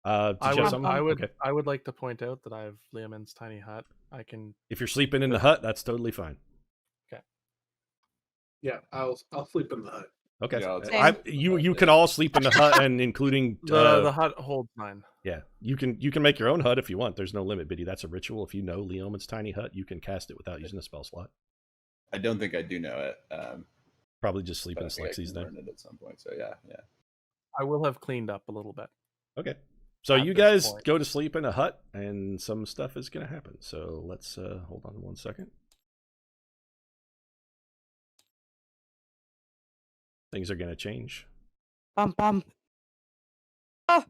Did you have something? I would like to point out that I have Liamon's tiny hut. I can. If you're sleeping in the hut, that's totally fine. Okay. Yeah, I'll sleep in the hut. Okay. Yeah, you can all sleep in the hut, and including the hut holds mine. Yeah, you can make your own hut if you want. There's no limit, Biddy. That's a ritual. If you know Leoman's tiny hut, you can cast it without using a spell slot. I don't think I do know it. Probably just sleep in Slexies then. Learn it at some point. So yeah. I will have cleaned up a little bit. Okay. So you guys go to sleep in a hut, and some stuff is going to happen. So let's hold on 1 second. Things are going to change. Bum bum. Oh.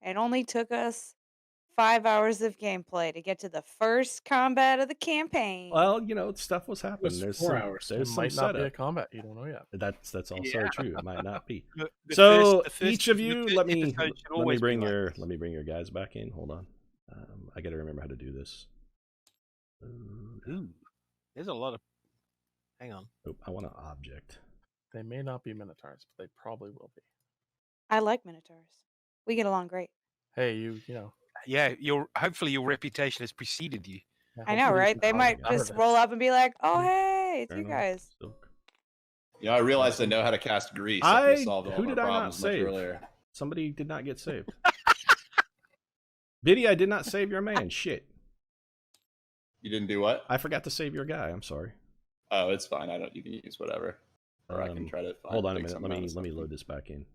It only took us 5 hours of gameplay to get to the first combat of the campaign. Well, stuff was happening. There's 4 hours. There's It some might not be a setup. combat. You don't know yet. That's also true. It might not be. The first Each of you, let me episode should always bring be like your this. let me bring your guys back in. Hold on. I got to remember how to do this. Ooh, there's a lot of. Hang on. Oh, I want an object. They may not be Minotaurs, but they probably will be. I like Minotaurs. We get along great. Hey, you know. Yeah, hopefully your reputation has preceded you. Yeah, I know, hopefully we right? can They talk might about just it. roll up and be like, "Oh, hey, it's Fair you enough. guys." Silk. I realized I know how to cast grease. Solved all who of our did I not problems much save? earlier. Somebody did not get saved. Biddy, I did not save your man. Shit. You didn't do what? I forgot to save your guy. I'm sorry. Oh, it's fine. You can use whatever. Or I can try to Hold on a fix minute. something out of Let me something. load this back in.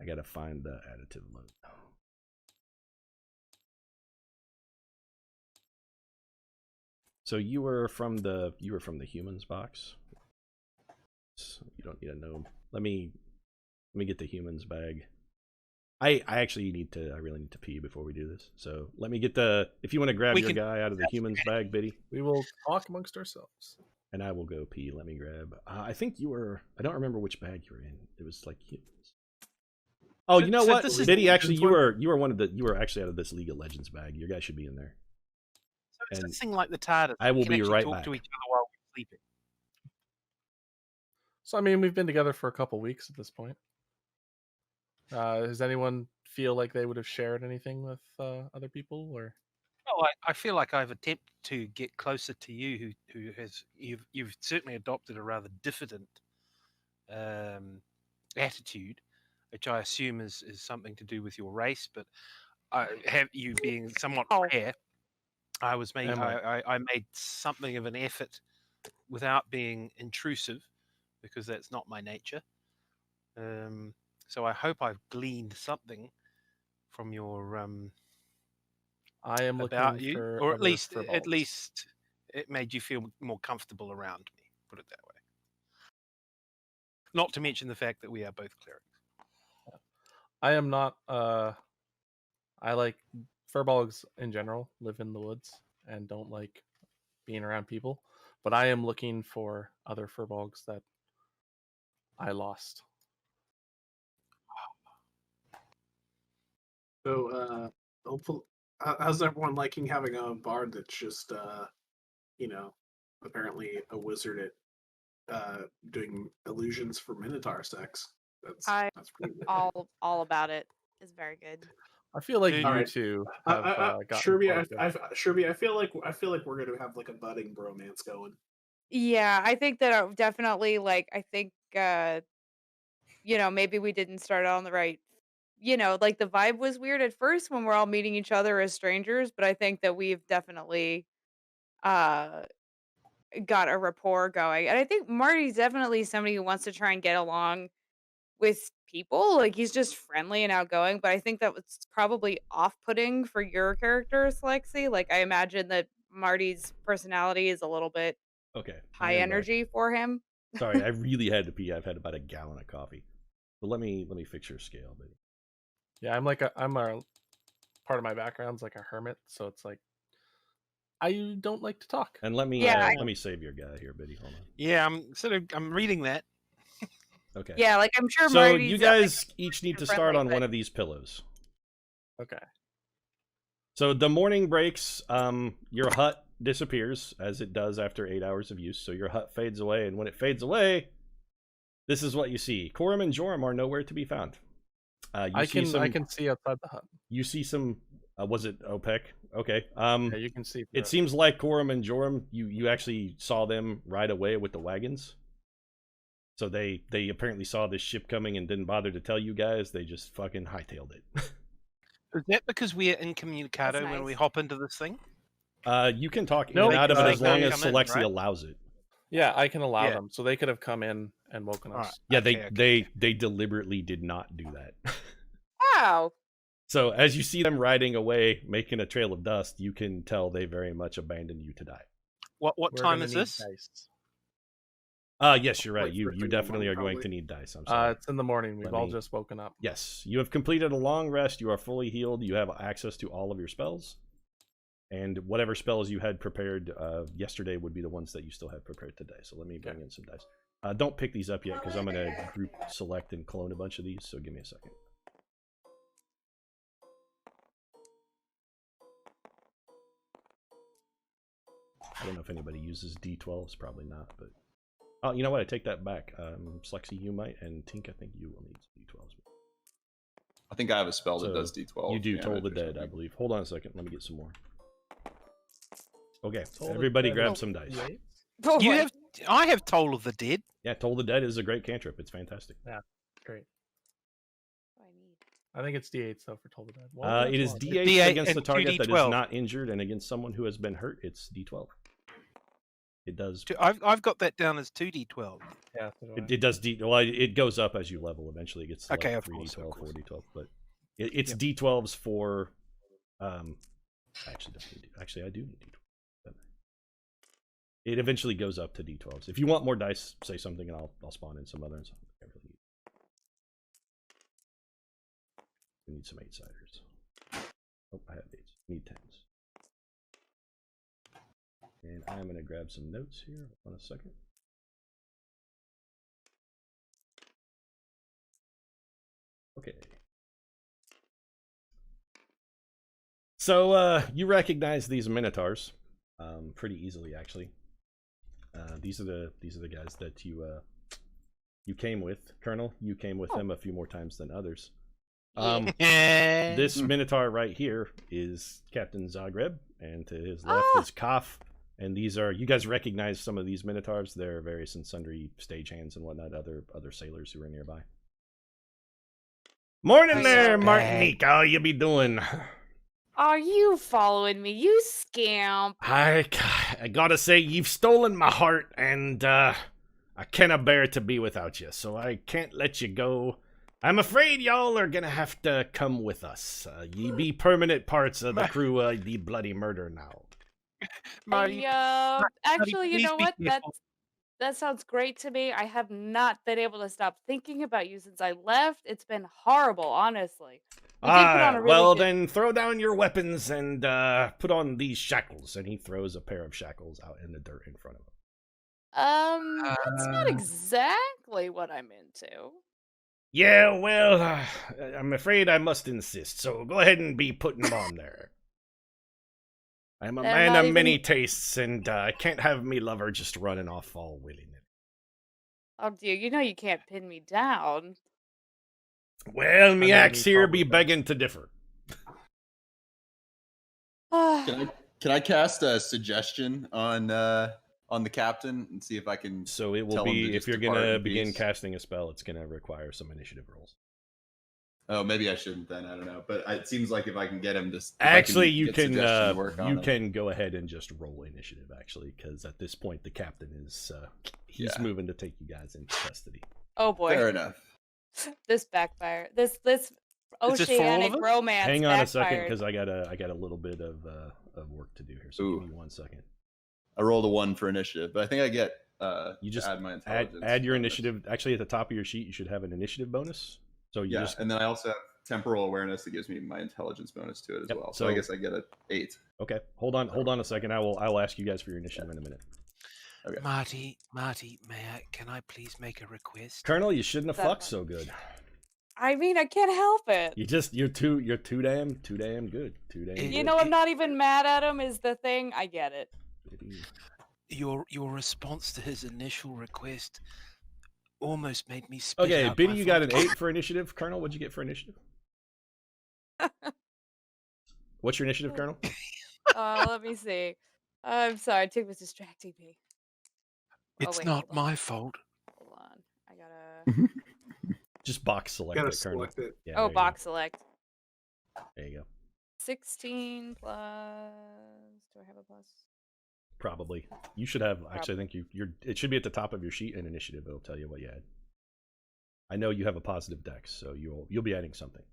I gotta find the additive load. So you were from the humans box. So you don't need a gnome. Let me get the humans bag. I actually I really need to pee before we do this. So let me get if you want to grab your guy out of the humans bag, Biddy. We will talk amongst ourselves. And I will go pee. Let me grab. I think you were. I don't remember which bag you were in. It was like humans. Oh, you know what, Biddy? Actually, you were one of the. You were actually out of this League of Legends bag. Your guy should be in there. So it's a thing like the TARDIS. I will we can be actually right talk back. to each other while we're sleeping. So I mean, we've been together for a couple weeks at this point. Does anyone feel like they would have shared anything with other people, or? Well, I feel like I've attempted to get closer to you, who has you've certainly adopted a rather diffident attitude, which I assume is something to do with your race. But I have you being somewhat rare. I made something of an effort without being intrusive, because that's not my nature. So I hope I've gleaned something from your I am about looking you, for or other at least it made you feel more comfortable around me. Put it that way. Not to mention the fact that we are both clerics. I am not. I like furbolgs in general. Live in the woods and don't like being around people. But I am looking for other furbolgs that I lost. So, hopefully, how's everyone liking having a bard that's just, apparently a wizard at doing illusions for Minotaur sex? That's pretty good. all about it. It's very good. I feel like Dude, you alright. two have gotten Sherby, closer. I feel like we're gonna have like a budding bromance going. Yeah, I think that definitely I think maybe we didn't start on the right. Like the vibe was weird at first when we're all meeting each other as strangers, but I think that we've definitely uh got a rapport going. And I think Marty's definitely somebody who wants to try and get along with people. Like he's just friendly and outgoing, but I think that was probably off-putting for your character, Lexi. Like I imagine that Marty's personality is a little bit Okay. high energy for him. Sorry, I really had to pee. I've had about a gallon of coffee. But let me fix your scale, baby. Yeah, I'm a part of my background's like a hermit, so it's like I don't like to talk. And let me save your guy here, Biddy. Hold on. Yeah, I'm reading that. Okay. Yeah, like I'm sure So Marty's you guys each need to start on one of these pillows. Okay. So the morning breaks, your hut disappears, as it does after 8 hours of use. So your hut fades away, and when it fades away, This is what you see. Corum and Joram are nowhere to be found. I can see outside the hut. You see some. Was it OPEC? Okay. Yeah, you can see. It seems like Corum and Joram, you actually saw them right away with the wagons. So they apparently saw this ship coming and didn't bother to tell you guys. They just fucking hightailed it. Is that because we're incommunicado when we hop into this thing? You can talk in and out of it as long as Selexi allows it. Yeah, I can allow them. So they could have come in and woken us. Yeah, they deliberately did not do that. Wow. So as you see them riding away, making a trail of dust, you can tell they very much abandoned you to die. What time is this? Yes, you're right. You definitely are going to need dice. I'm sorry. It's in the morning. We've all just woken up. Yes, you have completed a long rest. You are fully healed. You have access to all of your spells. And whatever spells you had prepared yesterday would be the ones that you still have prepared today. So let me bring in some dice. Don't pick these up yet because I'm going to group select and clone a bunch of these. So give me a second. I don't know if anybody uses D12s. Probably not. But oh, you know what? I take that back. Slexi, you might. And Tink, I think you will need D12s. I think I have a spell that does D12. You do. Toll the Dead, I believe. Hold on a second. Let me get some more. Okay, everybody grab some dice. I have Toll of the Dead. Yeah, Toll the Dead is a great cantrip. It's fantastic. Yeah, great. I think it's D8 though for Toll the Dead. It is D8 against the target that is not injured, and against someone who has been hurt, it's D12. It does. I've got that down as 2D12. Yeah, it does. Well, it goes up as you level. Eventually, it gets to like 3D12, 4D12, but it's D12s for. Actually, I do need D12. It eventually goes up to D12s. If you want more dice, say something, and I'll spawn in some others. We need some 8-siders. Oh, I have 8s. Need 10s. And I'm going to grab some notes here. Hold on a second. Okay. So you recognize these Minotaurs pretty easily, actually. These are the guys that you came with, Colonel. You came with them a few more times than others. This Minotaur right here is Captain Zagreb, and to his left is Kaf. And these are, you guys recognize some of these Minotaurs. They're various and sundry stagehands and whatnot, other sailors who are nearby. Morning there, Martinique. How you be doing? Are you following me, you scamp? I gotta say, you've stolen my heart, and I can't bear to be without you, so I can't let you go. I'm afraid y'all are gonna have to come with us. Ye be permanent parts of the crew of the Bloody Murder now. Marty, actually, you know what? That sounds great to me. I have not been able to stop thinking about you since I left. It's been horrible, honestly. Well, then throw down your weapons and put on these shackles. And he throws a pair of shackles out in the dirt in front of him. That's not exactly what I'm into. Yeah, well, I'm afraid I must insist. So go ahead and be putting them on there. I'm a man of many tastes, and I can't have me lover just running off all willy-nilly. Oh dear, you know you can't pin me down. Well, me axe here be begging to differ. Can I cast a suggestion on the captain and see if I can? So it will be, if you're gonna begin casting a spell, it's gonna require some initiative rolls. Oh, maybe I shouldn't then. I don't know, but it seems like if I can get him to actually, you can go ahead and just roll initiative. Actually, because at this point the captain is he's moving to take you guys into custody. Oh boy, fair enough. This backfire. This oceanic romance. Hang on a second, because I got a little bit of work to do here. So give me 1 second. I rolled a 1 for initiative, but I think I get you just add my intelligence. Add your initiative. Actually, at the top of your sheet, you should have an initiative bonus. So you and then I also have temporal awareness that gives me my intelligence bonus to it as well. So I guess I get an 8. Okay, hold on a second. I will ask you guys for your initiative in a minute. Okay. Marty, can I please make a request? Colonel, you shouldn't have fucked so good. I mean, I can't help it. You're too damn good. You know, I'm not even mad at him is the thing. I get it. Your response to his initial request almost made me spit Okay, out Biddy, my you got an thoughts. 8 for initiative. Colonel, what'd you get for initiative? What's your initiative, Colonel? Let me see. I'm sorry, Tig was distracting me. It's wait, not hold on. my fault. Hold on. I gotta. Just box select Gotta it, Colonel. select it. Yeah, Oh, there you box select. go. There you go. 16 plus. Do I have a plus? Probably. You should have. Actually, I think you're. It should be at the top of your sheet in initiative. It'll tell you what you had. I know you have a positive dex, so you'll be adding something.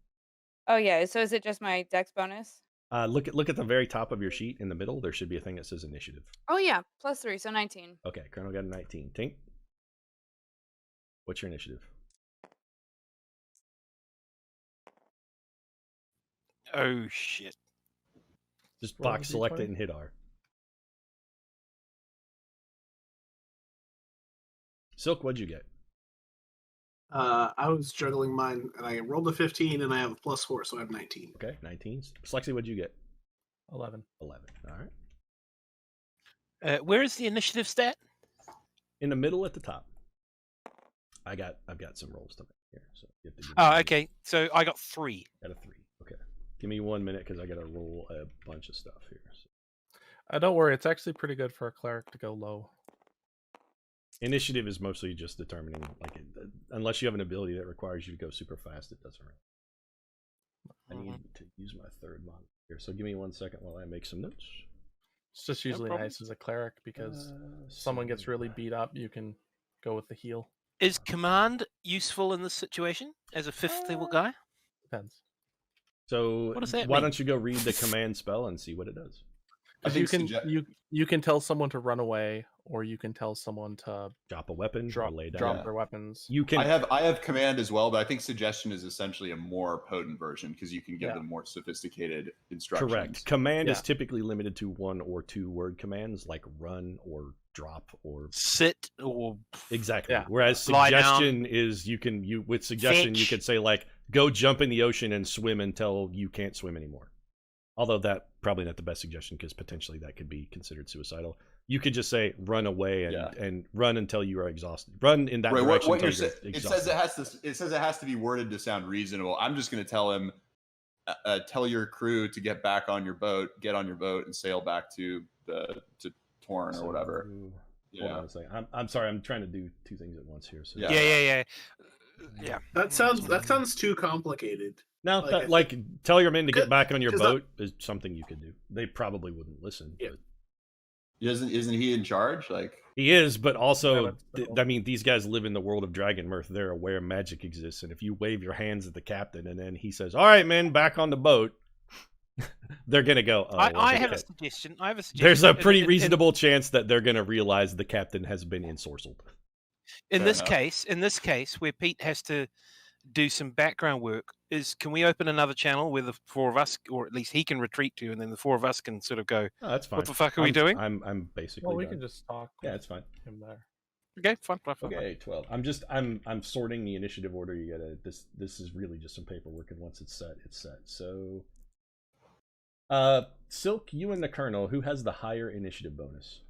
Oh yeah. So is it just my dex bonus? Look at the very top of your sheet in the middle. There should be a thing that says initiative. Oh yeah, +3, so 19. Okay, Colonel got a 19. Tink. What's your initiative? Oh shit! Just Roll box the select D20. it and hit R. Silk, what'd you get? I was juggling mine, and I rolled a 15, and I have a +4, so I have 19. Okay, 19. Slexy, what'd you get? 11. 11. All right. Where is the initiative stat? In the middle at the top. I've got some rolls to make here. So you have to give me Oh, okay. So I got 3. Got a 3. Okay. Give me 1 minute because I got to roll a bunch of stuff here. So. Don't worry, it's actually pretty good for a cleric to go low. Initiative is mostly just determining, unless you have an ability that requires you to go super fast, it doesn't really. I need to use my third mod here, so give me 1 second while I make some notes. It's just usually nice as a cleric because if someone gets really beat up, you can go with the heal. Is command useful in this situation as a 5th level guy? Depends. So What does that why mean? don't you go read the command spell and see what it does? I Because think you can tell someone to run away, or you can tell someone to Drop a weapon drop or lay down. drop their weapons. You can. I have command as well, but I think suggestion is essentially a more potent version because you can give them more sophisticated instructions. Correct. Command is Yeah. typically limited to 1 or 2 word commands like run or drop or Sit or exactly. Yeah. Whereas Lie down. suggestion is you with suggestion you Fetch. could say like go jump in the ocean and swim until you can't swim anymore. Although that probably not the best suggestion because potentially that could be considered suicidal. You could just say run away and run until you are exhausted. Run in that Right. direction. What you're until saying? you're It says exhausted. it says it has to be worded to sound reasonable. I'm just going to tell him, tell your crew to get back on your boat, get on your boat, and sail back to Torn or whatever. Hold on a second. I'm sorry. I'm trying to do 2 things at once here. So yeah. That sounds too complicated. Now, tell your men to get back on your boat is something you could do. They probably wouldn't listen. Yeah. But Isn't he in charge? Like he is, but also, Yeah, I mean, these guys live in the world of Dragonmyrth. They're aware magic exists, and if you wave your hands at the captain and then he says, "All right, men, back on the boat," they're gonna go. Oh, I have a suggestion. There's a pretty reasonable chance that they're gonna realize the captain has been ensorcelled. In Fair this case, where Pete has to do some background work, can we open another channel where the 4 of us, or at least he can retreat to, and then the 4 of us can sort of go, Oh, that's fine. what the fuck are we doing? I'm basically. Well, we done. can just talk. Yeah, it's fine. Him there. Okay, fine. Okay, 12. I'm sorting the initiative order. You gotta. This is really just some paperwork, and once it's set, it's set. So, Silk, you and the Colonel, who has the higher initiative bonus?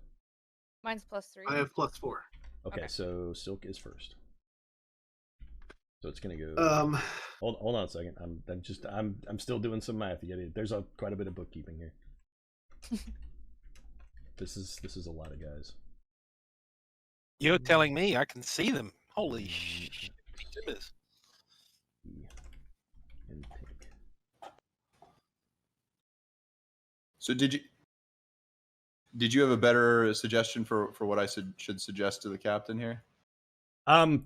Mine's +3. I have +4. Okay, so Silk is first. So it's gonna go. Hold on a second. I'm still doing some math. There's quite a bit of bookkeeping here. This is a lot of guys. You're telling me I can see them. Holy shit. And pick. So did you have a better suggestion for what I should suggest to the captain here?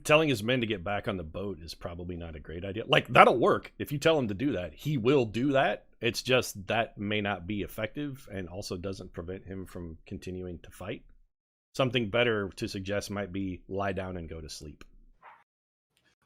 Telling his men to get back on the boat is probably not a great idea. Like, that'll work. If you tell him to do that, he will do that. It's just that may not be effective and also doesn't prevent him from continuing to fight. Something better to suggest might be lie down and go to sleep.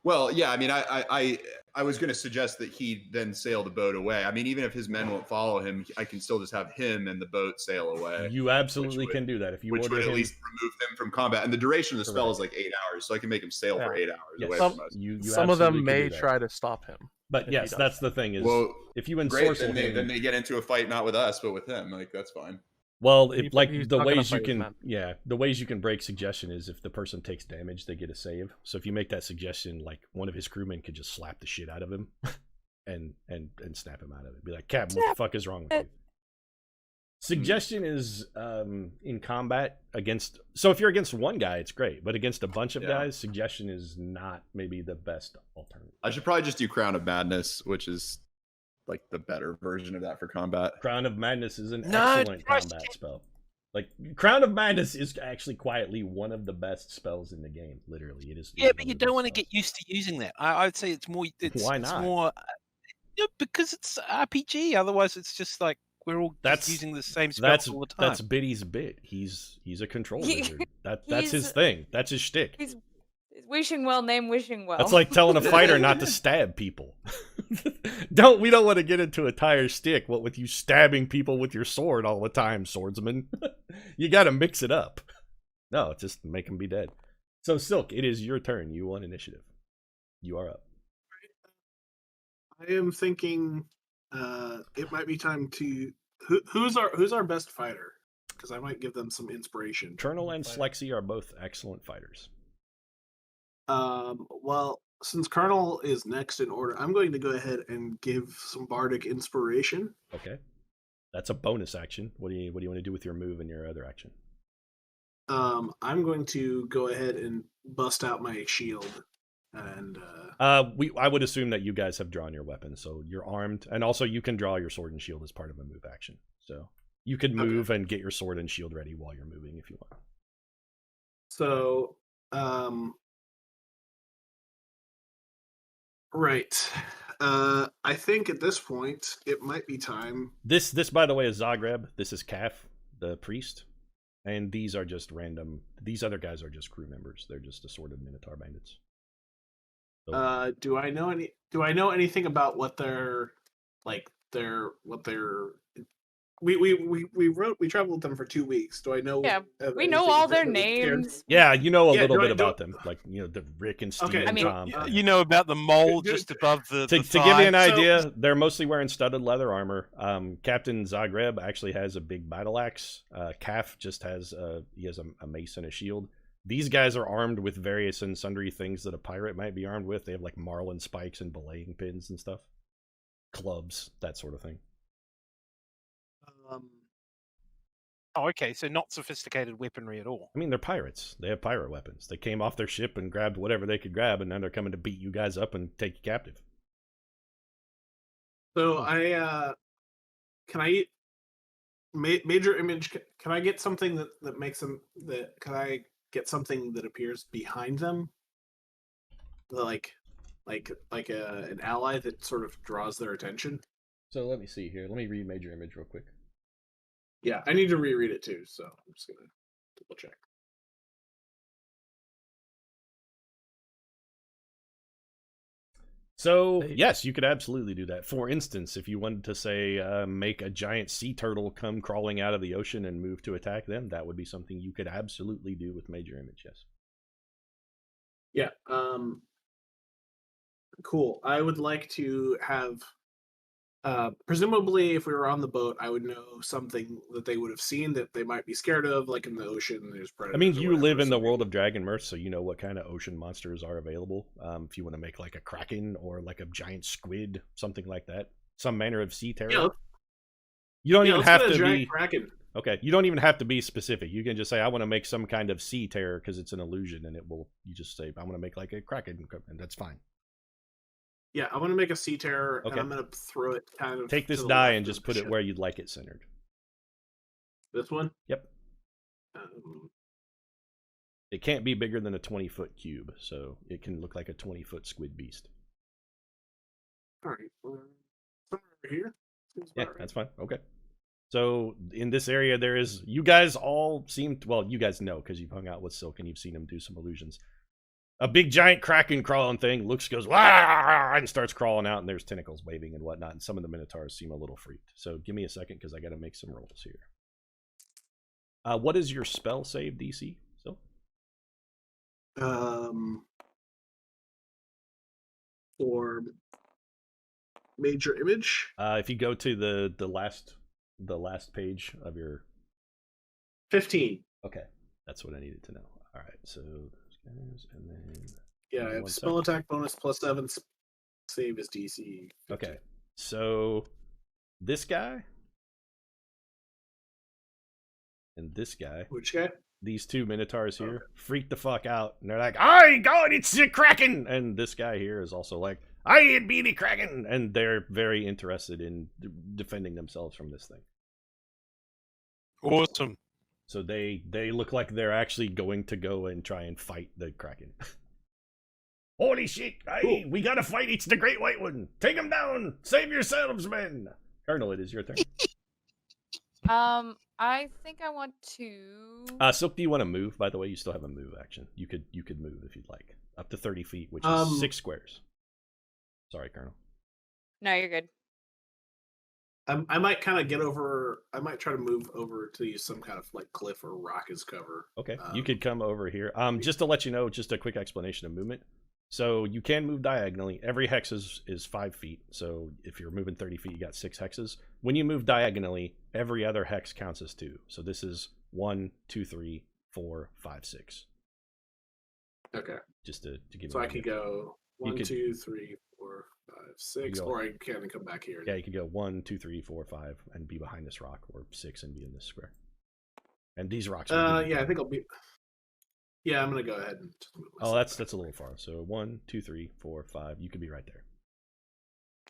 Well, yeah, I mean, I was going to suggest that he then sail the boat away. I mean, even if his men won't follow him, I can still just have him and the boat sail away. You absolutely can do that. If you which order would at him, least remove them from combat. And the duration of the spell is like 8 hours, so I can make him sail for 8 hours away from us. You Some of them absolutely can may do that. try to stop him. But yes, that's the thing is, Well, if you great, ensorcel then him, they get into a fight not with us, but with him. Like, that's fine. Well, He- if like he's the not gonna ways you fight his can, man. yeah, the ways you can break suggestion is if the person takes damage, they get a save. So if you make that suggestion, like one of his crewmen could just slap the shit out of him, and snap him out of it. Be like, Cap, what the fuck is wrong with you? Suggestion is in combat against. So if you're against one guy, it's great, but against a bunch of guys, suggestion is not maybe the best alternative. I should probably just do Crown of Madness, which is like the better version of that for combat. Crown of Madness is an excellent combat spell. Like Crown of Madness is actually quietly one of the best spells in the game. Literally, it is. Yeah, but you don't want to get used to using that. I'd say it's more. Why not? It's more, because it's RPG. Otherwise, it's just like we're all just using the same spells all the time. That's Biddy's bit. He's a control wizard. That's his thing. That's his shtick. He's wishing well, name wishing well. That's like telling a fighter not to stab people. We don't want to get into a tire stick. What with you stabbing people with your sword all the time, swordsman? You got to mix it up. No, just make them be dead. So Silk, it is your turn. You won initiative. You are up. I am thinking it might be time to who's our best fighter, because I might give them some inspiration. Colonel and Slexy are both excellent fighters. Well, since Colonel is next in order, I'm going to go ahead and give some Bardic Inspiration. Okay, that's a bonus action. What do you want to do with your move and your other action? I'm going to go ahead and bust out my shield, and I would assume that you guys have drawn your weapon, so you're armed, and also you can draw your sword and shield as part of a move action. So you could move and get your sword and shield ready while you're moving if you want. So, right. I think at this point it might be time. This by the way is Zagreb. This is Kaf, the priest, and these are just random. These other guys are just crew members. They're just assorted Minotaur bandits. So, do I know anything about what they're we traveled with them for 2 weeks. Do I know? Yeah, we know all their names. Yeah, you know a little bit about them, like the Rick and Steve and Tom. You know about the mole just above the. To give you an idea, they're mostly wearing studded leather armor. Captain Zagreb actually has a big battle axe. Kaf just has he has a mace and a shield. These guys are armed with various and sundry things that a pirate might be armed with. They have like marlin spikes and belaying pins and stuff, clubs, that sort of thing. Oh, okay. So not sophisticated weaponry at all. I mean, they're pirates. They have pirate weapons. They came off their ship and grabbed whatever they could grab, and now they're coming to beat you guys up and take you captive. So can I major image? Can I get something that makes them that? Can I get something that appears behind them, like an ally that sort of draws their attention? So let me see here. Let me read major image real quick. Yeah, I need to reread it too, so I'm just gonna double check. So yes, you could absolutely do that. For instance, if you wanted to say make a giant sea turtle come crawling out of the ocean and move to attack them, that would be something you could absolutely do with major image. Yes. Yeah. Cool. I would like to have. Presumably, if we were on the boat, I would know something that they would have seen that they might be scared of, like in the ocean. There's predators. I mean, you live in the world of Dragonmyrth, so you know what kind of ocean monsters are available. If you want to make like a kraken or like a giant squid, something like that, some manner of sea terror. Yeah, you don't even have to be kraken. Okay. You don't even have to be specific. You can just say, "I want to make some kind of sea terror" because it's an illusion, and it will. You just say, "I want to make like a kraken," and that's fine. Yeah, I want to make a sea terror, okay. and I'm going to throw it kind of. Take this die and just put it where you'd like it centered. This one? Yep. It can't be bigger than a 20-foot cube, so it can look like a 20-foot squid beast. All right. Somewhere over here? Yeah, that's fine. Okay. So in this area, there is. You guys all seem. Well, you guys know because you've hung out with Silk and you've seen him do some illusions. A big giant kraken crawling thing goes Wah! And starts crawling out, and there's tentacles waving and whatnot. And some of the Minotaurs seem a little freaked. So give me a second because I got to make some rolls here. What is your spell save DC? So, for major image. If you go to the last page of your 15. Okay, that's what I needed to know. All right, so those guys, and then Yeah, I have one spell sec. attack bonus +7. Save is DC. 15. Okay, so this guy and this guy, Which guy? these two Minotaurs here, Okay. freak the fuck out, and they're like, "I God, it's the Kraken!" And this guy here is also like, "I be the Kraken!" And they're very interested in defending themselves from this thing. Awesome. So they look like they're actually going to go and try and fight the Kraken. Holy shit! Cool. We gotta fight! It's the Great White One! Take him down! Save yourselves, men! Colonel, it is your turn. I think I want to. Silk, do you want to move? By the way, you still have a move action. You could move if you'd like. Up to 30 feet, which is 6 squares. Sorry, Colonel. No, you're good. I might kind of get over. I might try to move over to use some kind of like cliff or rock as cover. Okay, you could come over here. Just to let you know, just a quick explanation of movement. So you can move diagonally. Every hex is 5 feet. So if you're moving 30 feet, you got 6 hexes. When you move diagonally, every other hex counts as 2. So this is 1, 2, 3, 4, 5, 6. Okay. Just to give So you I could go 1, could- 2, 3, 4, 5, 6, go- or I can come back here. Yeah, you could go 1, 2, 3, 4, 5, and be behind this rock, or 6 and be in this square. And these rocks. Are Yeah, I think I'll be. Yeah, I'm gonna go ahead and just move Oh, myself that's back. a little far. So 1, 2, 3, 4, 5. You could be right there.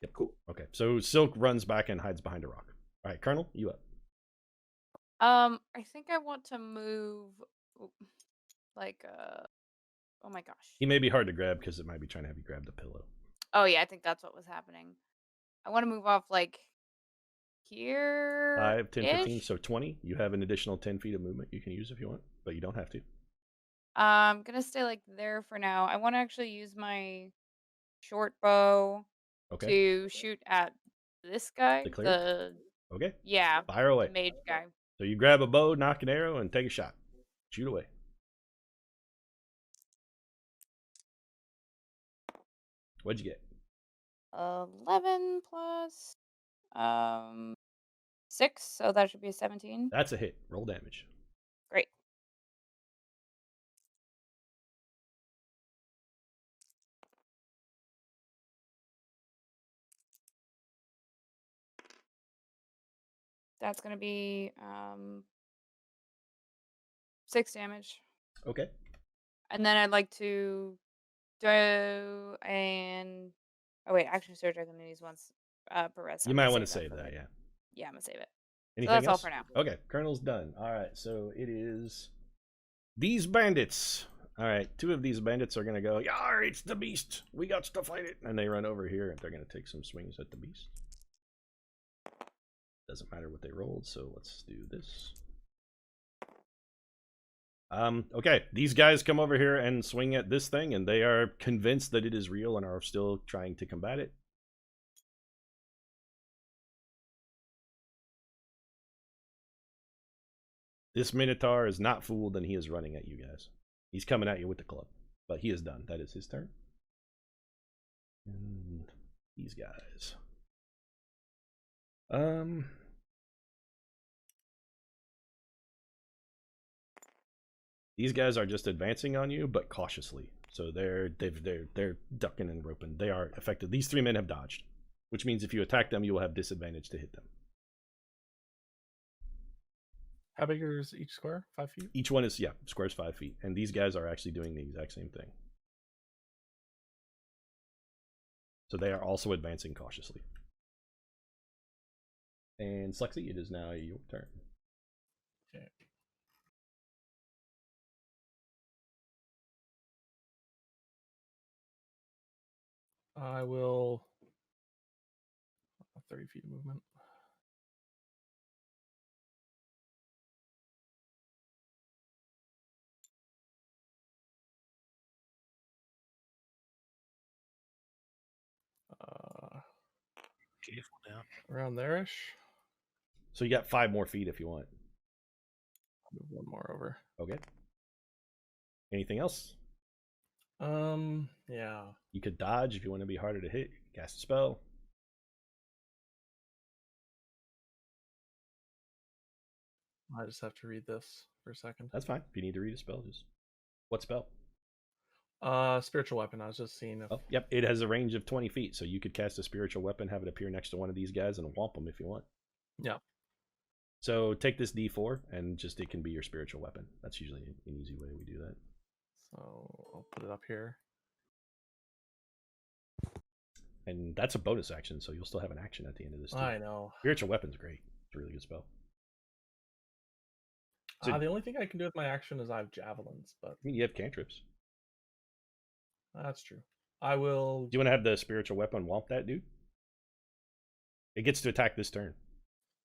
Yep. Cool. Okay. So Silk runs back and hides behind a rock. All right, Colonel, you up? I think I want to move, like, oh my gosh. He may be hard to grab because it might be trying to have you grab the pillow. Oh yeah, I think that's what was happening. I want to move off like here. 5, 10, 15, so 20. You have an additional 10 feet of movement you can use if you want, but you don't have to. I'm gonna stay like there for now. I want to actually use my short bow Okay. to shoot at this guy. The cleric? Okay. Yeah, Fire away. the mage guy. So you grab a bow, knock an arrow, and take a shot. Shoot away. What'd you get? 11 plus 6, so that should be a 17. That's a hit. Roll damage. Great. That's gonna be 6 damage. Okay. And then I'd like to do and oh wait, action surge I can use once per rest. You might want to save that, yeah. Yeah, I'm gonna save it. Anything that's all else? for now. Okay, Colonel's done. All right, so it is these bandits. All right, 2 of these bandits are gonna go. Yar! It's the beast. We got to fight it, and they run over here, and they're gonna take some swings at the beast. Doesn't matter what they rolled, so let's do this. Okay, these guys come over here and swing at this thing, and they are convinced that it is real and are still trying to combat it. This Minotaur is not fooled, and he is running at you guys. He's coming at you with the club, but he is done. That is his turn. And these guys. These guys are just advancing on you, but cautiously. So they're ducking and roping. They are effective. These 3 men have dodged, which means if you attack them, you will have disadvantage to hit them. How big is each square? 5 feet? Each one is, squares 5 feet. And these guys are actually doing the exact same thing. So they are also advancing cautiously. And Slexy, it is now your turn. Okay. I will 30 feet of movement. Careful now. Around there-ish. So you got 5 more feet if you want. I'll move 1 more over. Okay. Anything else? Yeah. You could dodge if you want to be harder to hit. Cast a spell. I just have to read this for a second. That's fine. If you need to read a spell, just what spell? Spiritual weapon. I was just seeing if... Oh, yep. It has a range of 20 feet, so you could cast a spiritual weapon, have it appear next to one of these guys, and whomp them if you want. Yeah. So take this D4, and just it can be your spiritual weapon. That's usually an easy way we do that. So I'll put it up here. And that's a bonus action, so you'll still have an action at the end of this. Too. I know. Spiritual weapon's great. It's a really good spell. So, The only thing I can do with my action is I have javelins, but I mean, you have cantrips. that's true. I will. Do you want to have the spiritual weapon whomp that dude? It gets to attack this turn.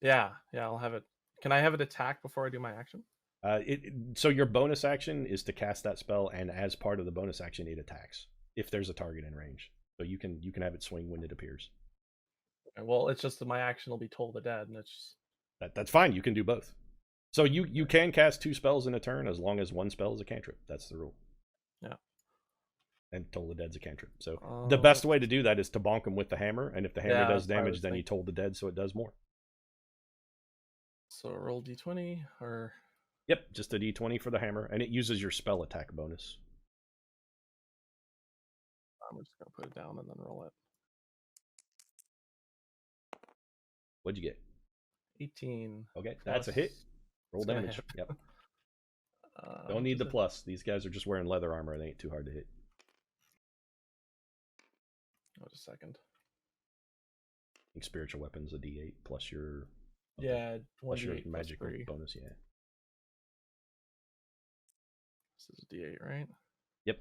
Yeah, I'll have it. Can I have it attack before I do my action? So your bonus action is to cast that spell, and as part of the bonus action, it attacks if there's a target in range. So you can have it swing when it appears. Okay, well, it's just that my action will be Toll the Dead, and it's just... That's fine. You can do both. So you can cast 2 spells in a turn as long as one spell is a cantrip. That's the rule. Yeah. And Toll the Dead's a cantrip. So the best way to do that is to bonk him with the hammer, and if the hammer does damage, then you Toll the Dead so it does more. So roll d20 or... Yep, just a d20 for the hammer, and it uses your spell attack bonus. I'm just going to put it down and then roll it. What'd you get? 18. Okay, that's a hit. Roll damage. Yep. Don't need the plus. These guys are just wearing leather armor. It ain't too hard to hit. Oh, just a second. I think spiritual weapons a d8 plus your... Yeah, plus your 1d8 plus magical 3. bonus, yeah. This is a d8, right? Yep.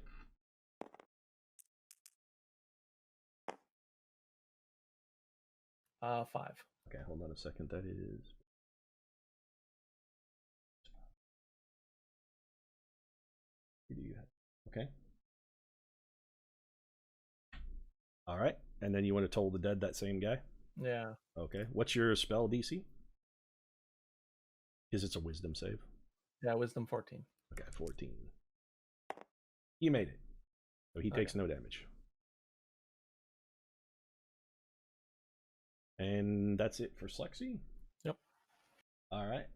Uh, 5. Okay, hold on a second. That is... Okay. All right, and then you want to Toll the Dead that same guy? Yeah. Okay, what's your spell DC? Because it's a wisdom save. Yeah, wisdom 14. Okay, 14. You made it. So he takes no damage. And that's it for Slexi? Yep. All right.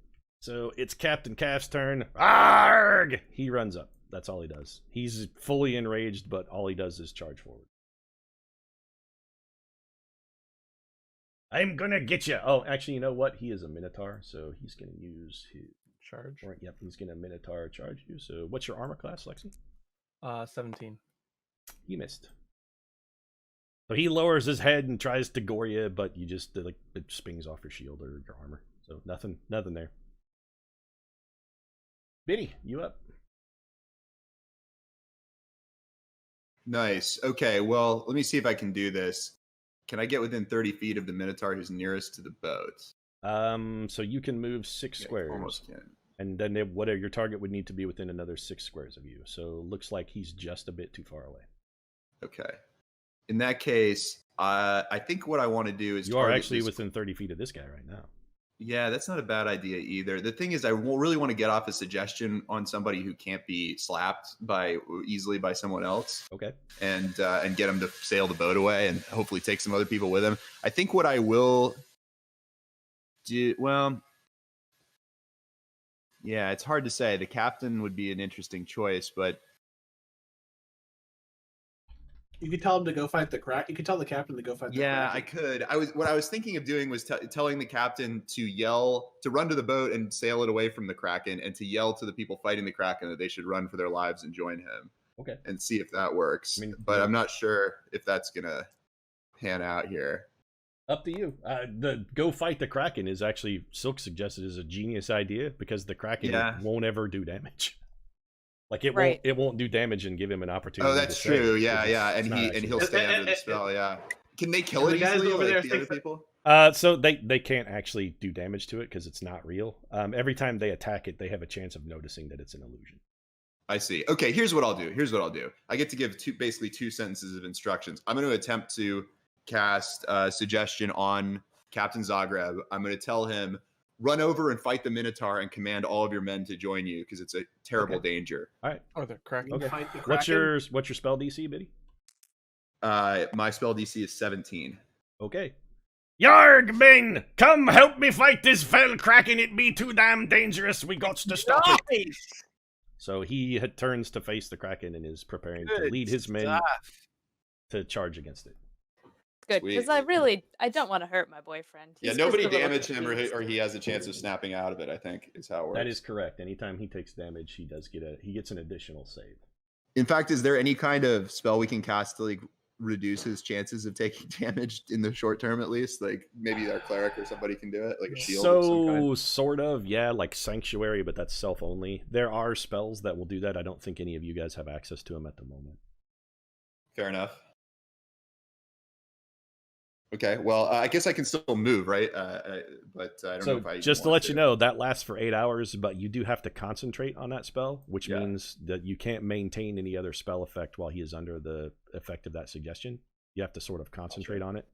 So it's Captain Calf's turn. Arrgh! He runs up. That's all he does. He's fully enraged, but all he does is charge forward. I'm gonna get you. Oh, actually, you know what? He is a Minotaur, so he's gonna use his charge. Right, yep, he's gonna Minotaur charge you. So what's your armor class, Lexi? 17. You missed. So he lowers his head and tries to gore you, but you just like it spings off your shield or your armor. So nothing there. Biddy, you up? Nice. Okay, well, let me see if I can do this. Can I get within 30 feet of the Minotaur who's nearest to the boat? So you can move 6 squares. Almost can. And then whatever your target would need to be within another 6 squares of you. So looks like he's just a bit too far away. Okay. In that case, I think what I want to do is... You are actually within 30 feet of this guy right now. Yeah, that's not a bad idea either. The thing is, I really want to get off a suggestion on somebody who can't be slapped easily by someone else. Okay. And get him to sail the boat away and hopefully take some other people with him. I think what I will do... Well... Yeah, it's hard to say. The captain would be an interesting choice, but... You could tell him to go fight the Kraken. You could tell the captain to go fight the Kraken. Yeah, I could. What I was thinking of doing was telling the captain to run to the boat and sail it away from the Kraken, and to yell to the people fighting the Kraken that they should run for their lives and join him. Okay. And see if that works. But I'm not sure if that's gonna pan out here. Up to you. The go fight the Kraken is actually Silk suggested is a genius idea because the Kraken won't ever do damage. Like it won't do damage and give him an opportunity. Oh, that's true. Yeah, and he'll stay under the spell. Yeah. Can they kill it easily like the other people? So they can't actually do damage to it because it's not real. Every time they attack it, they have a chance of noticing that it's an illusion. I see. Okay, here's what I'll do. I get to give basically two sentences of instructions. I'm going to attempt to cast suggestion on Captain Zagreb. I'm going to tell him, run over and fight the Minotaur and command all of your men to join you because it's a terrible danger. All right. Oh, the Kraken. Okay. Fight the What's Kraken. your spell DC, Biddy? My spell DC is 17. Okay. Yarg, Ben! Come help me fight this fell kraken. It be too damn dangerous. We got to stop it. Nice! So he turns to face the kraken and is preparing to Good lead his men stuff. to charge against it. Good, Sweet. because I don't want to hurt my boyfriend. Yeah, He's nobody just a little damaged him, confused. or he has a chance of snapping out of it. I think is how it works. That is correct. Anytime he takes damage, he gets an additional save. In fact, is there any kind of spell we can cast to like reduce his chances of taking damage in the short term, at least? Like maybe our cleric or somebody can do it, like a shield of some kind. So sort of, yeah, like Sanctuary, but that's self only. There are spells that will do that. I don't think any of you guys have access to them at the moment. Fair enough. Okay, well, I guess I can still move, right? But I don't know if I just to want let you know, that lasts for 8 hours, but you do have to concentrate on that spell, which Yeah. means that you can't maintain any other spell effect while he is under the effect of that suggestion. You have to sort of concentrate on it.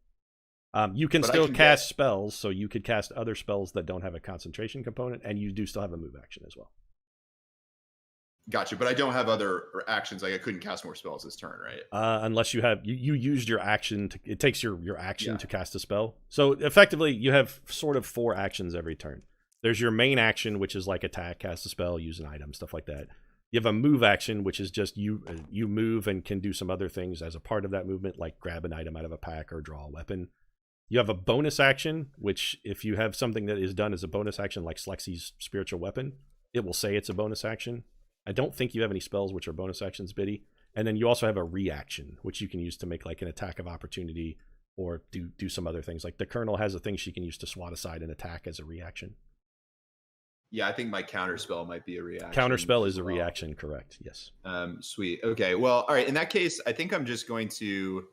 You can But I still can cast spells, so you could cast other spells that don't have a concentration component, and you do still have a move action as well. Gotcha, but I don't have other actions. Like I couldn't cast more spells this turn, right? Unless you have you used your action to, it takes your action Yeah. to cast a spell. So effectively, you have sort of 4 actions every turn. There's your main action, which is like attack, cast a spell, use an item, stuff like that. You have a move action, which is just you move and can do some other things as a part of that movement, like grab an item out of a pack or draw a weapon. You have a bonus action, which if you have something that is done as a bonus action, like Slexi's spiritual weapon, it will say it's a bonus action. I don't think you have any spells which are bonus actions, Biddy. And then you also have a reaction, which you can use to make like an attack of opportunity or do some other things. Like the Colonel has a thing she can use to swat aside an attack as a reaction. Yeah, I think my counter spell might be a reaction. Counter spell as is a well. reaction, correct? Yes. Sweet. Okay. Well, all right. In that case, I think I'm just going to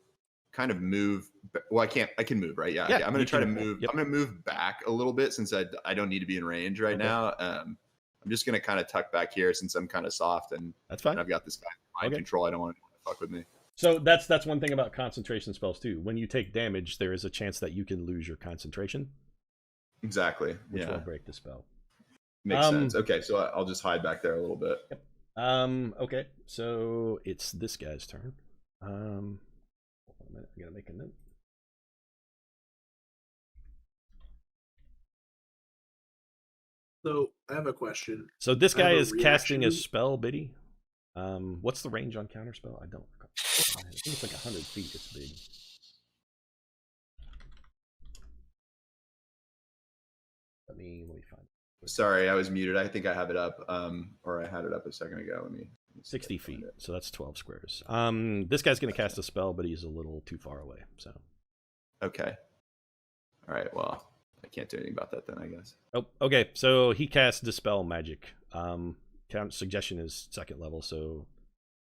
kind of move. Well, I can move, right? Yeah. Yeah, Okay. I'm going you to try to can- move. yep. I'm going to move back a little bit since I don't need to be in range right Okay. now. I'm just going to kind of tuck back here since I'm kind of soft and That's fine. I've got this guy in mind Okay. control. I don't want anyone to fuck with me. So that's one thing about concentration spells too. When you take damage, there is a chance that you can lose your concentration, Exactly. which Yeah. will break the spell. Makes sense. Okay. So I'll just hide back there a little bit. Okay, so it's this guy's turn. Hold on a minute, I gotta make a note. So I have a question. So this I have guy a is casting a reaction. spell, Biddy. What's the range on counterspell? I don't recall. I think it's like 100 feet. It's big. Let me find it. Sorry, I was muted. I think I have it up. Or I had it up a second ago. Let me see if 60 I can find feet, it. so that's 12 squares. This guy's gonna cast a spell, but he's a little too far away. So. Okay. All right. Well, I can't do anything about that then, I guess. Oh, okay. So he casts Dispel Magic. Suggestion is 2nd level, so...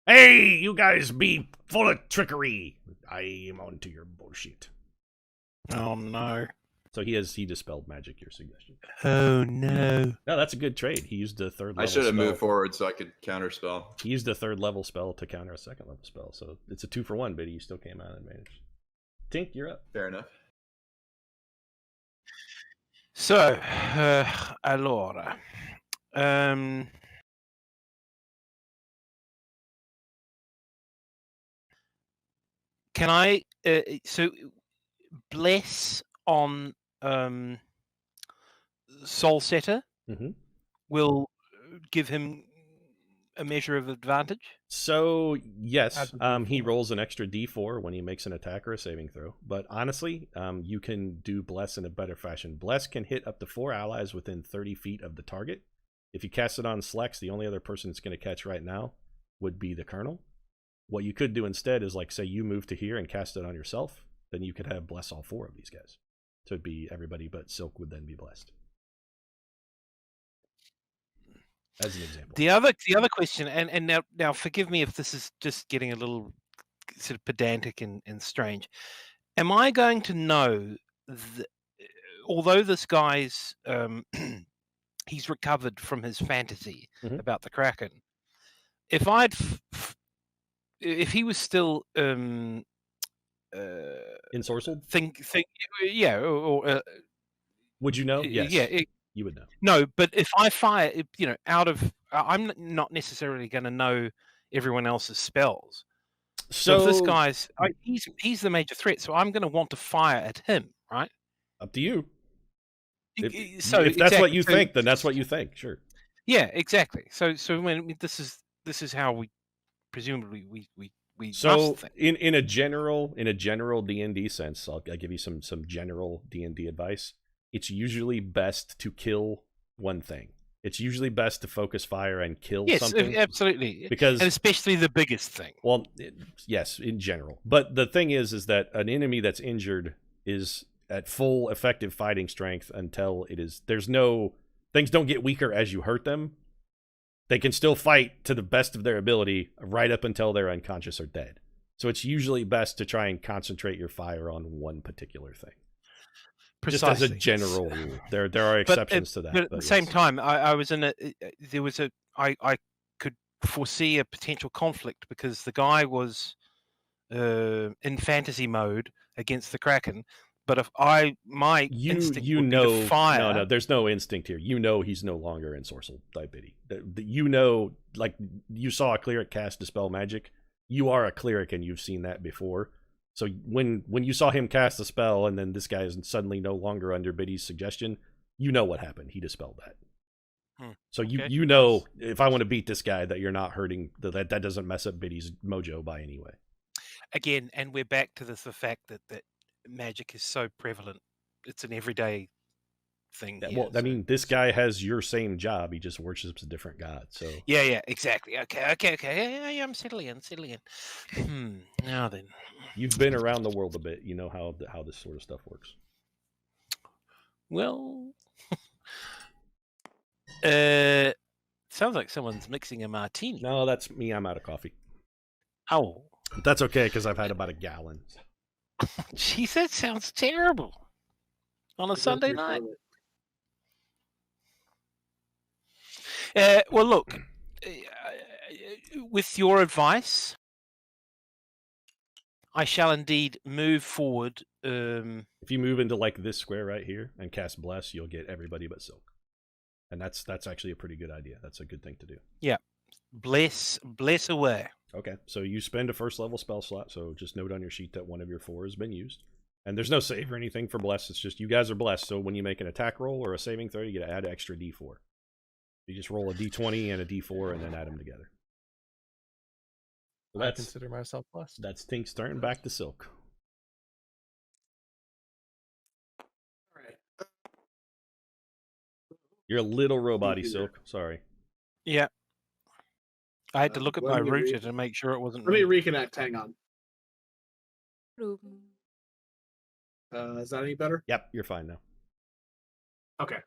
Hey, you guys be full of trickery! I am onto your bullshit. Oh no. So he dispelled magic, your suggestion. Oh no. No, that's a good trade. He used a 3rd level I should have spell. moved forward so I could counterspell. He used a 3rd level spell to counter a 2nd level spell, so it's a 2-for-1, but you still came out and managed. Tink, you're up. Fair enough. So, allora, can I so bless on Soul Setter Mm-hmm. will give him a measure of advantage? So yes, Adds a he D4. rolls an extra D4 when he makes an attack or a saving throw. But honestly, you can do Bless in a better fashion. Bless can hit up to 4 allies within 30 feet of the target. If you cast it on Slex, the only other person it's going to catch right now would be the Colonel. What you could do instead is, like, say you move to here and cast it on yourself, then you could have Bless all 4 of these guys. So it'd be everybody but Silk would then be blessed. As an example. The other question, and now forgive me if this is just getting a little sort of pedantic and strange. Am I going to know, although this guy's he's recovered from his fantasy Mhm. about the Kraken, if if he was still Ensorcelled? think yeah or Would you know? Yes. yeah. You would know. No, but if I fire, out of, I'm not necessarily going to know everyone else's spells. So if this guy's, he's the major threat, so I'm going to want to fire at him, right? Up to you. So if that's what exactly. you So- think, then that's what you think. Sure. Yeah, exactly. So when this is how we presumably we So must think. in a general D&D sense, I'll give you some general D&D advice. It's usually best to kill one thing. It's usually best to focus fire and kill Yes, something. absolutely. Because and especially the biggest thing. Well, yes, in general. But the thing is that an enemy that's injured is at full effective fighting strength until it is. There's no things don't get weaker as you hurt them. They can still fight to the best of their ability right up until they're unconscious or dead. So it's usually best to try and concentrate your fire on one particular thing. Precisely. Just as a general rule. There are exceptions to that. But at the same time, I was in I could foresee a potential conflict because the guy was in fantasy mode against the Kraken. But if my instinct would be to fire. No, there's no instinct here. You know he's no longer in Sorcel Diabity. You know, like you saw a cleric cast Dispel Magic. You are a cleric and you've seen that before. So when you saw him cast a spell and then this guy is suddenly no longer under Biddy's suggestion, you know what happened. He dispelled that. So you know if I want to beat this guy that you're not hurting, that doesn't mess up Biddy's mojo by any way. Again, and we're back to the fact that magic is so prevalent. It's an everyday thing. Yeah, well, I mean, this guy has your same job. He just worships a different god. So yeah, exactly. Okay. Yeah, I'm settling in. Now then, you've been around the world a bit. You know how this sort of stuff works. Well, sounds like someone's mixing a martini. No, that's me. I'm out of coffee. Oh, but that's okay because I've had about a gallon. Jeez, that sounds terrible. On a Sunday night. Well, look, with your advice, I shall indeed move forward. If you move into like this square right here and cast Bless, you'll get everybody but Silk. And that's actually a pretty good idea. That's a good thing to do. Yeah. Bless away. Okay, so you spend a first level spell slot, so just note on your sheet that one of your 4 has been used. And there's no save or anything for Bless, it's just you guys are blessed, so when you make an attack roll or a saving throw, you get to add extra d4. You just roll a d20 and a d4 and then add them together. So I consider myself blessed. That's Tink's turn. Back to Silk. All right. You're a little robot-y, Silk. Sorry. Yeah. I had to look at my let me router to make sure it wasn't. Let me reconnect. Hang on. Mm. Is that any better? Yep, you're fine now. Okay.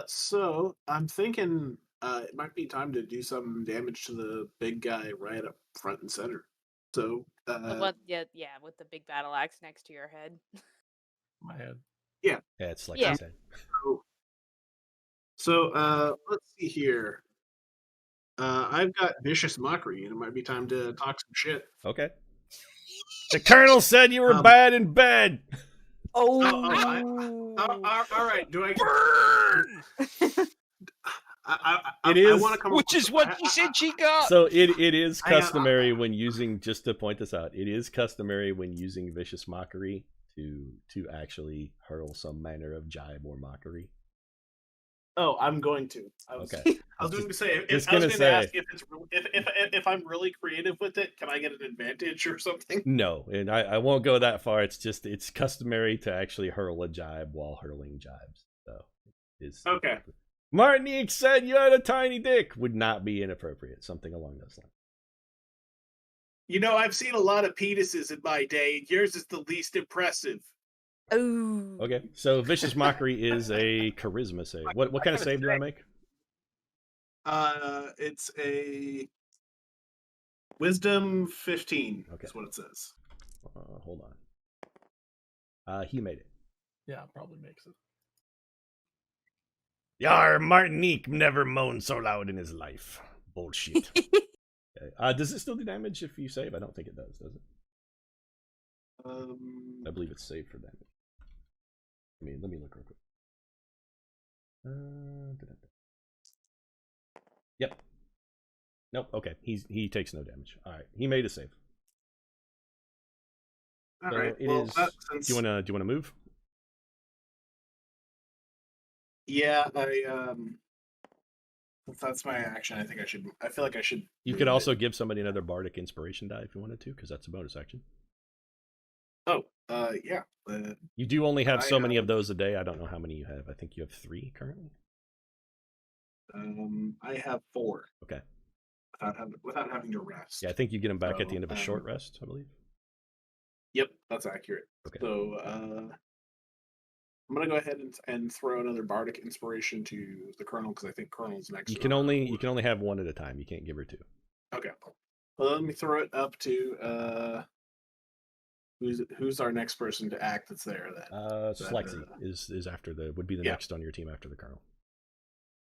So I'm thinking it might be time to do some damage to the big guy right up front and center. So Yeah, with the big battle axe next to your head. My head. Yeah, it's like Yeah. I said. So let's see here. I've got Vicious Mockery, and it might be time to talk some shit. Okay. The Colonel said you were bad in bed. Oh. All right. Do I Burn! It is, I want to come Which is what she said she got. So it is Hang on. customary when using, just to point this out, it is customary when using Vicious Mockery to actually hurl some manner of jibe or mockery. Oh, I'm going to. Okay. I was going to say. Just I was gonna going to ask if I'm really creative with it, can I get an advantage or something? No, and I won't go that far. It's just it's customary to actually hurl a jibe while hurling jibes. So it's Okay. Martinique said you had a tiny dick would not be inappropriate. Something along those lines. You know, I've seen a lot of penises in my day, and yours is the least impressive. Oh. Okay, so Vicious Mockery is a charisma save. What kind of save do I make? It's a Wisdom 15. Okay. That's what it says. Hold on. He made it. Yeah, probably makes it. Yar, Martinique never moaned so loud in his life. Bullshit. Okay. Does it still do damage if you save? I don't think it does it? I believe it's saved for damage. Let me look real quick. Yep. Nope. Okay. He takes no damage. All right. He made a save. All So right. it Well, is. Do you wanna move? Yeah, that's my action. I think I should. I feel like I should. You could also give somebody another Bardic Inspiration die if you wanted to, because that's a bonus action. Oh, yeah. You do only have so many of have- those a day. I don't know how many you have. I think you have 3 currently. I have 4. Okay. Without having to rest. Yeah, I think you get them back at the So, end of a short rest, I believe. Yep, that's accurate. Okay. So I'm gonna go ahead and throw another Bardic Inspiration to the Colonel because I think Colonel's next. You can only have 1 at a time. You can't give her 2. Okay. Well, let me throw it up to who's our next person to act that's there then. Slexy is after would be the next on your team after the Colonel.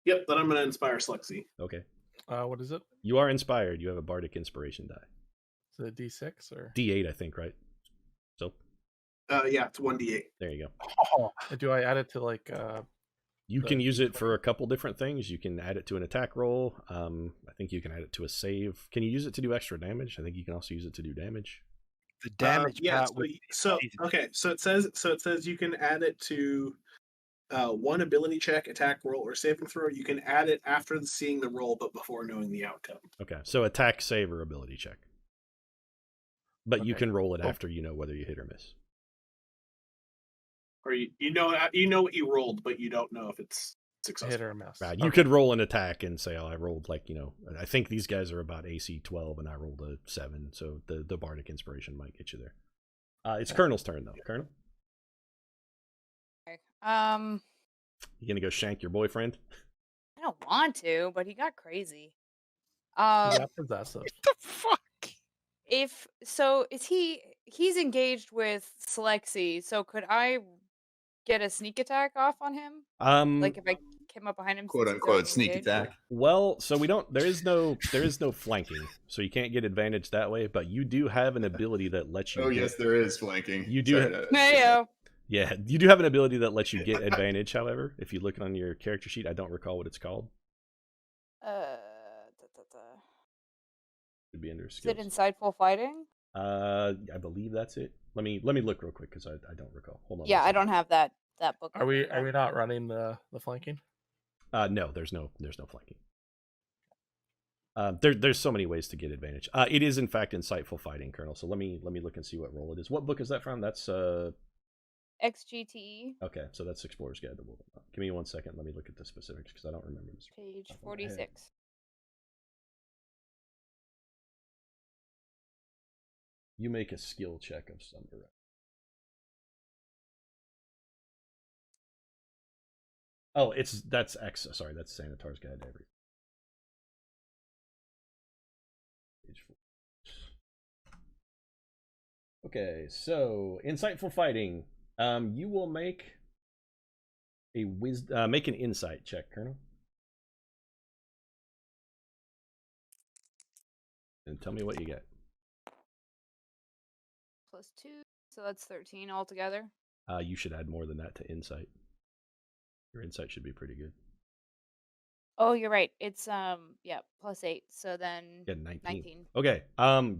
Yep, then I'm gonna inspire Slexy. Okay. What is it? You are inspired. You have a Bardic Inspiration die. Is it D6 or D8, I think, right? So. Yeah, it's 1d8. There you go. Oh, do I add it to like? You can use it for a couple different things. You can add it to an attack roll. I think you can add it to a save. Can you use it to do extra damage? I think you can also use it to do damage. The damage yeah. part. So it says you can add it to 1 ability check, attack roll, or saving throw. You can add it after seeing the roll, but before knowing the outcome. Okay, so attack, save, or ability check. But you Okay. can roll it after you know whether you hit or miss. Or you know what you rolled, but you don't know if it's successful. hit or miss? Right. You could roll an attack and say, "Oh, I rolled I think these guys are about AC 12, and I rolled a 7." So the Bardic Inspiration might get you there. It's Colonel's turn though. Colonel, Okay. you gonna go shank your boyfriend? I don't want to, but he got crazy. Yeah, possessive. The fuck? He's engaged with Slexy, so could I get a sneak attack off on him? Like if I came up behind him, quote since he's unquote already sneak engaged? attack. Well, so we don't. There is no flanking, so you can't get advantage that way. But you do have an ability that lets you. Oh yes, there is flanking. You do. Mayo. Yeah, you do have an ability that lets you get advantage. However, if you look on your character sheet, I don't recall what it's called. Should be under Is skills. it insightful fighting? I believe that's it. Let me look real quick because I don't recall. Hold on. Yeah, I don't have that book. Are we not running the flanking? No, there's no flanking. There's so many ways to get advantage. It is in fact insightful fighting, Colonel. So let me look and see what role it is. What book is that from? That's XGTE. Okay, so that's Explorer's Guide to the World. Give me 1 second. Let me look at the specifics because I don't remember this. Page 46. You make a skill check of some variety. Oh, that's X. Sorry, that's Sanitar's Guide to Everything. Page 4. Okay, so insightful fighting. You will make make an insight check, Colonel, and tell me what you get. +2, so that's 13 altogether. You should add more than that to insight. Your insight should be pretty good. Oh, you're right. It's +8. So then Yeah, 19. 19. Okay.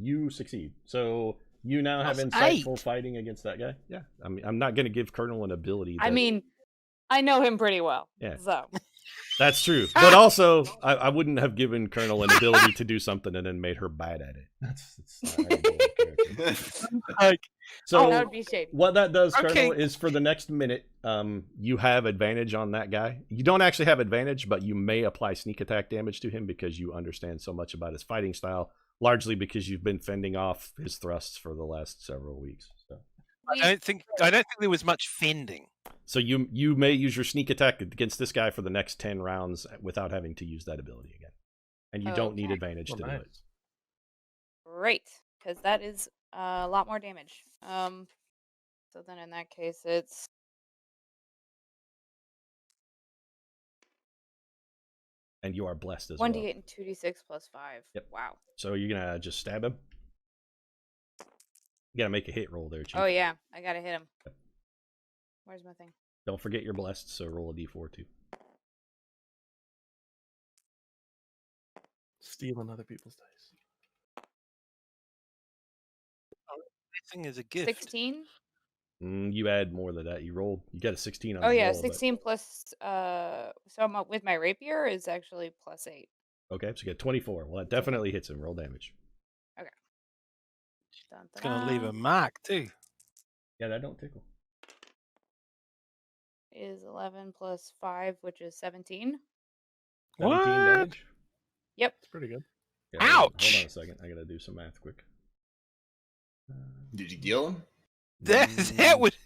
You succeed. So you now have Plus insightful 8. fighting against that guy. Yeah. I mean, I'm not going to give Colonel an ability. I mean, I know him pretty well. Yeah. So That's true. But also, I wouldn't have given Colonel an ability to do something and then made her bad at it. That's not how you build a character. Like, So that would be shady. what that does, Okay. Colonel, is for the next minute, you have advantage on that guy. You don't actually have advantage, but you may apply sneak attack damage to him because you understand so much about his fighting style, largely because you've been fending off his thrusts for the last several weeks. I don't think there was much fending. So you may use your sneak attack against this guy for the next 10 rounds without having to use that ability again. And you don't need Okay. advantage to do it. Great, because that is a lot more damage. So then in that case, it's And you are blessed as 1d8 well. and 2d6 +5. Yep. Wow. So you're going to just stab him? You got to make a hit roll there, Chief. Oh yeah, I gotta hit him. Where's my thing? Don't forget you're blessed, so roll a d4 too. Stealing other people's dice. Everything is a gift. 16. You add more than that. You got a 16 on Oh the yeah, roll, but- 16 plus. So with my rapier is actually +8. Okay, so you get 24. Well, that definitely hits him. Roll damage. Dun, It's going to dun, leave dun. a mark too. Yeah, that don't tickle. Is 11 plus 5, which is 17. 17 What? damage. Yep. It's pretty good. Yeah, hold Ouch! on a second. I gotta do some math quick. Did you deal him? That would.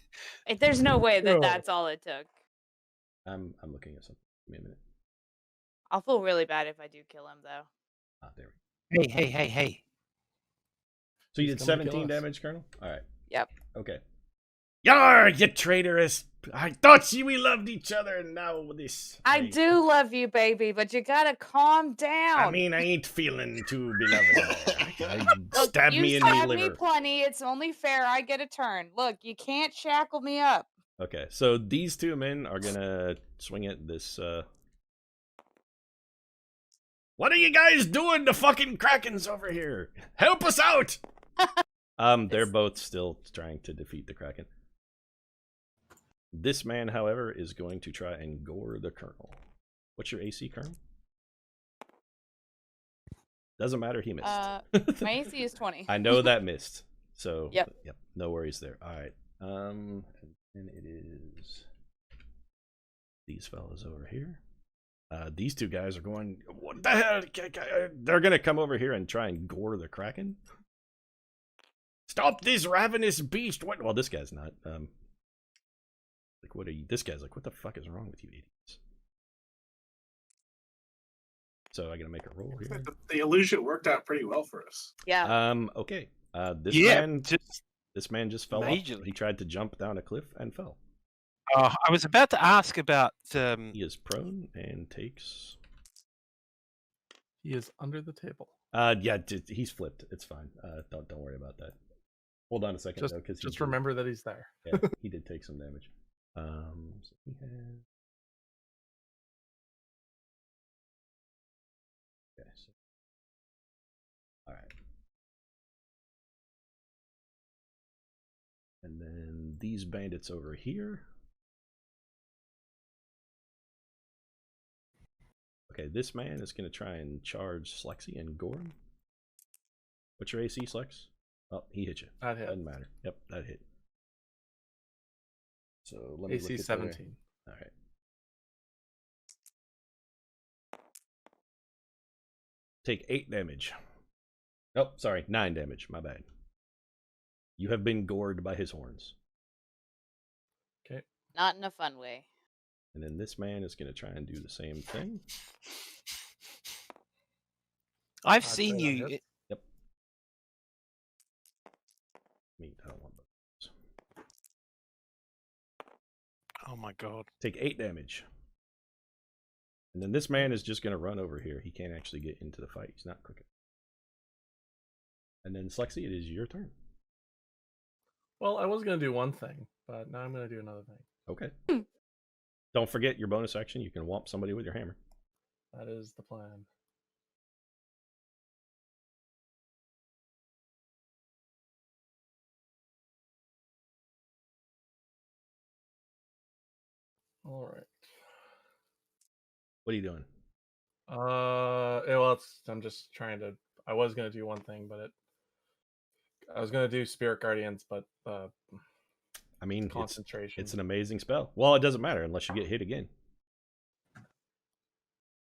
There's no way that No. that's all it took. I'm looking at something. Give me a minute. I'll feel really bad if I do kill him, though. Ah, there we go. Hey. So you He's did coming to kill 17 us. damage, Colonel? All right. Yep. Okay. Yar, you traitorous! I thought we loved each other, and now this. I do love you, baby, but you gotta calm down. I mean, I ain't feeling too beloved. I Look, stab you me in me stabbed me liver. plenty. It's only fair I get a turn. Look, you can't shackle me up. Okay, so these two men are gonna swing at this. What are you guys doing? The fucking Kraken's over here. Help us out! They're both still trying to defeat the Kraken. This man, however, is going to try and gore the Colonel. What's your AC, Colonel? Doesn't matter, he missed. My AC is 20. I know that missed. So, Yep. No worries there. All right. And it is these fellas over here. These two guys are going, what the hell? They're going to come over here and try and gore the Kraken. Stop this ravenous beast. What? Well, this guy's not. Like, what are you? This guy's like, what the fuck is wrong with you idiots? So I gotta make a roll here. The illusion worked out pretty well for us. Yeah. Okay. This man just fell majorly. off. He tried to jump down a cliff and fell. I was about to ask about. He is prone and takes. He is under the table. Yeah, he's flipped. It's fine. Don't worry about that. Hold on a second Just, though, because just remember that he's there. Yeah, he did take some damage. So he has. Okay. So... All right. And then these bandits over here. Okay, this man is going to try and charge Slexy and gore him. What's your AC, Slex? Oh, he hit you. That hit. Doesn't matter. Yep, that hit. So let me AC look at 17. All right. Take 8 damage. Oh, sorry, 9 damage. My bad. You have been gored by his horns. Okay. Not in a fun way. And then this man is going to try and do the same thing. I've I'd seen say you. that hits. Yep. I don't want those. Oh my god. Take 8 damage. And then this man is just going to run over here. He can't actually get into the fight. He's not quick enough. And then Slexy, it is your turn. Well, I was going to do one thing, but now I'm going to do another thing. Okay. Don't forget your bonus action. You can whomp somebody with your hammer. That is the plan. All right. What are you doing? Well, I'm just trying to. I was gonna do one thing, but I was gonna do Spirit Guardians, but I mean, concentration. it's an amazing spell. Well, it doesn't matter unless you get hit again.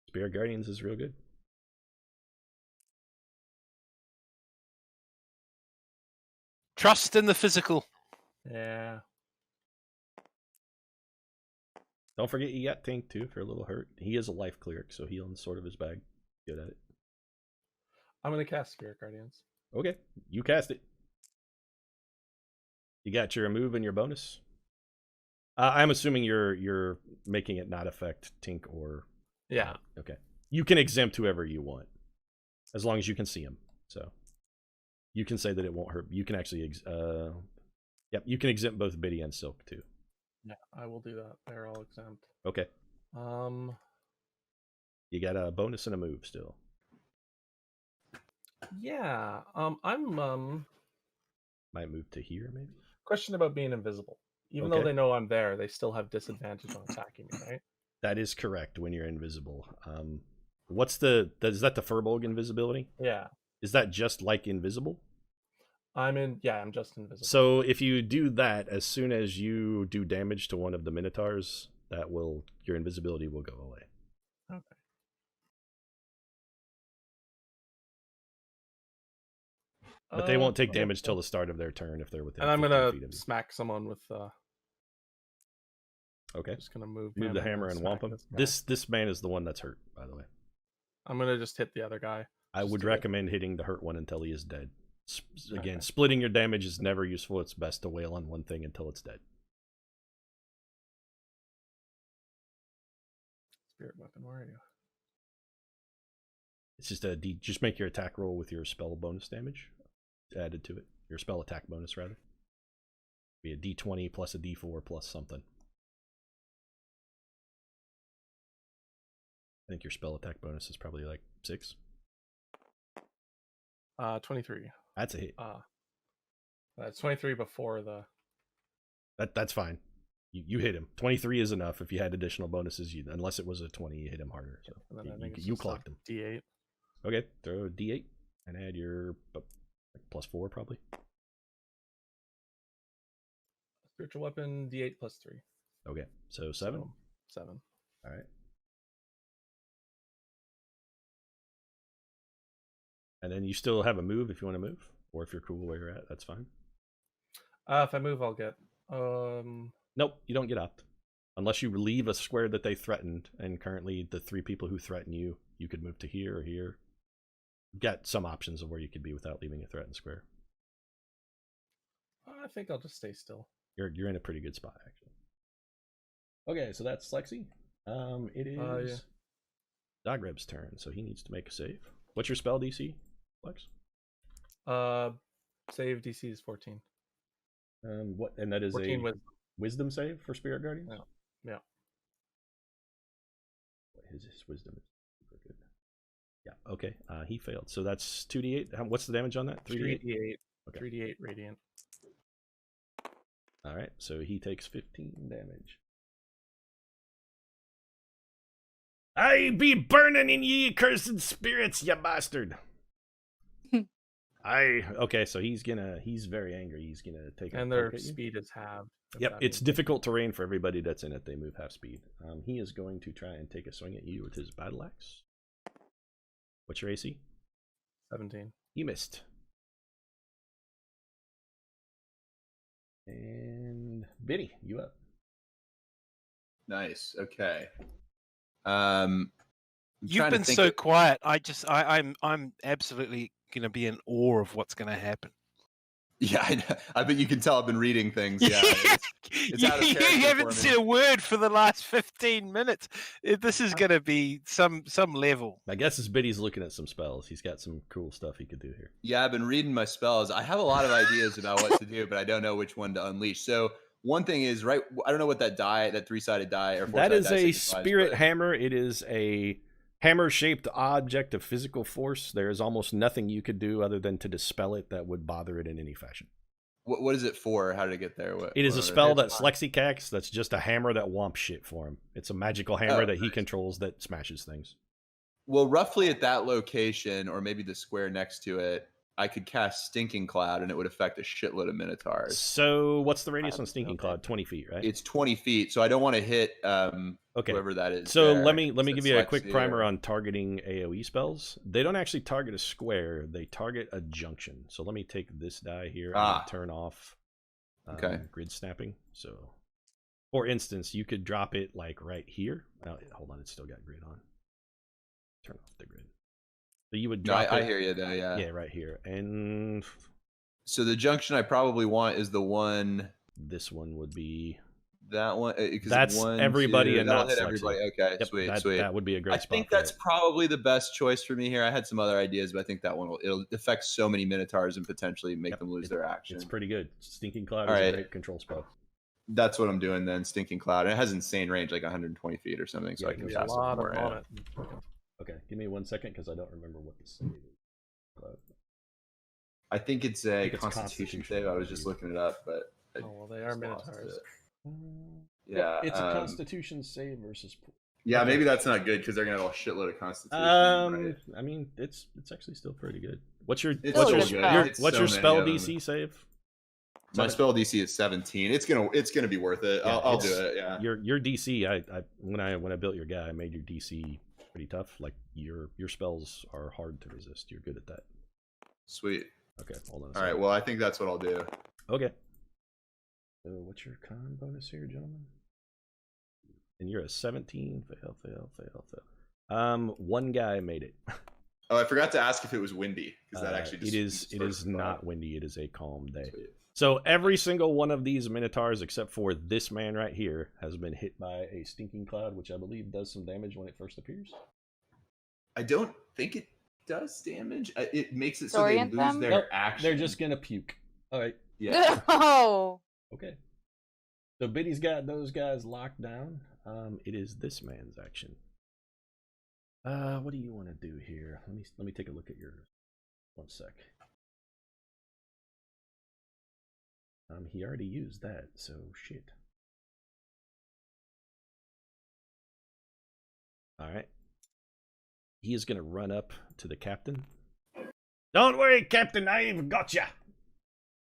Spirit Guardians is real good. Trust in the physical. Yeah. Don't forget you got Tink too if you're a little hurt. He is a life cleric, so healing sort of his bag. Good at it. I'm gonna cast Spirit Guardians. Okay, you cast it. You got your move and your bonus. I'm assuming you're making it not affect Tink or. Yeah. Okay. You can exempt whoever you want, as long as you can see him. So, you can say that it won't hurt. You can actually, yep. You can exempt both Biddy and Silk too. Yeah, I will do that. They're all exempt. Okay. You got a bonus and a move still. Yeah. I'm Might move to here, maybe. Question about being invisible. Even though Okay. they know I'm there, they still have disadvantage on attacking me, right? That is correct when you're invisible. What's the is that the Furbolg invisibility? Yeah. Is that just like invisible? I'm just invisible. So if you do that, as soon as you do damage to one of the Minotaurs, your invisibility will go away. Okay. But they won't take damage till the start of their turn if they're within. And I'm 15 gonna feet of you. smack someone with. Okay. Just gonna move the hammer and whomp him. This man is the one that's hurt, by the way. I'm gonna just hit the other guy. I would recommend hitting the hurt one until he is dead. Again, Okay. splitting your damage is never useful. It's best to wail on one thing until it's dead. Spirit weapon, where are you? It's just just make your attack roll with your spell bonus damage added to it. Your spell attack bonus, rather. Be a d20 plus a d4 plus something. I think your spell attack bonus is probably like 6. 23. That's a hit. That's 23 before the. That's fine. You hit him. 23 is enough. If you had additional bonuses, unless it was a 20, you hit him harder. So you clocked him. D8. Okay, throw a d8 and add your +4 probably. Spiritual weapon, D8 plus 3. Okay, so 7. 7. All right. And then you still have a move if you want to move, or if you're cool where you're at, that's fine. If I move, I'll get. Nope, you don't get opt. Unless you leave a square that they threatened, and currently the 3 people who threaten you, you could move to here or here. You've got some options of where you could be without leaving a threatened square. I think I'll just stay still. You're in a pretty good spot, actually. Okay, so that's Lexi. It is Zagreb's turn, so he needs to make a save. What's your spell DC, Lex? Save DC is 14. What? And that is 14 a wisdom save for Spirit Guardians? Yeah. His wisdom is super good. Yeah, okay. He failed. So that's 2d8. What's the damage on that? 3d8. Okay. 3d8 radiant. All right, so he takes 15 damage. I be burning in ye cursed spirits, you bastard. Okay, so he's very angry. He's gonna take and their speed is halved. Yep, it's difficult terrain for everybody that's in it. They move half speed. He is going to try and take a swing at you with his battle axe. What's your AC? 17. You missed. And Biddy, you up? Nice. Okay. You've been so quiet. I'm absolutely going to be in awe of what's going to happen. Yeah, I bet you can tell I've been reading things. Yeah, it's out of you character haven't for said me. a word for the last 15 minutes. This is going to be some level. I guess as Biddy's looking at some spells, he's got some cool stuff he could do here. Yeah, I've been reading my spells. I have a lot of ideas about what to do, but I don't know which one to unleash. So one thing is, right, I don't know what that 3-sided die or 4-sided that is die a signifies, spirit but hammer. It is a hammer-shaped object of physical force. There is almost nothing you could do other than to dispel it that would bother it in any fashion. What is it for? How did it get there? It is a spell that Lexi casts that's just a hammer that womps shit for him. It's a magical hammer that he controls that smashes things. Well, roughly at that location, or maybe the square next to it, I could cast Stinking Cloud, and it would affect a shitload of Minotaurs. So what's the radius on Stinking Cloud? 20 feet, right? It's 20 feet, so I don't want to hit whoever that is. So there. let me give you a quick Lexi primer on targeting AoE spells. They don't actually target a square; they target a junction. So let me take this die here and turn off grid snapping. So, for instance, you could drop it like right here. Oh, hold on, it's still got grid on. Turn off the grid. So you would drop it. I hear you though, yeah. Yeah, right here. And so the junction I probably want is the one. This one would be that one. That's everybody and not hit everybody. Okay, yep, sweet. That would be a great spot. I think that's probably the best choice for me here. I had some other ideas, but I think that one it'll affect so many Minotaurs and potentially make them lose their action. It's pretty good. Stinking Cloud is a great control spell. That's what I'm doing then. Stinking Cloud. And it has insane range, like 120 feet or something, so I can cast it from where I am. Okay, give me 1 second because I don't remember what this is. I think it's a think it's Constitution Constitution. save. I was just looking it up, but I Oh well, they are just lost Minotaurs. it. Yeah, it's a Constitution save versus. Yeah, Okay. maybe that's not good because they're gonna have a shitload of Constitution. Right? I mean, it's actually still pretty good. What's your It's still what's good. your, Yeah. your It's what's so your many spell of them. DC save? My spell DC is 17. It's gonna be worth it. Yeah, I'll do it. Yeah. Your DC. I when I built your guy, I made your DC pretty tough. Like your spells are hard to resist. You're good at that. Sweet. Okay, hold on. All right. Well, I think that's what I'll do. Okay. So what's your con bonus here, gentlemen? And you're a 17. Fail. One guy made it. Oh, I forgot to ask if it was windy because that actually just it is not windy. It is a calm day. Sweet. So every single one of these Minotaurs, except for this man right here, has been hit by a stinking cloud, which I believe does some damage when it first appears. I don't think it does damage. It makes it so they Orient lose them? their Nope, action. They're just gonna puke. All right. Yeah. Oh. Okay. So Biddy's got those guys locked down. It is this man's action. What do you want to do here? Let me take a look at yours. One sec. He already used that, so shit. All right. He is gonna run up to the captain. Don't worry, Captain. I even got ya.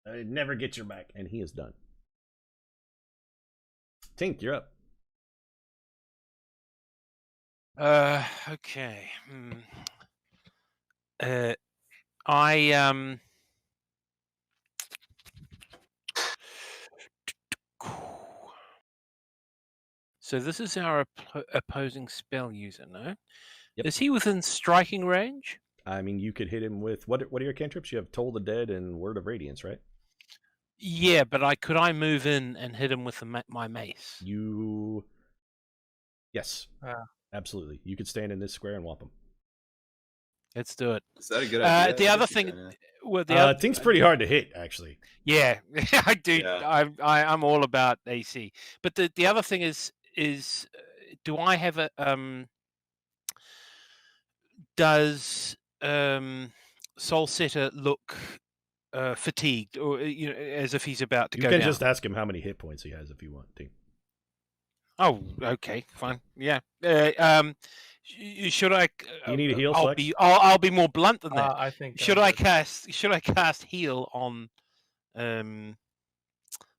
I never get your back, and he is done. Tink, you're up. Okay. I So this is our opposing spell user, no? Yep. Is he within striking range? I mean, you could hit him with what are your cantrips? You have Toll the Dead and Word of Radiance, right? Yeah, but could I move in and hit him with my mace? Yes, absolutely. You could stand in this square and whop him. Let's do it. Is that a good idea? The I other guess you thing, can, well, Tink's pretty hard to hit, actually. yeah, I do. Yeah. I'm all about AC. But the other thing is, do I have a does Soul Setter look fatigued, or as if he's about to You go can down? just ask him how many hit points he has if you want, Tink. Oh, okay, fine. Yeah. Should I? You need a heal, I'll Flex? I'll be more blunt than that. I think. Should I cast heal on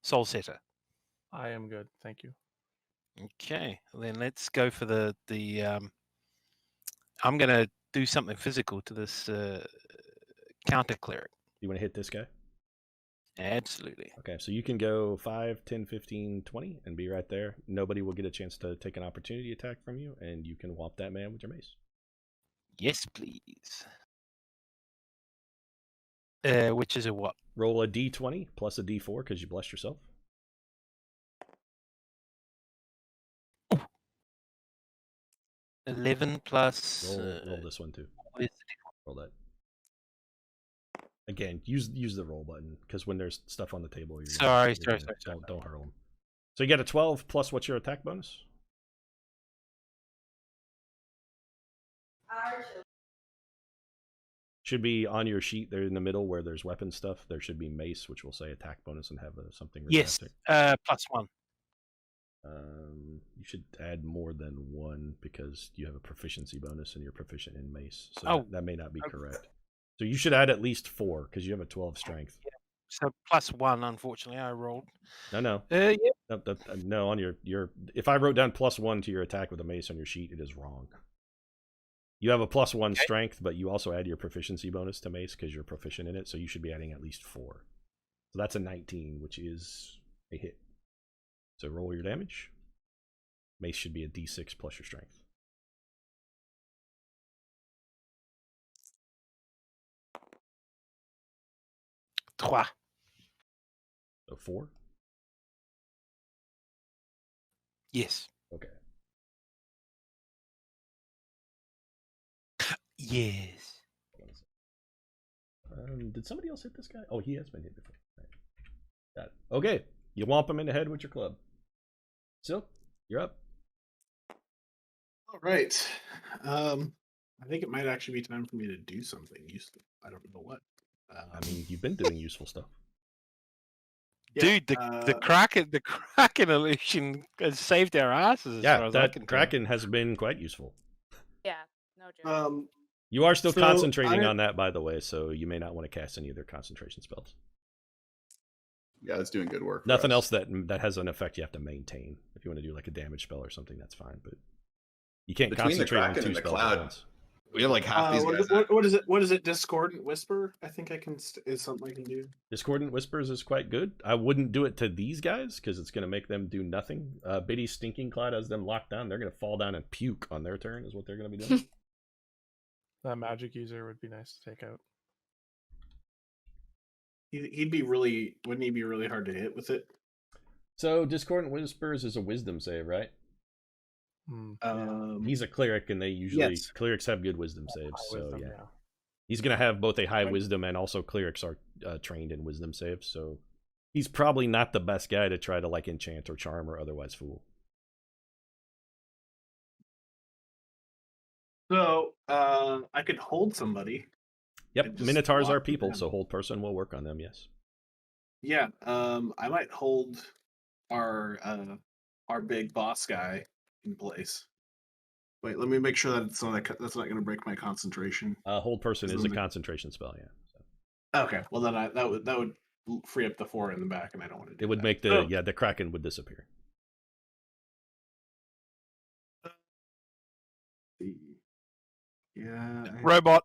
Soul Setter? I am good, thank you. Okay, then let's go for the I'm gonna do something physical to this counter cleric. You want to hit this guy? Absolutely. Okay, so you can go 5, 10, 15, 20 and be right there. Nobody will get a chance to take an opportunity attack from you, and you can whop that man with your mace. Yes, please. Which is a what? Roll a d20 plus a d4 because you blessed yourself. Ooh. 11 plus. Roll this one too. What is it? Roll that. Again, use the roll button because when there's stuff on the table, Sorry. Don't hurl them. So you got a 12 plus what's your attack bonus? Should be on your sheet there in the middle where there's weapon stuff. There should be mace, which will say attack bonus and have something. Yes, +1. You should add more than 1 because you have a proficiency bonus and you're proficient in mace. So that may not be correct. So you should add at least 4 because you have a 12 strength. Yeah. So +1, unfortunately, I rolled. No. Yeah. No, on your if I wrote down +1 to your attack with a mace on your sheet, it is wrong. You have a +1 strength, but you also add your proficiency bonus to mace because you're proficient in it, so you should be adding at least 4. So that's a 19, which is a hit. So roll your damage. Mace should be a d6 plus your strength. 3. So 4? Yes. Okay. Yes. Did somebody else hit this guy? Oh, he has been hit before. Right. Got it. Okay. You whomp him in the head with your club. Silk, you're up. All right. I think it might actually be time for me to do something useful. I don't know what. I mean, you've been doing useful stuff. Dude, the Kraken illusion has saved our asses. As far Yeah, as I that can Kraken has been quite useful. Yeah, no joke. You are still So concentrating on that, by the way, so you may not want to cast any other concentration spells. Yeah, that's doing good work. Nothing else that has an effect you have to maintain. If you want to do like a damage spell or something, that's fine. But you can't Between the concentrate on Kraken 2 and the spells at Cloud, once. we have like half these guys. What is it? What is it? Discordant Whisper? I think I can. Is something I can do. Discordant Whispers is quite good. I wouldn't do it to these guys because it's going to make them do nothing. Biddy's Stinking Cloud has them locked down. They're going to fall down and puke on their turn is what they're going to be doing. That magic user would be nice to take out. He'd be really. Wouldn't he be really hard to hit with it? So Discordant Whispers is a wisdom save, right? He's a cleric, and they usually clerics have good wisdom saves. So yeah, he's gonna have both a high wisdom and also clerics are trained in wisdom saves. So he's probably not the best guy to try to like enchant or charm or otherwise fool. So I could hold somebody. Yep, Minotaurs are people, so hold person will work on them. Yes. Yeah. I might hold our big boss guy in place. Wait, let me make sure that that's not going to break my concentration. Hold person is a concentration spell, yeah. So. Okay, well then that would free up the 4 in the back, and I don't want to do it. Would that. Make the Kraken would disappear. Yeah. Robot.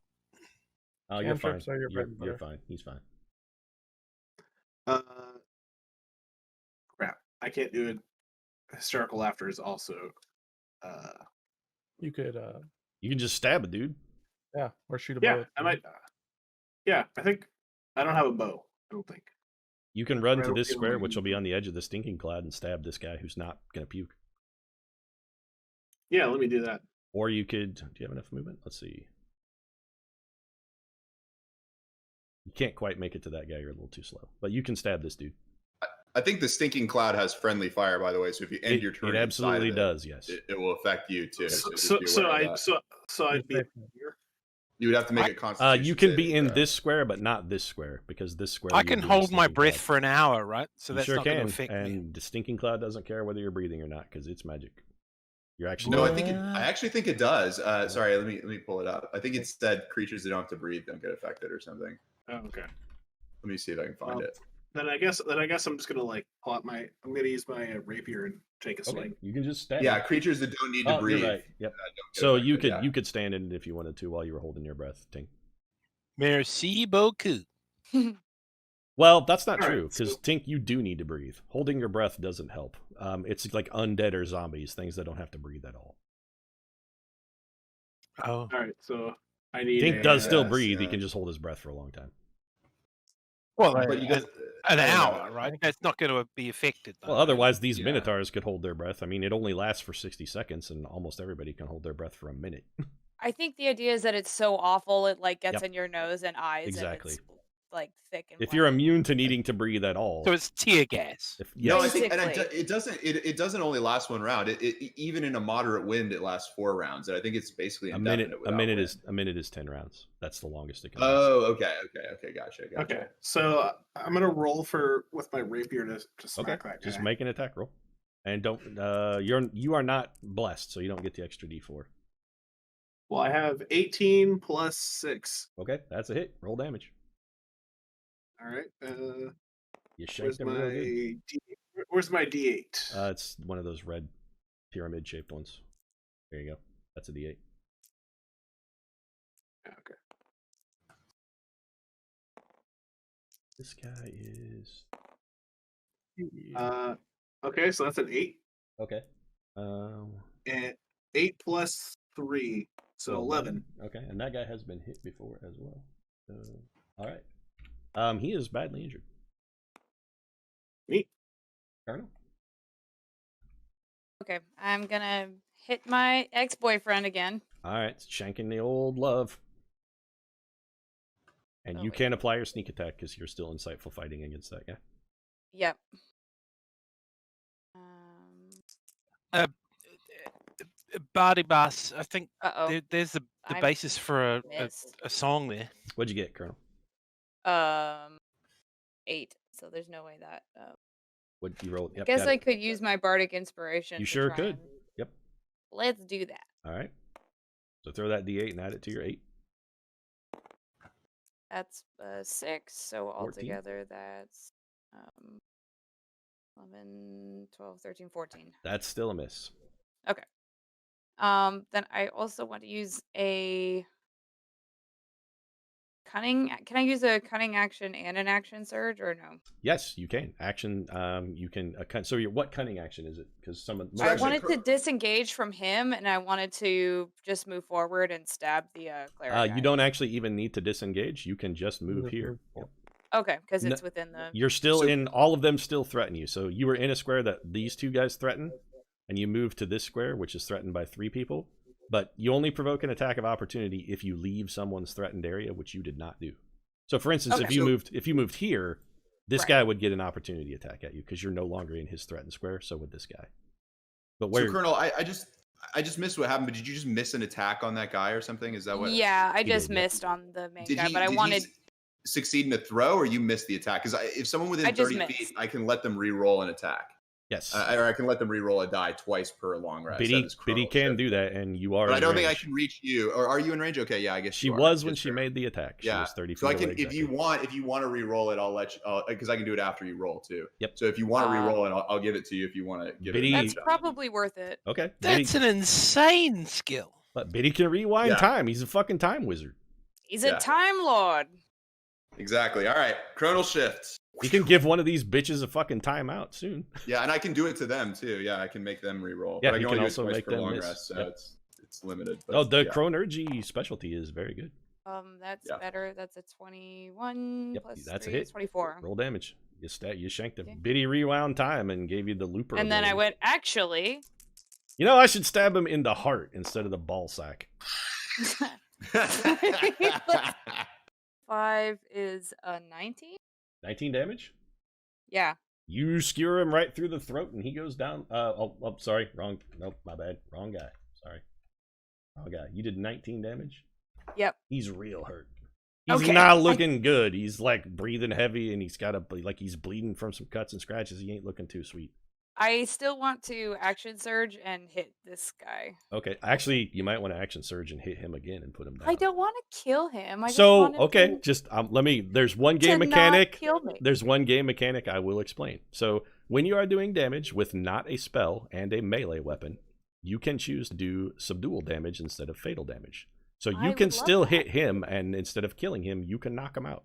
Oh, you're fine. You're fine. He's fine. Crap. I can't do it. Hysterical laughter is also. You could. You can just stab a dude. Yeah, or shoot a bow. bow. Yeah, I might. Yeah, I think I don't have a bow. I don't think. You can run to this square, which will be on the edge of the Stinking Cloud, and stab this guy who's not gonna puke. Yeah, let me do that. Or you could. Do you have enough movement? Let's see. You can't quite make it to that guy. You're a little too slow. But you can stab this dude. I think the Stinking Cloud has friendly fire, by the way. So if you end your turn, it absolutely does. Yes, it will affect you too. So I'd be. You would have to make a constitution. You can be in this square, but not this square, because this square. I can hold my breath for an hour, right? So that's sure not going to affect me. And the Stinking Cloud doesn't care whether you're breathing or not, because it's magic. You're actually. No, I actually think it does. Sorry, let me pull it up. I think it said creatures that don't have to breathe don't get affected or something. Oh, okay. Let me see if I can find it. Then I guess I'm just gonna pull out I'm gonna use my rapier and take a swing. You can just stab. Yeah, creatures that don't need to breathe. You're right. Yep. So you could stand in it if you wanted to while you were holding your breath, Tink. Merci beaucoup. Well, that's not true, because Tink, you do need to breathe. Holding your breath doesn't help. It's like undead or zombies, things that don't have to breathe at all. Oh. All right, so I need. Tink does still breathe. He can just hold his breath for a long time. Well, but an hour, right? That's not going to be affected. Well, otherwise these Minotaurs could hold their breath. I mean, it only lasts for 60 seconds, and almost everybody can hold their breath for a minute. I think the idea is that it's so awful it gets in your nose and eyes. Exactly. And it's thick and. If you're immune to needing to breathe at all, so it's tear gas. No, I think, and it doesn't only last 1 round. It even in a moderate wind, it lasts 4 rounds, and I think it's basically indefinite. A minute is 10 rounds. That's the longest it can. Oh, okay, gotcha. Okay, so I'm gonna roll with my rapier to smack that guy. Just make an attack roll, and don't. You are not blessed, so you don't get the extra D4. Well, I have 18 plus 6. Okay, that's a hit. Roll damage. All right. You shanked him real good. Where's my D8? It's one of those red pyramid-shaped ones. There you go. That's a D8. Okay. This guy is. Okay, so that's an 8. Okay. And 8 plus 3, so 11. Okay, and that guy has been hit before as well. All right. He is badly injured. Me? Colonel? Okay, I'm gonna hit my ex-boyfriend again. All right, shanking the old love. And you can apply your sneak attack because you're still insightful fighting against that guy. Yep. Bardic Bass, I think Uh-oh. there's the basis for a song there. What'd you get, Colonel? 8. So there's no way that. What you roll? I Yep, guess got I it. could use my Bardic Inspiration. You to sure try could. and- Yep. Let's do that. All right. So throw that D8 and add it to your 8. That's 6. So 14. altogether, that's 11, 12, 13, 14. That's still a miss. Then I also want to use a cunning. Can I use a cunning action and an action surge, or no? Yes, you can. Action. You can. So what cunning action is it? Because some of So I actually, wanted to disengage from him, and I wanted to just move forward and stab the cleric. you guy. don't actually even need to disengage. You can just move here. Yep. Okay, because No- it's within the. You're still So- in. All of them still threaten you. So you were in a square that these 2 guys threaten, and you move to this square, which is threatened by 3 people. But you only provoke an attack of opportunity if you leave someone's threatened area, which you did not do. So, for instance, Okay. if you moved here, this Right. guy would get an opportunity attack at you because you're no longer in his threatened square. So would this guy. But where So, Colonel, I just missed what happened. But did you just miss an attack on that guy or something? Is that what? Yeah, I He just did, yeah. missed on the main Did guy, he? but I did wanted. he succeed in a throw, or you missed the attack? Because if someone within I just 30 feet, missed. I can let them re-roll an attack. yes, Or I can let them re-roll a die twice per long rest. Biddy That is can Colonel do that, and you are. But I in don't think I range. can reach you. Or are you in range? Okay, yeah, I guess She you are. was when That's she fair. made the attack. She Yeah. was 30 feet So I can, away. if you want to re-roll it, I'll let you. Because I can do it after you roll too. Yep. So if you want to re-roll it, I'll give it to you. If you want to give Biddy- it. That's probably worth it. Okay. Biddy, That's an insane skill. but Biddy can rewind Yeah. time. He's a fucking time wizard. He's Yeah. a time lord. Exactly. All right. Chronal shift. He can give one of these bitches a fucking timeout soon. Yeah, and I can do it to them too. Yeah, I can make them re-roll. Yeah, but I he can can only also do it twice make per them long miss. rest, so Yep. it's limited. But, Oh, the yeah. Chronergy specialty is very good. That's Yeah. better. That's a 21 Yep, plus that's a 3 hit. is 24. Roll damage. You shanked a Okay. Biddy rewound time and gave you the looper. And then I ability. went, actually. You know, I should stab him in the heart instead of the ball sack. 5 is a 19? 19 damage. Yeah. You skewer him right through the throat, and he goes down. Sorry, wrong. Nope, my bad. Wrong guy. Sorry, wrong guy. You did 19 damage. Yep. He's real hurt. He's Okay, not looking good. He's like breathing heavy, and he's got he's bleeding from some cuts and scratches. He ain't looking too sweet. I still want to action surge and hit this guy. Okay, actually, you might want to action surge and hit him again and put him down. I don't want to kill him. I just So wanted okay, him just let me. There's one to game not mechanic. kill me. There's one game mechanic I will explain. So when you are doing damage with not a spell and a melee weapon, you can choose to do subdual damage instead of fatal damage. So I you can would love still that. hit him, and instead of killing him, you can knock him out.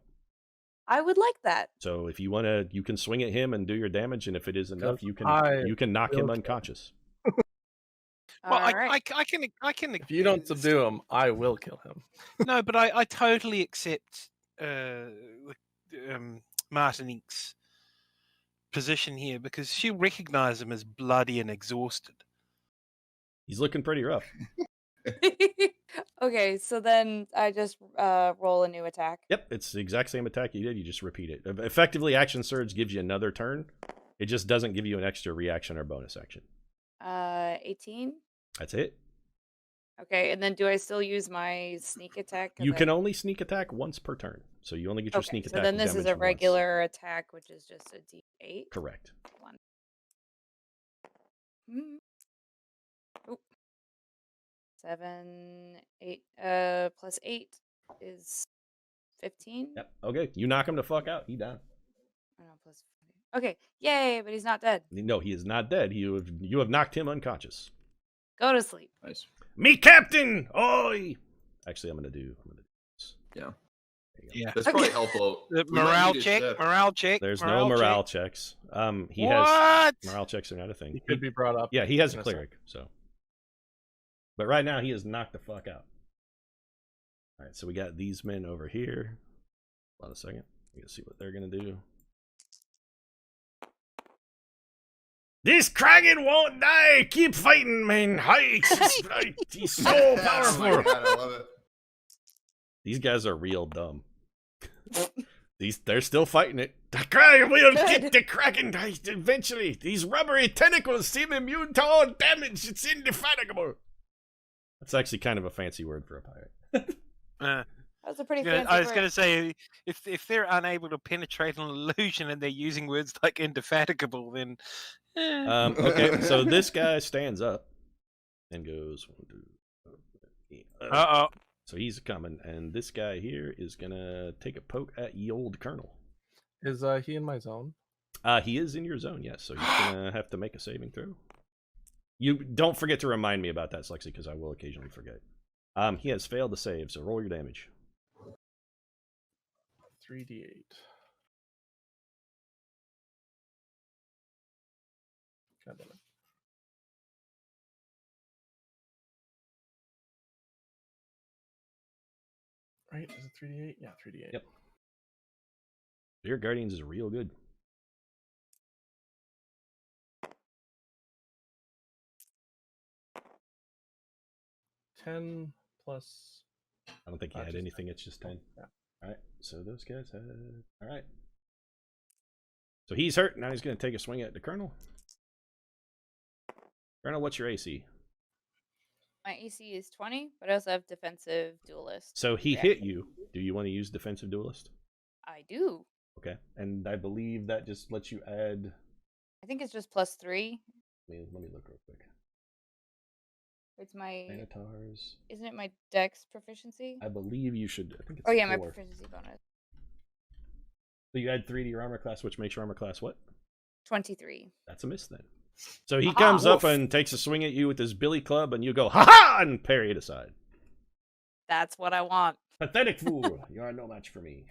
I would like that. So if you want to, you can swing at him and do your damage, and if it is enough, you I can knock him will- unconscious. Well, All right. I can. If you don't subdue him, I will kill him. No, but I totally accept Martinique's position here because she'll recognize him as bloody and exhausted. He's looking pretty rough. Okay, so then I just roll a new attack. Yep, it's the exact same attack you did. You just repeat it. Effectively, action surge gives you another turn. It just doesn't give you an extra reaction or bonus action. 18. That's it. Okay, and then do I still use my sneak attack? 'Cause You I- can only sneak attack once per turn, so you only get your Okay, sneak so attack. then this is damage a once. regular attack, which is just a D8. Correct. One. Mm. Oop. 7, 8, plus 8 is 15. Yep. Okay. You knock him the fuck out. He down. Oh, no, plus 5. Okay, yay, but he's not dead. No, he is not dead. You have knocked him unconscious. Go to sleep. Nice. Me captain. Oi. Actually, I'm gonna do this. Yeah. There you go. Yeah. That's probably helpful. The We might morale need a check. shift. Morale check. There's no morale checks. He has What? morale checks are not a thing. He could be brought up. Yeah, he has a in a sec. cleric. So, but right now he is knocked the fuck out. All right, so we got these men over here. Hold on a second. We gotta see what they're gonna do. This Kraken won't die! Keep fighting, man! He's so Oh my powerful! God, I love it. These guys are real dumb. They're still fighting it. The Kraken will Good. get the Kraken eventually. These rubbery tentacles seem immune to all damage. It's indefatigable. That's actually kind of a fancy word for a pirate. That was a pretty Yeah, fancy I was word. going to say, if they're unable to penetrate an illusion and they're using words like indefatigable, then Okay, so this guy stands up and goes 1, 2, 3. Uh-oh. So he's coming, and this guy here is gonna take a poke at ye old Colonel. Is he in my zone? He is in your zone, yes. So he's gonna have to make a saving throw. You don't forget to remind me about that, Slexi, because I will occasionally forget. He has failed to save, so roll your damage. 3d8. God damn it. Right? Is it 3d8? Yeah, 3d8. Yep. Your Guardians is real good. $10 plus. I don't think you had just anything, it's just 10. Yeah. Alright, so those guys had... Alright. So he's hurt, now he's going to take a swing at the Colonel. Colonel, what's your AC? My AC is 20, but I also have defensive duelist. So he reaction. hit you. Do you want to use defensive duelist? I do. Okay, and I believe that just lets you add... I think it's just +3. Let me look real quick. It's my... Minotaurs. Isn't it my dex proficiency? I believe you should... I think it's Oh yeah, 4. my proficiency bonus. So you add 3 to your armor class, which makes your armor class what? 23. That's a miss then. So he Aha, comes up woof. and takes a swing at you with his billy club, and you go, ha-ha, and parry it aside. That's what I want. Pathetic fool. You are no match for me.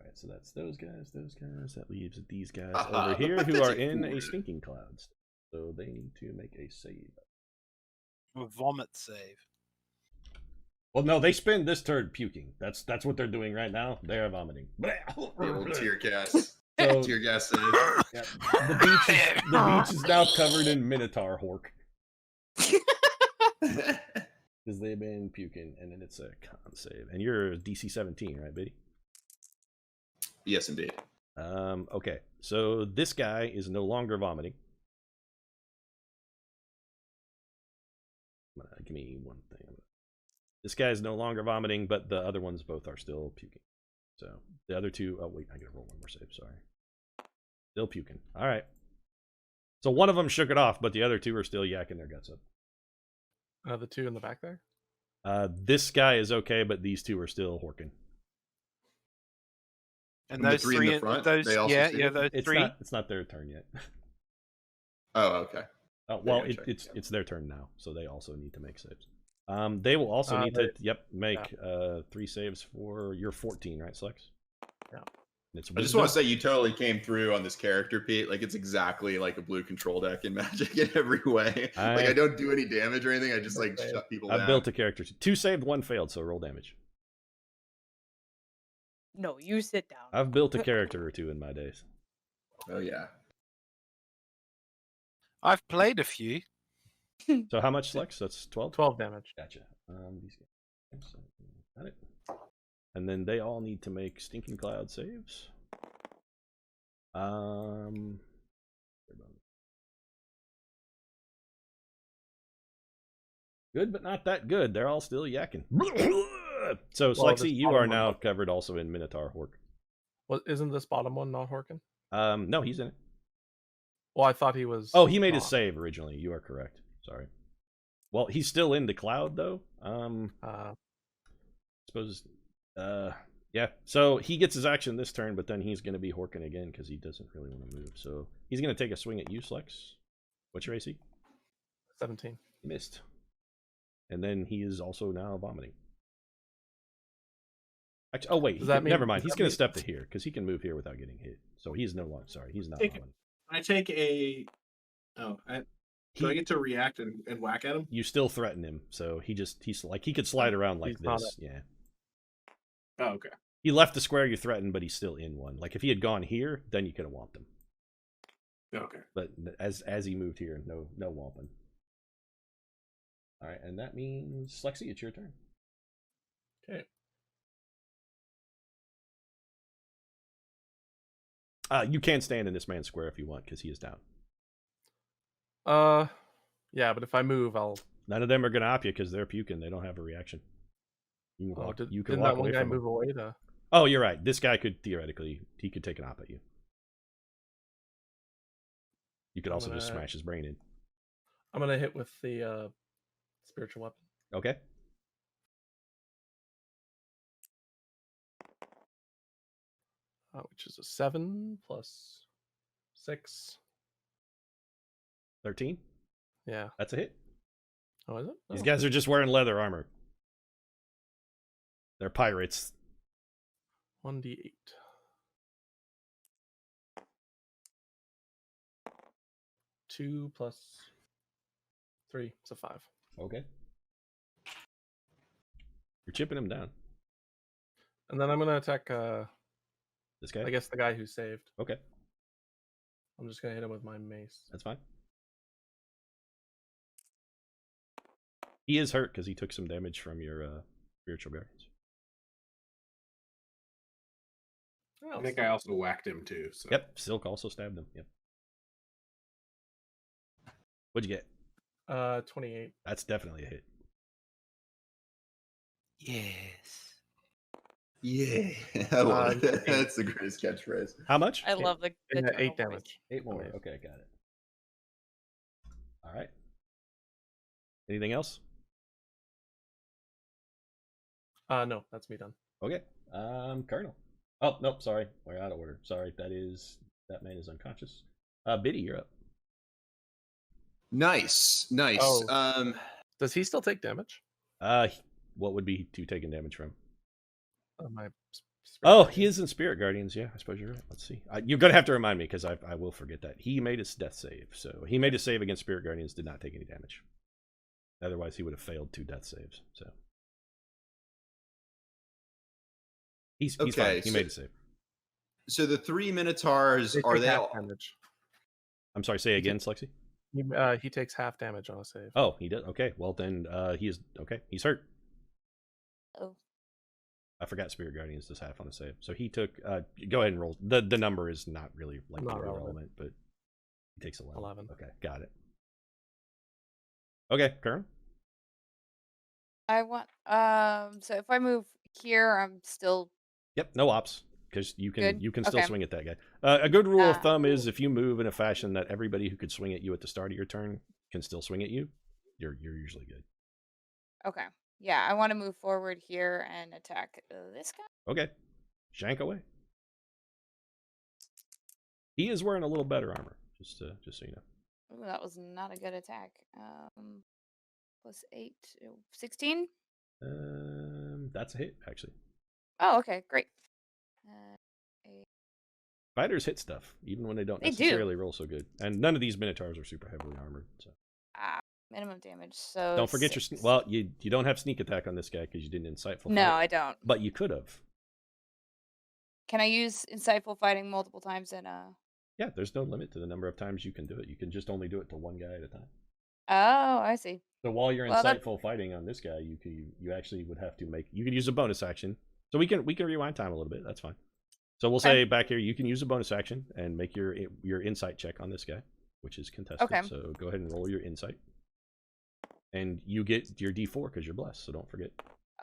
Alright, so that's those guys. That leaves these guys over here who are in a stinking cloud. So they need to make a save. A vomit save. Well, no, they spend this turn puking. That's what they're doing right now. They are vomiting. The old tear gas. So, Tear gas save. yeah, the beach is now covered in Minotaur hork. Because they've been puking, and then it's a con save. And you're DC 17, right, Biddy? Yes, indeed. Okay, so this guy is no longer vomiting. Give me one thing. This guy is no longer vomiting, but the other ones both are still puking. So the other two, oh wait, I gotta roll one more save, sorry. Still puking. Alright. So one of them shook it off, but the other two are still yakking their guts up. The two in the back there? This guy is okay, but these two are still horking. And And the those three in three, the front, those, they also yeah, save? yeah, those three. It's not their turn yet. Oh, okay. Oh, well, gotta check, yeah. it's their turn now, so they also need to make saves. They will also need to make 3 saves for your 14, right, Slex? Yeah. It's I just want to say you totally came through on this character, Pete. Like, it's exactly like a blue control deck in Magic in every way. Like, I don't do any damage or anything. I just, like, shut people down. I've built a character. 2 saved, 1 failed, so roll damage. No, you sit down. I've built a character or 2 in my days. Oh, yeah. I've played a few. So how much, Slex? That's 12? 12 damage. Gotcha. These guys. Got it. And then they all need to make Stinking Cloud saves. Good, but not that good. They're all still yakking. So, Well, Slexi, this you bottom are one now doesn't. covered also in Minotaur Hork. Well, isn't this bottom one not Horkin? No, he's in it. Well, I thought he was. Oh, he made his not. save originally. You are correct. Sorry. Well, he's still in the cloud, though. Suppose. Yeah. So he gets his action this turn, but then he's going to be Horkin again because he doesn't really want to move. So he's going to take a swing at you, Slex. What's your AC? 17. He missed. And then he is also now vomiting. Actually, oh wait, Does that mean- never mind. does He's that going to mean- step to here because he can move here without getting hit. So he's no longer. Sorry, he's not Take- vomiting. I take a. Oh, do I get to react and whack at him? You still threaten him, so he's like he could slide around like He's not this. Yeah. Oh, okay. He left the square you threatened, but he's still in one. Like if he had gone here, then you could have whomped him. Okay. But as he moved here, no whomping. All right, and that means Lexi, it's your turn. Okay. You can stand in this man's square if you want, because he is down. Yeah, but if I move, I'll. None of them are gonna op you because they're puking. They don't have a reaction. You can walk, didn't you can that walk one away guy from him. move away to? Oh, you're right. This guy could theoretically, he could take an op at you. You could also just smash his brain in. I'm gonna hit with the spiritual weapon. Okay. Which is a 7 plus 6. 13. Yeah. That's a hit. Oh, is it? These Oh. guys are just wearing leather armor. They're pirates. 1d8. 2 plus 3. It's a 5. Okay. You're chipping him down. And then I'm gonna attack. This guy? I guess the guy who saved. Okay. I'm just gonna hit him with my mace. That's fine. He is hurt because he took some damage from your spiritual guardians. I think I also whacked him too. So. Yep, Silk also stabbed him. Yep. What'd you get? 28. That's definitely a hit. Yes. Yeah, I love it. That's the greatest catchphrase. How much? I love the 8 tonal voice. damage. 8 more. Amazing. Okay, got it. All right. Anything else? No, that's me done. Okay. Colonel. Oh, nope, sorry. We're out of order. Sorry, that man is unconscious. Biddy, you're up. Nice. Oh. Does he still take damage? What would be to taking damage from? My Oh, he is in Spirit Guardians. Yeah, I suppose you're right. Let's see. You're gonna have to remind me because I will forget that. He made his death save, so he made a save against Spirit Guardians. Did not take any damage. Otherwise, he would have failed 2 death saves. So he's fine. He made a save. So the 3 Minotaurs They are take they? half damage. I'm sorry. Say again, Slexy. He takes half damage on a save. Oh, he did. Okay. Well, then he is okay. He's hurt. Oh. I forgot Spirit Guardians does half on a save. So he took. Go ahead and roll. The number is not really like Not very relevant. relevant, but he takes 11. 11. Okay, got it. Okay, Kern. I want so if I move here, I'm still Yep, no ops because you can Good? still Okay. swing at that guy. A good rule of Ah. thumb is if you move in a fashion that everybody who could swing at you at the start of your turn can still swing at you, you're usually good. okay. Yeah, I want to move forward here and attack this guy. Okay, shank away. He is wearing a little better armor, just so you know. Ooh, that was not a good attack. Plus 8, 16. That's a hit actually. Oh, okay, great. Fighters hit stuff even when they don't They do. necessarily roll so good, and none of these Minotaurs are super heavily armored. So Minimum damage. So don't forget 6. your well, you don't have sneak attack on this guy because you didn't insightful. No, fight, I don't. but you could have. Can I use insightful fighting multiple times in Yeah, there's no limit to the number of times you can do it. You can just only do it to one guy at a time. Oh, I see. So while you're Well, that- insightful fighting on this guy, you actually would have to make. You could use a bonus action. So we can rewind time a little bit. That's fine. So we'll say back here, you can use a bonus action and make your insight check on this guy, which is contested. Okay. So go ahead and roll your insight, and you get your D4 because you're blessed. So don't forget.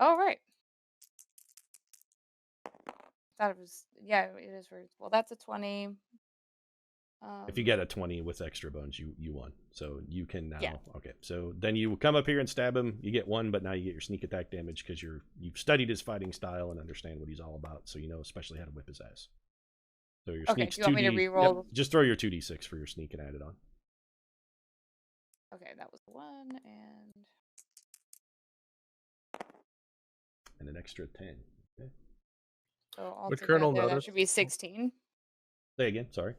Oh, right. Thought it was, yeah, it is for, well, that's a 20. If you get a 20 with extra bones, you won. So you can now. Yeah. Okay. So then you come up here and stab him. You get 1, but now you get your sneak attack damage because you've studied his fighting style and understand what he's all about. So you know especially how to whip his ass. So your Okay, sneak's do you want me to 2D. re-roll? Yep, just throw your 2d6 for your sneak and add it on. Okay, that was 1 And an extra 10. Okay. so Would Colonel altogether that notice- should be 16. Say again. Sorry.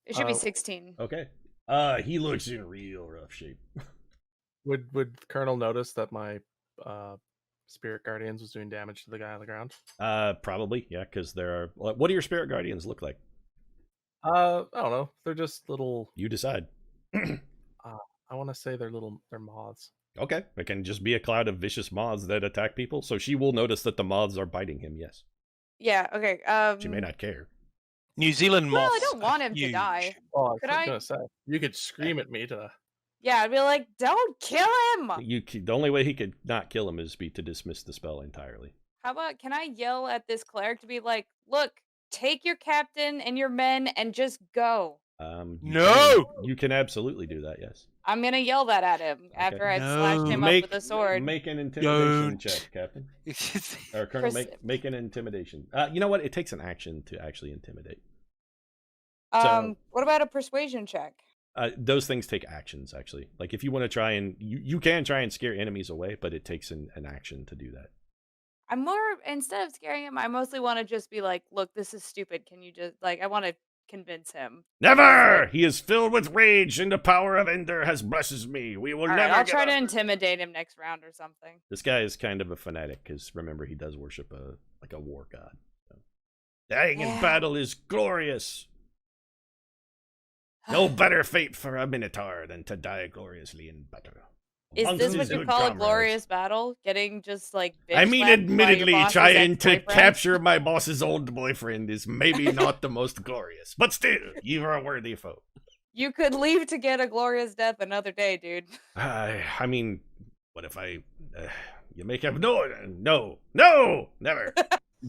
It should be 16. Okay. He looks in real rough shape. Would Colonel notice that my Spirit Guardians was doing damage to the guy on the ground? Probably. Yeah, because there are. What do your spirit guardians look like? I don't know. They're just little. You decide. I want to say they're moths. Okay. It can just be a cloud of vicious moths that attack people. So she will notice that the moths are biting him. Yes. Yeah, okay. She may not care. New Zealand moths. Well, I don't want are him to huge. die. Oh, I was Could gonna say you could scream at me to. Yeah, I'd be like, don't kill him. The only way he could not kill him is to dismiss the spell entirely. How about, can I yell at this cleric to be like, look, take your captain and your men and just go? You can absolutely do that, yes. I'm going to yell that at him after I've slashed him up with a sword. Make an intimidation check, Captain. Or Colonel, make an intimidation. You know what? It takes an action to actually intimidate. What about a persuasion check? Those things take actions, actually. Like, if you want to try and... You can try and scare enemies away, but it takes an action to do that. I'm more... Instead of scaring him, I mostly want to just be like, look, this is stupid. Can you just... Like, I want to convince him. Never! He is filled with rage, and the power of Ender has blesses me. We will never... I'll try to intimidate him next round or something. This guy is kind of a fanatic, because remember, he does worship a war god. So. Dying in battle is glorious. No better fate for a Minotaur than to die gloriously in battle. Is this what you call a glorious battle? Getting just like... I mean, admittedly, trying to capture my boss's old boyfriend is maybe not the most glorious, but still, you are a worthy foe. You could leave to get a glorious death another day, dude. I mean, what if I... you make him... No, never.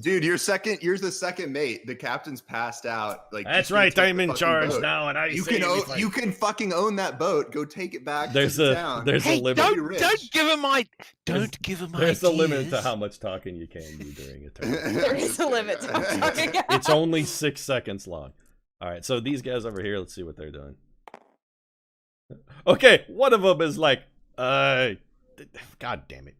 Dude, you're the second mate. The captain's passed out. Like, that's right. I'm in charge now, and you can fucking own that boat. Go take it back to the town. There's a limit. Don't give him my. There's a limit to how much talking you can do during a turn. There is a limit to talking. It's only 6 seconds long. All right, so these guys over here. Let's see what they're doing. Okay, one of them is like, God damn it.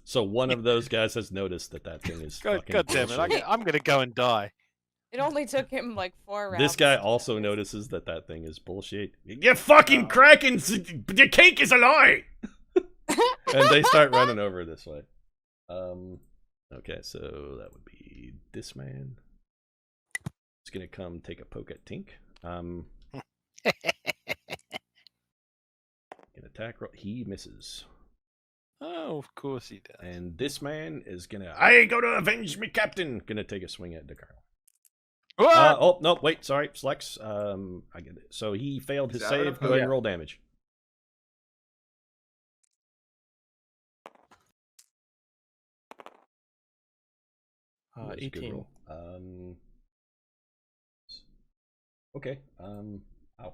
So one of those guys has noticed that thing is fucking God damn it, I'm going to go and die. It only took him like 4 rounds. This guy also notices that thing is bullshit. You fucking kraken! The cake is a lie! And they start running over this way. Okay, so that would be this man. He's going to come take a poke at Tink. An attack roll. He misses. Oh, of course he does. And this man is gonna... I go to avenge me, Captain! Gonna take a swing at the Colonel. Oh, no, wait, sorry. Slex, I get it. So he failed his save. Go ahead and roll damage. 18. Okay, ow.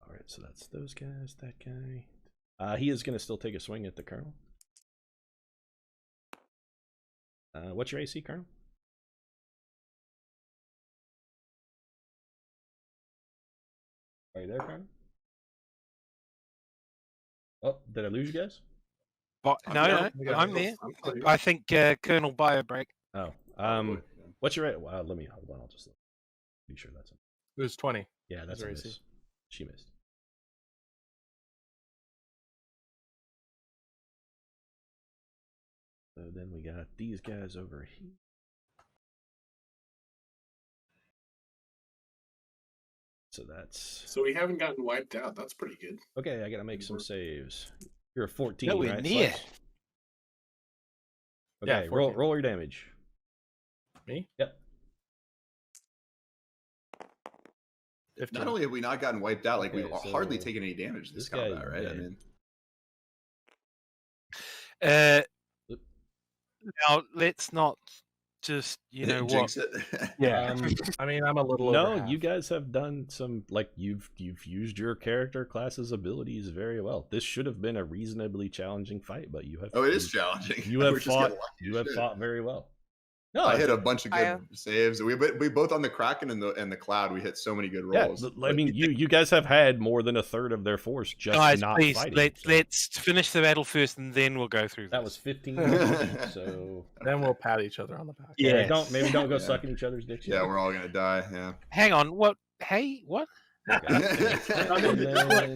Alright, so that's those guys, that guy. He is going to still take a swing at the Colonel. What's your AC, Colonel? Are you there, Colonel? Oh, did I lose you guys? No, I'm there. I think Colonel Biobreak. Oh, what's your... let me, hold on, I'll just be sure that's it. It was 20. Yeah, that's a miss. She missed. So then we got these guys over here. So that's... So we haven't gotten wiped out. That's pretty good. Okay, I gotta make some saves. You're a 14, Nowhere right? near. Okay, Yeah, roll your damage. Me? Yep. 15. Not only have we not gotten wiped out, like we've hardly taken any damage this combat, right? I mean, now let's not just jinx it. Yeah. I mean, I'm a little. No, over half. you guys have done some, like, you've used your character class's abilities very well. This should have been a reasonably challenging fight, but you have. Oh, it is challenging. You have fought. You have fought very well. No, I hit a bunch of good saves. We both on the Kraken and the Cloud. We hit so many good rolls. Yeah, I mean, you guys have had more than a third of their force just guys, not please, fighting. Let's finish the battle first, and then we'll go through. That was 15. So then we'll pat each other on the back. Yeah, maybe don't go sucking each other's dicks. Yeah, we're all gonna die. Yeah. Hang on. What? Hey, what?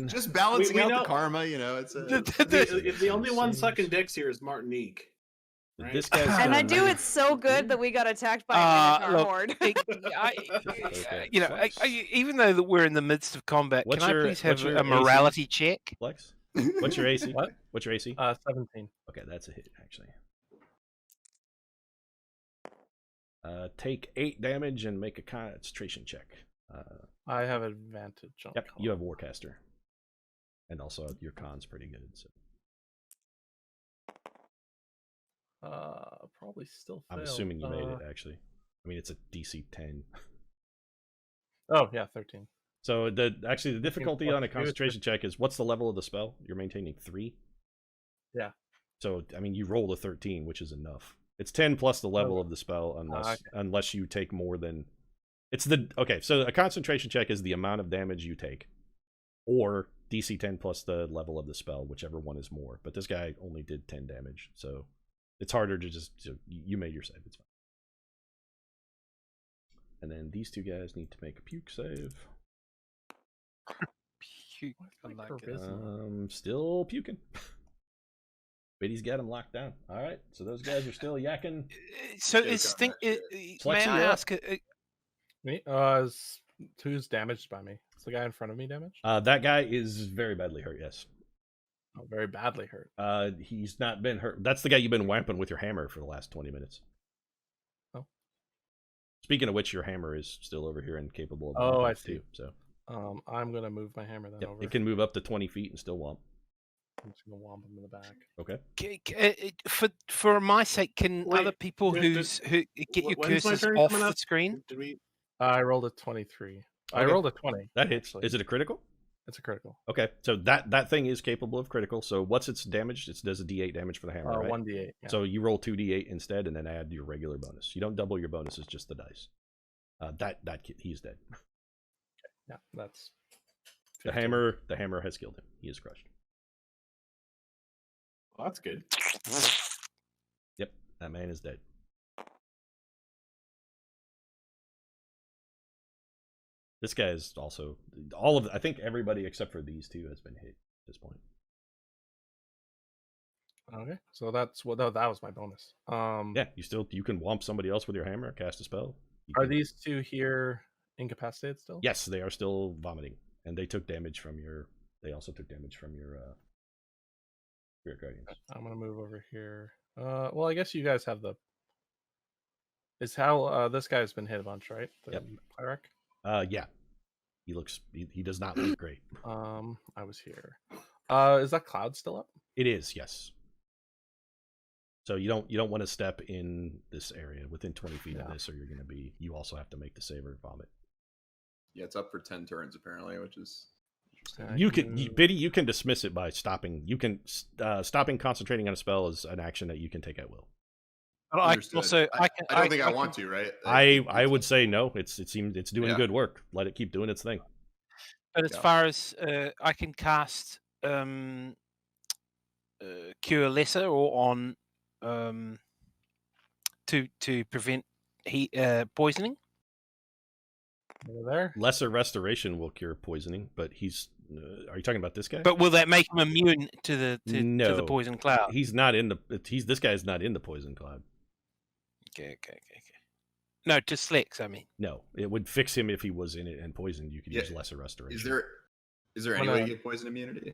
Just balancing out the karma, It's the only one sucking dicks here is Martinique. Right? This guy's and I do it so good that we got attacked by a Minotaur horde. Even though that we're in the midst of combat, can I please have a morality check? Flex? What's your AC? What? What's your AC? 17. Okay, that's a hit, actually. Take 8 damage and make a concentration check. I have advantage on Yep, con. you have Warcaster. And also your con's pretty good. So. Probably still fail. I'm assuming you made it, actually. I mean, it's a DC 10. Oh, yeah, 13. So the difficulty on a plus 2, concentration check is, what's the level of the spell? You're maintaining 3? Yeah. So, I mean, you roll a 13, which is enough. It's 10 plus the level of the spell, unless you take more than... Okay, so a concentration check is the amount of damage you take. Or DC 10 plus the level of the spell, whichever one is more. But this guy only did 10 damage, so it's harder to just... So you made your save, it's fine. And then these 2 guys need to make a puke save. Puke, I like it. Still puking. Biddy's got him locked down. All right, so those guys are still yakking. So is may I ask? Me? Who's damaged by me? Is the guy in front of me damaged? That guy is very badly hurt. Yes. Oh, very badly hurt. He's not been hurt. That's the guy you've been whamping with your hammer for the last 20 minutes. Oh. Speaking of which, your hammer is still over here and capable of. Oh, I see. Too, so. I'm gonna move my hammer then over. It can move up to 20 feet and still whomp. I'm just gonna whomp him in the back. Okay. For my sake, can other people who get your curses off the screen? Did we? I rolled a 23. Okay. I rolled a 20. That hits. Actually. Is it a critical? It's a critical. Okay, so that thing is capable of critical. So what's its damage? It does a D8 damage for the hammer, right? 1d8. Yeah. So you roll 2d8 instead, and then add your regular bonus. You don't double your bonuses, just the dice. That kid, he's dead. Yeah, that's 15. The hammer has killed him. He is crushed. Well, that's good. Yep, that man is dead. This guy is also I think everybody except for these 2 has been hit at this point. Okay, so that was my bonus. Yeah, you can whomp somebody else with your hammer, cast a spell. Are these 2 here incapacitated still? Yes, they are still vomiting, and they took damage from your. They also took damage from your Spirit Guardians. I'm gonna move over here. Well, I guess you guys have the. Is how this guy's been hit a bunch, right? The cleric. Yeah. He does not look great. I was here. Is that cloud still up? It is, yes. So you don't want to step in this area within 20 feet of this, or you're gonna be. You also have to make the save or vomit. Yeah, it's up for 10 turns apparently, which is interesting. You can dismiss it by stopping. You can stopping concentrating on a spell is an action that you can take at will. I don't think I want to, right? I would say no. It's doing good work. Let it keep doing its thing. But as far as I can cast Cure Lesser or on to prevent heat poisoning. Over there. Lesser Restoration will cure poisoning, but he's. Are you talking about this guy? But will that make him immune to the poison cloud? He's not in the. This guy's not in the poison cloud. Okay. No, to Slex, I mean. No, it would fix him if he was in it and poisoned. You could use Lesser Restoration. Is there any way to get poison immunity?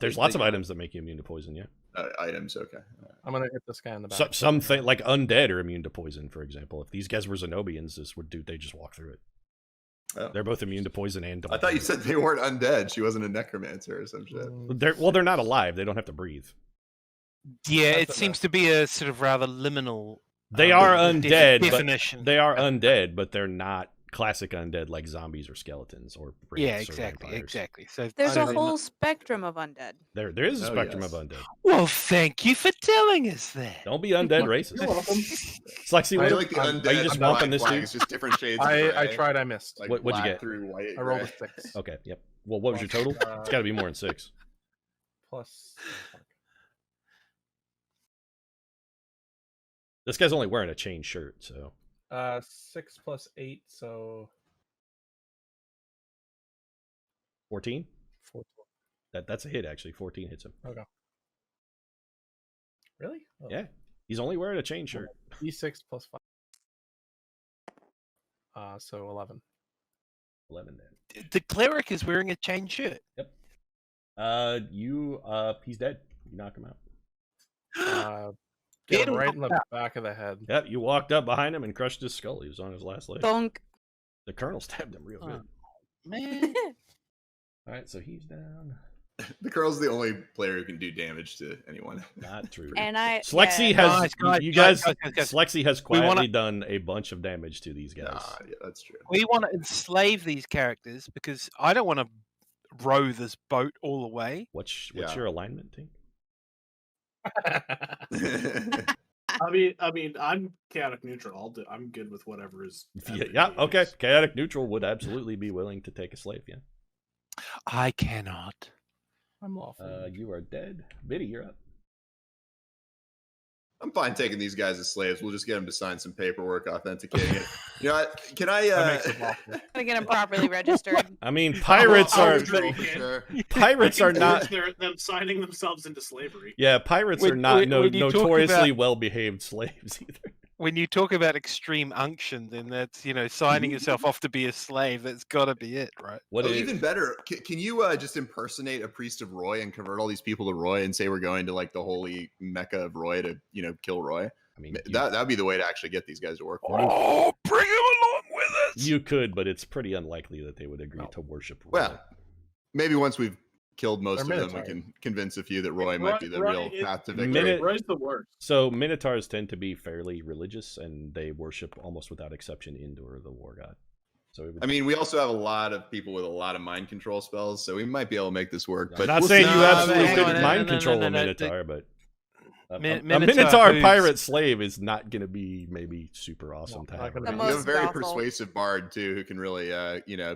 There's lots of items that make you immune to poison. Yeah. Items, okay. I'm gonna hit this guy in the back. Something like undead are immune to poison, for example. If these guys were Zenobians, they just walk through it. Oh. They're both immune to poison and. I thought you said they weren't undead. She wasn't a necromancer or some shit. They're not alive. They don't have to breathe. Yeah, it seems to be a sort of rather liminal. They are undead. Definition. They are undead, but they're not classic undead like zombies or skeletons or exactly. So there's a whole spectrum of undead. There is a spectrum of undead. Well, thank you for telling us that. Don't be undead racist. You're welcome. It's like, see, I like the undead. Are you just whomping this dude? It's just different shades. I tried. I missed. Like what'd you get? Through white. I rolled a 6. Okay. Yep. Well, what was your total? It's got to be more than 6. Plus. This guy's only wearing a chain shirt, so. 6 plus 8, so. 14? 14. That's a hit, actually. 14 hits him. Okay. Really? Oh. Yeah. He's only wearing a chain shirt. D6 plus 5. So 11. 11 then. The cleric is wearing a chain shirt. Yep. He's dead. You knock him out. Get him right in the back of the head. Yep, you walked up behind him and crushed his skull. He was on his last leg. Thunk. The colonel stabbed him real good. Man. All right, so he's down. The Colonel's the only player who can do damage to anyone. Not true. And Slexy yeah. has Guys, you guys. guys. Slexy has We wanna- quietly done a bunch of damage to these guys. Yeah, that's true. We want to enslave these characters because I don't want to row this boat all the way. What's Yeah. your alignment, team? I mean, I'm chaotic neutral. I'm good with whatever is. Yeah, okay. Chaotic neutral would absolutely be willing to take a slave. Yeah. I cannot. I'm lawful. You are dead. Biddy, you're up. I'm fine taking these guys as slaves. We'll just get them to sign some paperwork authenticating it. You know, can I? That makes it lawful. Gotta get him properly registered. I mean, pirates Oh, are true. for sure. pirates I are can not. forge them signing themselves into slavery. Yeah, pirates When- are not when you talk notoriously about- well-behaved slaves either. When you talk about extreme unction, then that's signing yourself off to be a slave. That's got to be it, right? What Oh, is- even better, can you just impersonate a priest of Roy and convert all these people to Roy and say we're going to like the holy mecca of Roy to kill Roy? I mean, That'd be the way to actually get these guys to work for. Oh, bring him along with us. you could, but it's pretty unlikely that they would agree to worship. Roy. Well, maybe once we've killed most They're of them, we Minotaurs. can convince a few that Roy might be the real path to victory. Minute- Roy's the worst. So Minotaurs tend to be fairly religious, and they worship almost without exception Indor, the war god. So it would, I mean, we also have a lot of people with a lot of mind control spells, so we might be able to make this work. I'm But not we'll saying see. you No, absolutely hang couldn't on, mind no, control no, a no, Minotaur, but a Minotaur Minotaur hooves. pirate slave is not going to be maybe super awesome to not have. gonna The around. We have a most very powerful. persuasive bard too, who can really,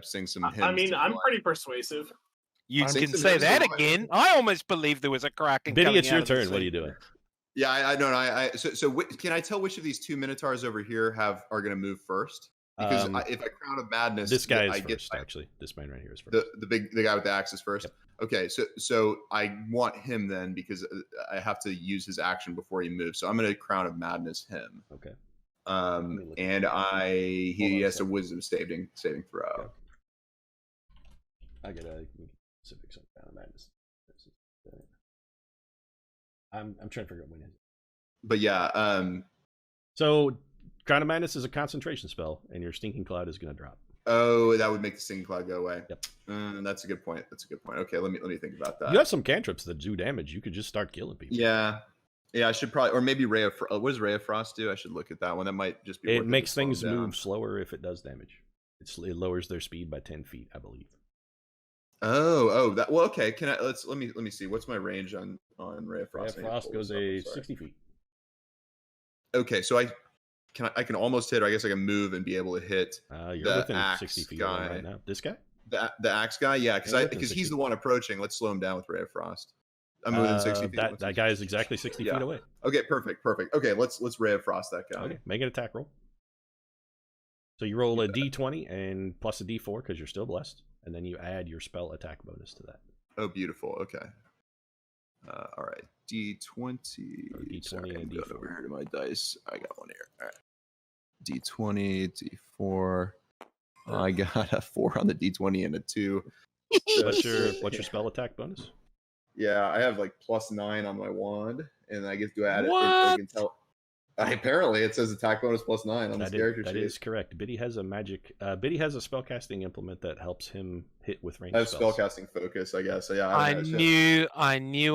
sing some hymns. I mean, to I'm Roy. pretty persuasive. You I'm can thinking say there's that a way. again. I almost believe there was a Kraken Biddy, coming it's your out of the turn. What are sea. you doing? Yeah, I don't know. So can I tell which of these two Minotaurs over here are going to move first? Because if I Crown of Madness, This guy is I first, get actually. This man right here is first. the guy with the axe is first. Yep. Okay, so I want him then because I have to use his action before he moves. So I'm going to Crown of Madness him. Okay. And look. he on a has a second. wisdom saving throw. Okay. I get a specifics on Crown of Madness. I'm trying to figure out when it is. But yeah, So Crown of Madness is a concentration spell, and your Stinking Cloud is going to drop. oh, that would make the stinging cloud go away. Yep. That's a good point. Okay, let me think about that. You have some cantrips that do damage. You could just start killing people. Yeah, I should probably, or maybe Ray of what does Ray of Frost do? I should look at that one. That might just be. It worth to makes slow things them down. move slower if it does damage. It lowers their speed by 10 feet, I believe. Oh, that. Well, okay. Can I? Let me see. What's my range on Ray of Ray Frost? of I need to Frost pull goes this up, I'm a sorry. 60 feet. Okay, so I can almost hit. Or I guess I can move and be able to hit You're the within axe 60 feet of him guy. right now. This guy? the axe guy. Yeah, Yeah, within because 60 he's the feet. one approaching. Let's slow him down with Ray of Frost. I'm within 60 feet. That guy is exactly 60 Yeah. feet away. Okay, perfect. Okay, let's Ray of Frost that guy. Okay, make an attack roll. So you roll a d20 and plus a d4 because you're still blessed, and then you add your spell attack bonus to that. Oh, beautiful. Okay. All right. D20. Or D20 Sorry, and I'm going D4. over here to my dice. I got one here. All right. D20, D4. I got a 4 on the D20 and a 2. What's your spell attack bonus? Yeah, I have like +9 on my wand, and I get to add it. I What? can tell. Apparently, it says attack bonus +9 on this character That sheet. is correct. Biddy has a magic. Biddy has a spellcasting implement that helps him hit with ranged I have spells. spellcasting focus, I guess. So yeah, I should- knew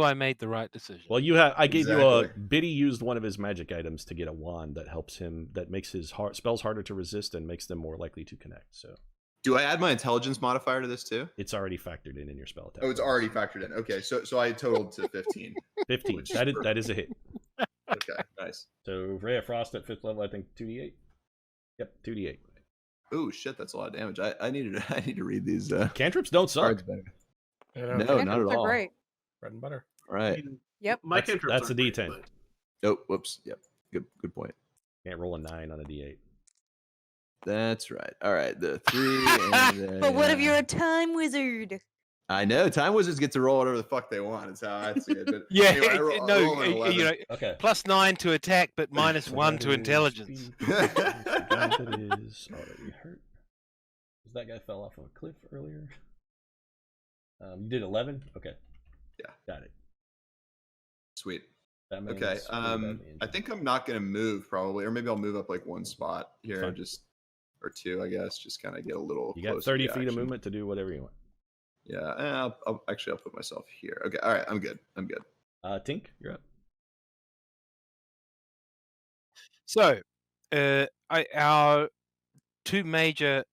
I made the right decision. Well, I gave you a. Exactly. Biddy used one of his magic items to get a wand that helps him. That makes his spells harder to resist and makes them more likely to connect. So Do I add my intelligence modifier to this too? it's already factored in your spell attack. Oh, it's bonus. already factored in. Okay, so I totaled to 15. 15. which is That is a hit. Okay, nice. So Ray of Frost at 5th level, I think 2d8. Yep, 2d8. Oh shit, that's a lot of damage. I need to read these Cantrips don't suck. cards better. You No, know, not at Cantrips are all. great. bread and butter. All right. Yep. My That's- cantrips that's a aren't great, D10. but- Oh, whoops. Yep. Good point. Can't roll a 9 on a d8. That's right. All right. The 3 and But what if then- you're a time wizard? I know. Time wizards get to roll whatever the fuck they want. It's how I see it. But Yeah, anyway, I roll an 11. Okay. +9 to attack, but -1 to That is intelligence. speed. That is already hurt. That guy fell off of a cliff earlier. You did 11? Okay. Yeah. Got it. Sweet. Batman Okay. is pretty bad in the I engine. think I'm not gonna move probably, or maybe I'll move up like one spot here, Fine. just or two, I guess, just kind of get a little. You got closer 30 to feet of action. movement to do whatever you want. Yeah, and I'll put myself here. Okay, all right, I'm good. Tink, you're up. So, our two major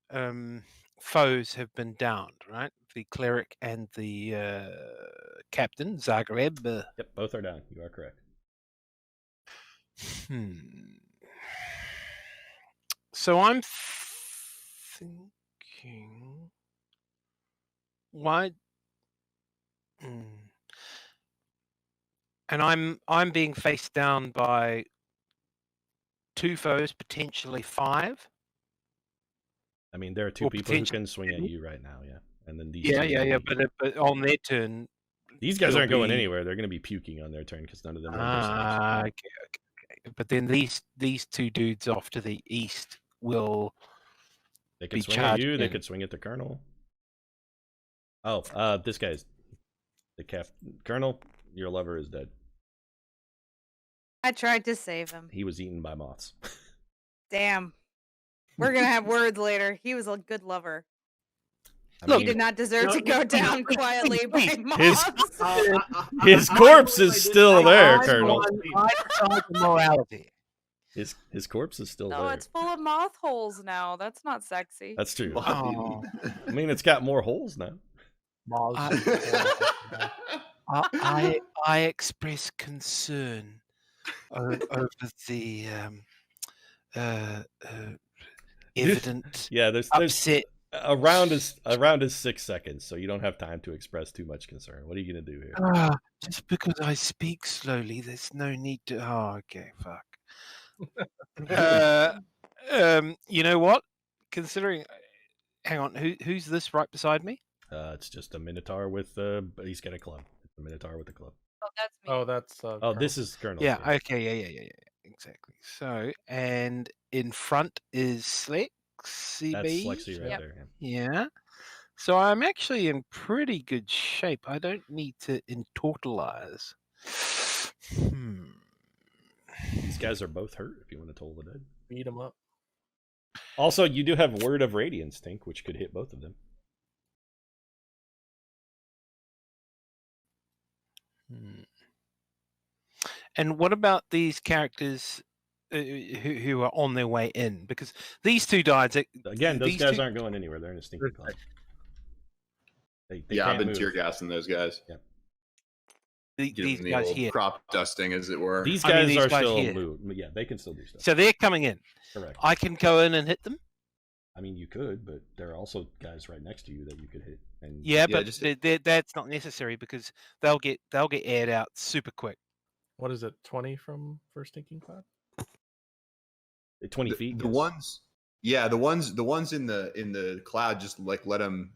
foes have been downed, right? The cleric and the captain, Zagreb. Yep, both are down. You are correct. So I'm thinking, why? And I'm being faced down by two foes, potentially 5. I mean, there are 2 Or people who potentially can swing at you right now, yeah. And then these Yeah, two yeah, will yeah. be- But on their turn, these guys it'll aren't going be- anywhere. They're going to be puking on their turn because none of them are okay. But then these two dudes off to the east will. They could be swing at you. charged They in. could swing at the colonel. Oh, this guy's the colonel. Your lover is dead. I tried to save him. He was eaten by moths. Damn. We're gonna have words later. He was a good lover. I He mean, did not deserve No, to go no, down quietly by His- moths. his corpse is still there, Colonel. I decide the morality. His corpse is still No, there. it's full of moth holes now. That's not sexy. That's true. Oh. I mean, it's got more holes now. I express concern over the evident Yeah, there's upset. a round is 6 seconds, so you don't have time to express too much concern. What are you gonna do here? Just because I speak slowly, there's no need to. Oh, okay, fuck. You know what? Considering, hang on, who's this right beside me? It's just a Minotaur with he's got a club. It's a Minotaur with a club. Oh, that's me. Oh, that's. Oh, this is Colonel. Yeah. Okay. Yeah. Exactly. So, and in front is Slex. That's Lexi right Yep. there. Yeah. So I'm actually in pretty good shape. I don't need to intortalize. These guys are both hurt. If you want to toll the dead. Beat him up. Also, you do have Word of Radiance, Tink, which could hit both of them. And what about these characters who are on their way in? Because these two died. Again, those these guys two- aren't going anywhere. They're in a stinking cloud. They Yeah, I've can't been move. tear gassing those guys. Yeah. These Giving the guys old here. crop dusting, as it were. These I mean, guys these are guys still here. moved. Yeah, they can still do stuff. So they're coming in. Correct. I can go in and hit them. I mean, you could, but there are also guys right next to you that you could hit. And Yeah, Yeah, but just- that's not necessary because they'll get aired out super quick. What is it? 20 from first thinking cloud. 20 feet. The yes. ones, yeah, the ones in the cloud, just like let them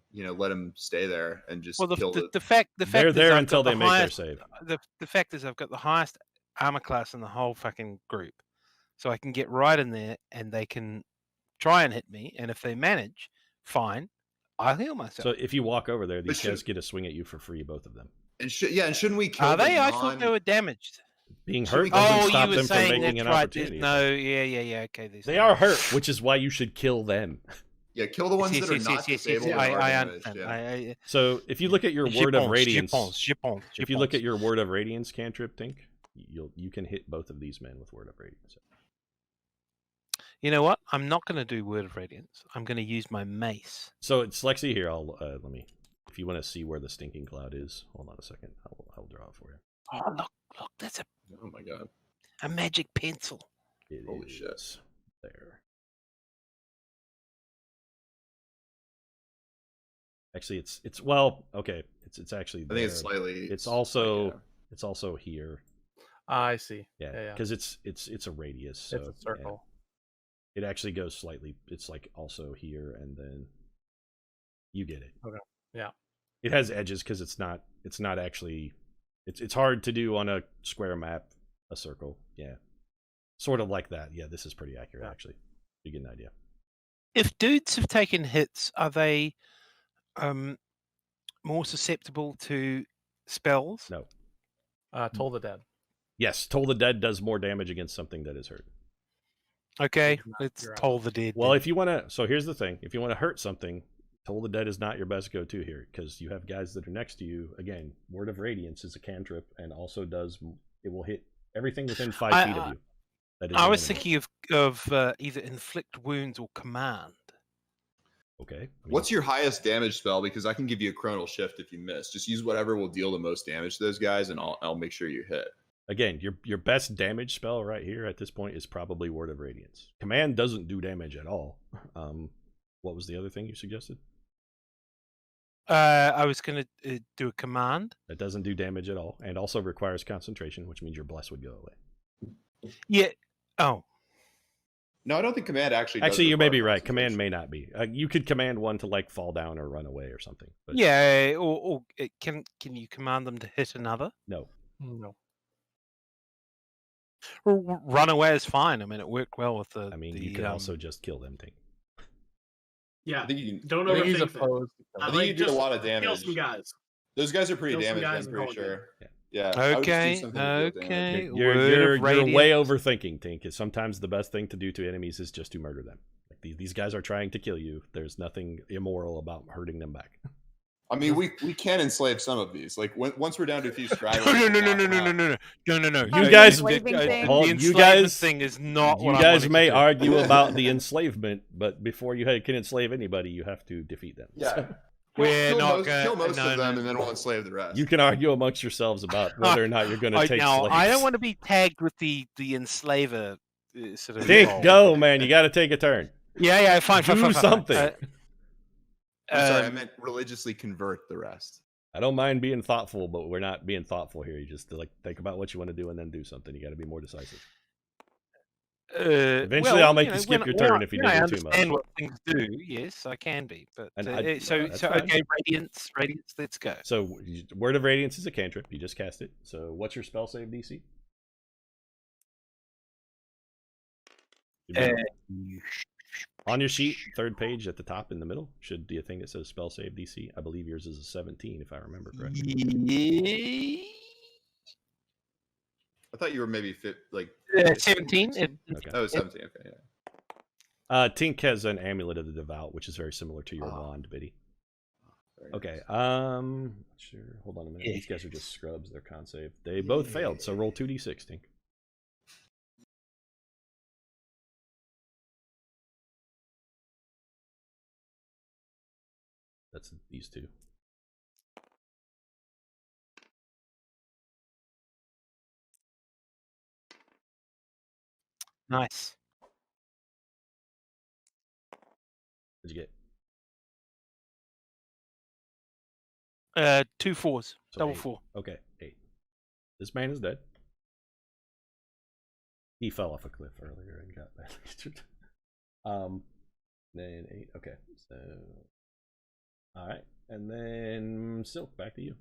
stay there and just Well, kill the fact They're is there I've until got they the make highest, their save. The fact is I've got the highest armor class in the whole fucking group, so I can get right in there and they can try and hit me, and if they manage, fine, I'll heal myself. So if you walk over there, these should- guys get a swing at you for free, both of them. And shouldn't we kill Are they? the I thought they were damaged. Being Should hurt we- doesn't Oh, stop you were them from saying making that's an right. opportunity. No, yeah. Okay, They are hurt, which is why you should kill them. Yeah, kill the ones Yes, that are yes, not yes, yes, disabled and I are damaged. understand. Yeah. So if you look at your Word of Radiance, if you look Jipons. at your Word of Radiance cantrip, Tink, you can hit both of these men with Word of Radiance. You know what? I'm not going to do Word of Radiance. I'm going to use my mace. So it's Lexi here. I'll let me. If you want to see where the stinking cloud is, hold on a second. I'll draw it for you. Oh, look! That's Oh my god. a magic pencil. It Holy shit. is there. Actually, it's well, okay. It's actually. I think it's there. slightly. It's also yeah. it's also here. I see. Yeah, because it's a radius. So It's a circle. yeah. It actually goes slightly. It's like also here, and then you get it. Okay. Yeah. It has edges because it's not actually. It's hard to do on a square map. A circle. Yeah. Sort of like that. Yeah, this is pretty accurate actually. You get an idea. If dudes have taken hits, are they more susceptible to spells? No. Toll the dead. Yes, Toll the Dead does more damage against something that is hurt. Okay, Not let's your toll the dead. Well, then. if you want to, so here's the thing: if you want to hurt something, Toll the Dead is not your best go-to here because you have guys that are next to you. Again, Word of Radiance is a cantrip and also it will hit everything within 5 feet of you. That is I an was enemy. thinking of either inflict wounds or command. Okay. I mean, What's your highest damage spell? Because I can give you a chronal shift if you miss. Just use whatever will deal the most damage to those guys, and I'll make sure you hit. again, your best damage spell right here at this point is probably Word of Radiance. Command doesn't do damage at all. What was the other thing you suggested? I was going to do a command. That doesn't do damage at all, and also requires concentration, which means your bless would go away. Yeah. Oh. No, I don't think command actually. Does Actually, you may require be right. Command concentration. may not be. You could command one to like fall down or run away or something. But Yeah. Or can you command them to hit another? no. No. Run away is fine. I mean, it worked well with the. I mean, you could also just kill them, Tink. Yeah, I think you can. don't I think he's overthink that. opposed. I think you did a lot of Kill damage. some guys. Those guys are pretty Kill some damaged. guys I'm and pretty call it sure. good. Yeah. I would just do Okay. something to deal damage. Okay. You're Word of way Radiance. overthinking, Tink. Because sometimes the best thing to do to enemies is just to murder them. Like these guys are trying to kill you. There's nothing immoral about hurting them back. I mean, we can enslave some of these. Like once we're down to a few stragglers. No. we'll knock them out. You guys- enslaving thing? Hold- The you enslavement guys- thing is not You what guys I may to argue about the enslavement, but before you can enslave anybody, you have to defeat them. Yeah. We're kill not most, gonna- kill most no, of them, no. and then we'll enslave the rest. You can argue amongst yourselves about whether or not you're going to take now, slaves. I don't want to be tagged with the enslaver sort of. Tink, role. go, man. You got to take a turn. Yeah, fine. Do something. I'm sorry, I um, meant religiously convert the rest. I don't mind being thoughtful, but we're not being thoughtful here. You just think about what you want to do and then do something. You got to be more decisive. Eventually, I'll make you skip your turn if you do I too much. understand what things do. Yes, I can be, but And that's fine. okay, Radiance, let's go. So, Word of Radiance is a cantrip. You just cast it. So, what's your spell save DC? On your sheet, third page at the top in the middle, should be a thing that says spell save DC. I believe yours is a 17, if I remember correctly. I thought you were maybe 17. Okay. Oh, 17. Okay, yeah. Tink has an Amulet of the Devout, which is very similar to your wand, Biddy. Very Okay. nice. Sure. Hold on a minute. These guys are just scrubs. They're con save. They both failed. So roll 2d6, Tink. That's these two. Nice. What'd you get? 2 4s, So double 8. 4. Okay, 8. This man is dead. He fell off a cliff earlier and got badly injured. Then 8. Okay, so all right, and then Silk, back to you.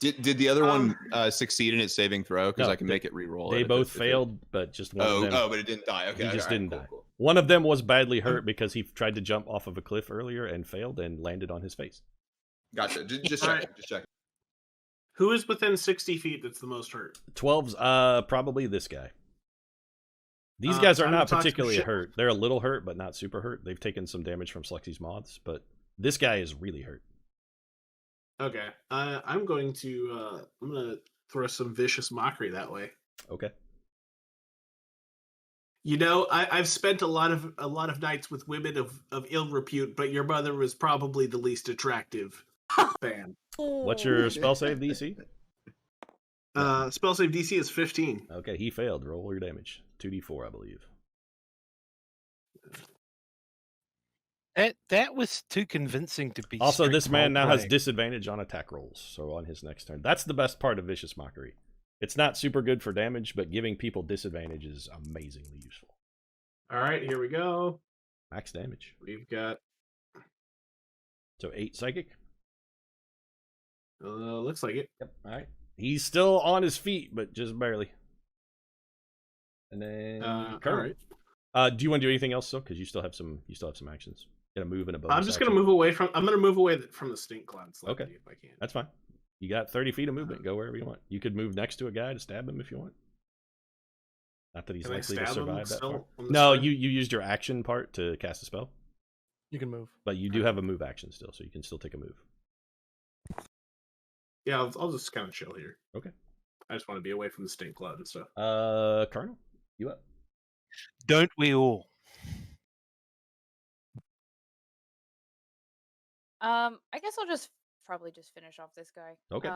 Did the other one succeed in its saving throw? Because No, I can make it re-roll. They it if both it- failed, but just one of them. Oh, but it didn't die. Okay, He just all right, didn't cool, die. cool. One of them was badly hurt because he tried to jump off of a cliff earlier and failed and landed on his face. Gotcha. Just All checking. right. Just checking. Who is within 60 feet that's the most hurt? 12's probably this guy. These Uh, guys are time not to talk some particularly shit. hurt. They're a little hurt, but not super hurt. They've taken some damage from Slexy's moths, but this guy is really hurt. Okay, I'm going to throw some vicious mockery that way. Okay. You know, I've spent a lot of nights with women of ill repute, but your mother was probably the least attractive fan. What's your spell save DC? Spell save DC is 15. Okay, he failed. Roll your damage. 2d4, I believe. That was too convincing to be. Also, strict this man now has roleplay. disadvantage on attack rolls, so on his next turn. That's the best part of Vicious Mockery. It's not super good for damage, but giving people disadvantage is amazingly useful. All right, here we go. Max damage. We've got So 8 psychic. looks like it. Yep. All right. He's still on his feet, but just barely. And then All Colonel. right. Do you want to do anything else, though? Because you still have some actions. Gonna move in a bonus. I'm just gonna action. move away from. I'm gonna move away from the stink cloud slightly Okay. if I can. That's fine. You got 30 feet of movement. Go wherever you want. You could move next to a guy to stab him if you want. Not that he's Can I likely to stab him survive that still far. on this No, turn? you used your action part to cast a spell, You can move. but you do have a move action still, so you can still take a move. Yeah, I'll just kind of chill here. Okay. I just want to be away from the stink cloud and stuff. Colonel, you up? Don't we all? I guess I'll probably just finish off this guy. Okay.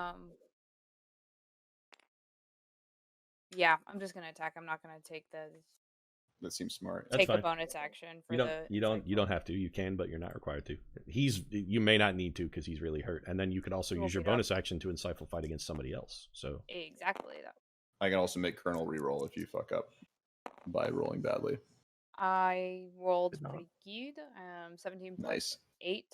Yeah, I'm just gonna attack. I'm not gonna take That seems smart. That's a fine. bonus action for You don't have to. You can, but you're not required to. You may not need to because he's really hurt. And then you could also We'll use your beat up. bonus action to insightful fight against somebody else. So Exactly that. I can also make Colonel reroll if you fuck up by rolling badly. I rolled Did not. pretty good. 17 plus Nice. 8.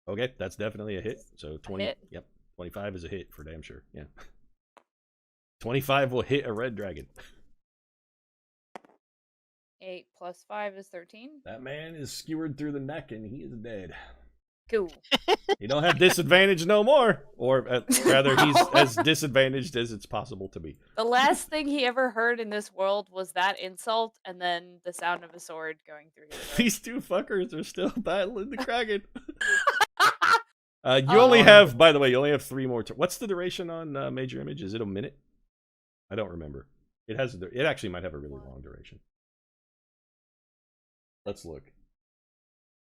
okay, that's definitely a hit. So 20. hit. Yep, 25 is a hit for damn sure. Yeah. 25 will hit a red dragon. 8 plus 5 is 13. That man is skewered through the neck and he is dead. Cool. He don't have disadvantage no more, or rather, he's as disadvantaged as it's possible to be. The last thing he ever heard in this world was that insult, and then the sound of a sword going through his throat. These two fuckers are still battling the Kraken. You only have, by the way, you only have 3 more. What's the duration on Major Image? Is it a minute? I don't remember. It actually might have a really long duration. Let's look.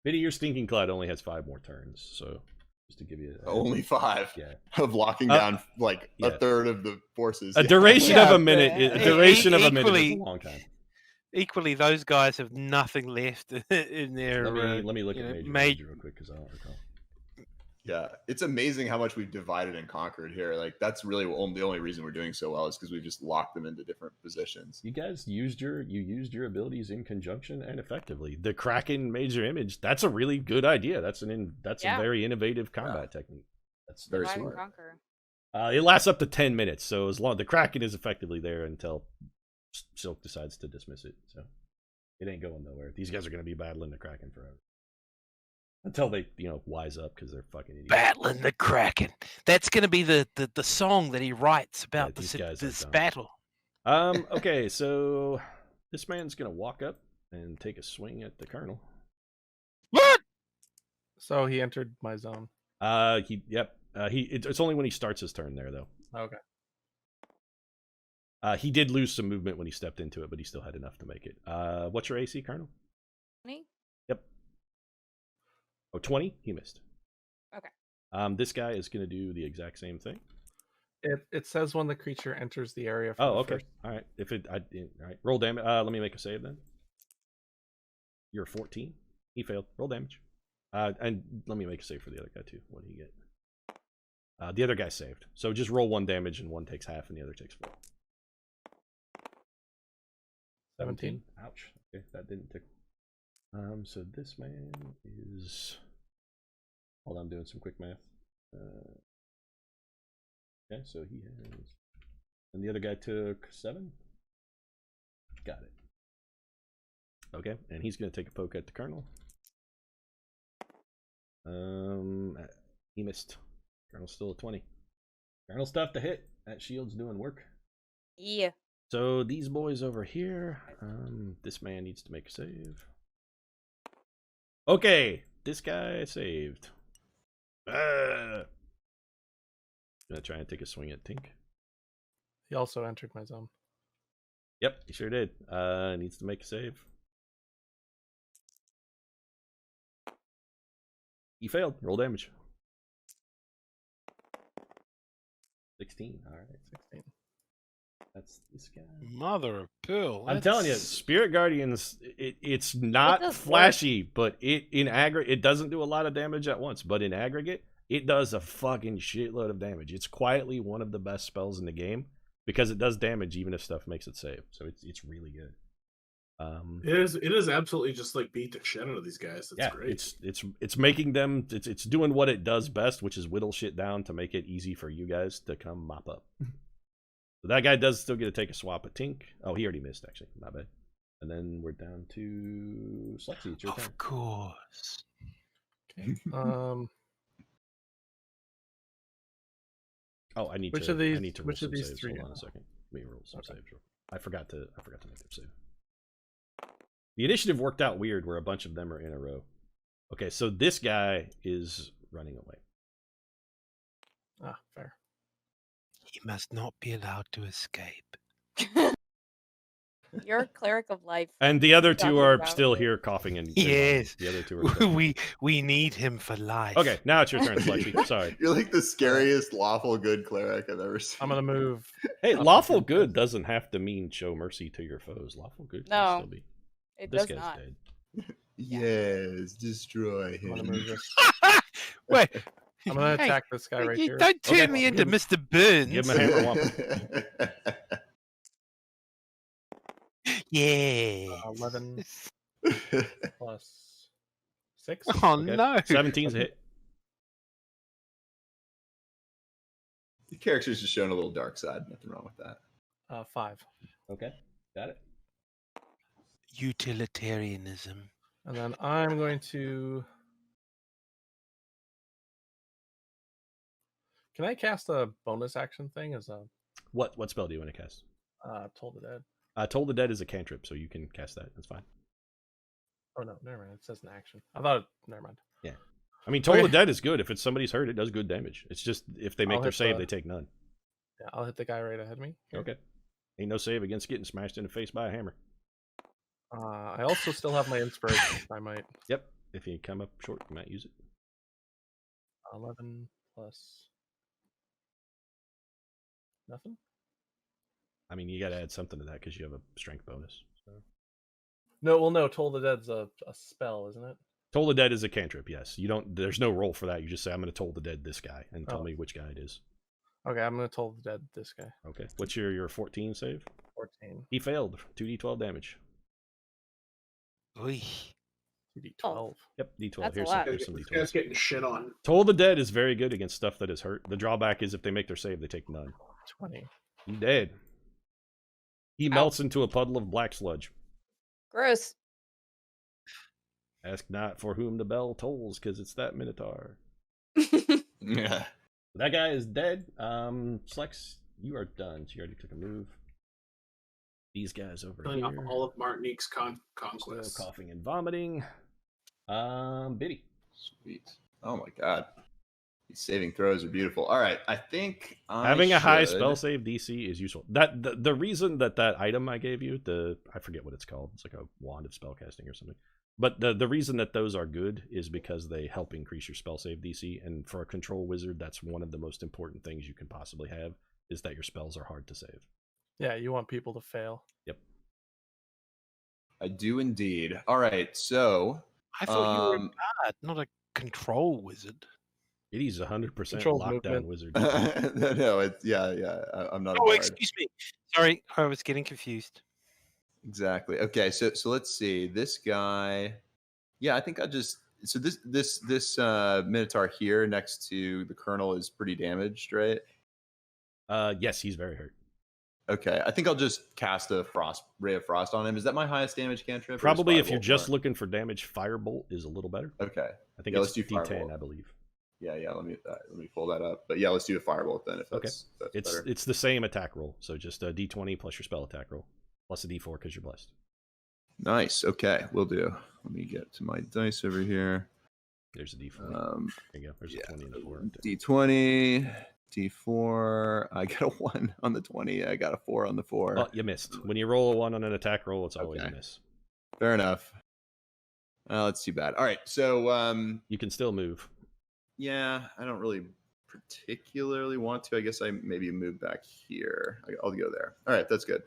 Biddy, your Stinking Cloud only has 5 more turns, so just to give you Only 5. Yeah. Of locking down like yeah. a third of the forces. A duration of a minute. but A duration of a minute equally- is a long time. Equally, those guys have nothing left in their. Let me look you at know, Major ma- Image real quick because I don't recall. Yeah, it's amazing how much we've divided and conquered here. Like that's really the only reason we're doing so well is because we've just locked them into different positions. You guys used your abilities in conjunction and effectively. The Kraken Major Image, that's a really good idea. That's a very innovative combat technique. That's very Divide and smart. conquer. It lasts up to 10 minutes, so as long the Kraken is effectively there until Silk decides to dismiss it. So it ain't going nowhere. These guys are going to be battling the Kraken forever. Until they, wise up because they're fucking idiots. Battling the Kraken. That's going to be the song that he writes about these guys are this dumb. battle. Okay, so this man's gonna walk up and take a swing at the Colonel. What? So he entered my zone. It's only when he starts his turn there though. Okay. He did lose some movement when he stepped into it, but he still had enough to make it. What's your AC, Colonel? 20? Yep. Oh, 20? He missed. Okay. This guy is gonna do the exact same thing. It says when the creature enters the area. Okay. All right. All right. Roll damage. Let me make a save then. You're 14. He failed. Roll damage. And let me make a save for the other guy too. What do you get? The other guy saved. So just roll 1 damage and one takes half and the other takes 4. 17. Ouch. Okay, that didn't tick. So this man is. Hold on, I'm doing some quick math. Okay, so he has. And the other guy took 7. Got it. Okay, and he's going to take a poke at the Colonel. He missed. Colonel's still at 20. Colonel's tough to hit. That shield's doing work. Yeah. So these boys over here, this man needs to make a save. Okay, this guy saved. Gonna try and take a swing at Tink. He also entered my zone. Yep, he sure did. Needs to make a save. He failed. Roll damage. 16. All right. 16. That's this guy. Mother of pearl. I'm telling you, Spirit Guardians, it's not does flashy, but in aggregate, it doesn't do a lot of damage at once. But in aggregate, it does a fucking shitload of damage. It's quietly one of the best spells in the game because it does damage even if stuff makes it save. So it's really good. It is absolutely just like beat the shit out of these guys. That's great. It's making them. It's doing what it does best, which is whittle shit down to make it easy for you guys to come mop up. So that guy does still get to take a swap at Tink. Oh, he already missed, actually. My bad. And then we're down to Slexy. It's your turn. Of course. Okay. Oh, I need Which to. of these- I need to roll which of some these saves. three Hold on are- a second. Let me roll some Okay. saves. I forgot to make their save. The initiative worked out weird, where a bunch of them are in a row. Okay, so this guy is running away. Ah, fair. He must not be allowed to escape. You're a cleric of life. And the other two Talking are about- still here coughing and Yes. the other two are still we need him for life. Okay, now it's your turn, Slushy. Sorry. You're like the scariest lawful good cleric I've ever seen. I'm gonna move. Hey, Up lawful against good this. doesn't have to mean show mercy to your foes. Lawful good can No, still be. It This does guy's not. dead. Yes, destroy I'm gonna him. move this. Wait, I'm gonna hey, attack this guy right you here. don't turn Okay. me into Mr. Burns. Give him a hammer whomp. Yeah. 11 plus 6. Oh Okay. no. 17's a hit. The character's just showing a little dark side. Nothing wrong with that. 5. Okay, got it. Utilitarianism. And then I'm going to. Can I cast a bonus action thing as a What spell do you want to cast? Toll the Dead? Toll the Dead is a cantrip, so you can cast that. That's fine. Oh no, never mind. It says an action. I thought. Never mind. I mean, Toll Okay. the Dead is good. If it's somebody's hurt, it does good damage. It's just if they make I'll their hit save, the- they take none. Yeah, I'll hit the guy right ahead of me. here. Okay. Ain't no save against getting smashed in the face by a hammer. I also still have my inspiration. I might. Yep. If you come up short, you might use it. 11 plus nothing. I mean, you got to add something to that because you have a strength bonus. So. No, well, no. Toll the Dead's a spell, isn't it? Toll the Dead is a cantrip. Yes. You don't. There's no roll for that. You just say, "I'm going to toll the dead this guy," and tell Oh. me which guy it is. Okay, I'm gonna toll the dead this guy. Okay. What's your 14 save? 14. He failed. 2d12 damage. Oy. 2d12. Yep. D12. That's a Here's lot. some This guy's D12s. getting shit on. Toll the Dead is very good against stuff that is hurt. The drawback is if they make their save, they take none. 20. He dead. He melts into a puddle of black sludge. Gross. Ask not for whom the bell tolls, because it's that Minotaur. Yeah. That guy is dead. Slex, you are done. So you already took a move. These guys over Killing off here. all of Martinique's Still conquests. coughing and vomiting. Biddy. Sweet. Oh my god. These saving throws are beautiful. All right. I think Having a high should- spell save DC is useful. That the reason that item I gave you, I forget what it's called. It's like a wand of spellcasting or something. But the reason that those are good is because they help increase your spell save DC. And for a control wizard, that's one of the most important things you can possibly have, is that your spells are hard to save. Yeah, you want people to fail. Yep. I do indeed. All right. So I thought you were a bard, not a control wizard. He's 100% Controls lockdown movement. wizard. no, it's yeah. I'm not a Oh, bard. excuse me. Sorry, I was getting confused. Exactly. Okay, so let's see. This guy, yeah, I think this Minotaur here next to the Colonel is pretty damaged, right? Yes, he's very hurt. Okay, I think I'll just cast a ray of frost on him. Is that my highest damage cantrip? or is Probably if you're Firebolt just more? looking for damage, Firebolt is a little better. Okay. I think Yeah, it's let's do D10, Firebolt. I believe. Yeah. Let me pull that up. But yeah, let's do a firebolt then. If that's It's better. it's the same attack roll, so just a D20 plus your spell attack roll, plus a D4 because you're blessed. Nice. Okay, we'll do. Let me get to my dice over here. There's a D4. There you go. There's yeah, a 20 and a 4. Right there. D20, D4. I got a 1 on the 20. I got a 4 on the 4. Well, you missed. When you roll a 1 on an attack roll, it's always Okay. a miss. Fair enough. That's too bad. All right, so You can still move. yeah, I don't really particularly want to. I guess I maybe move back here. I'll go there. All right, that's good.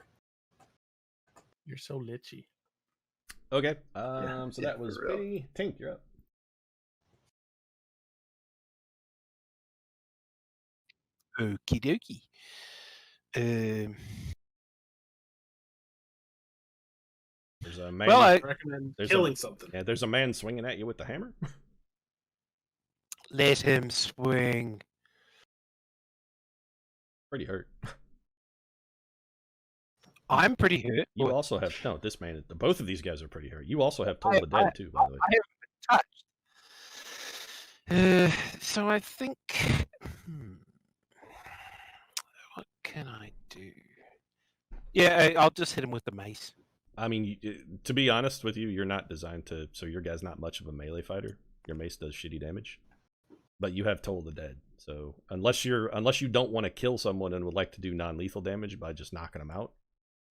You're so litchy. Okay. Yeah, So yeah, that was for real. Biddy. Tink, you're up. Okie dokie. There's a man. Well, I I recommend There's killing something. yeah, there's a man swinging at you with the hammer. let him swing. Pretty hurt. I'm pretty hurt. You Well, also have this man. Both of these guys are pretty hurt. You also have Toll I- the Dead too, by the way. I haven't been touched. So I think. can I do? Yeah, I'll just hit him with the mace. I mean, to be honest with you, you're not designed to. So your guy's not much of a melee fighter. Your mace does shitty damage, but you have Toll the Dead. So unless you don't want to kill someone and would like to do non-lethal damage by just knocking them out,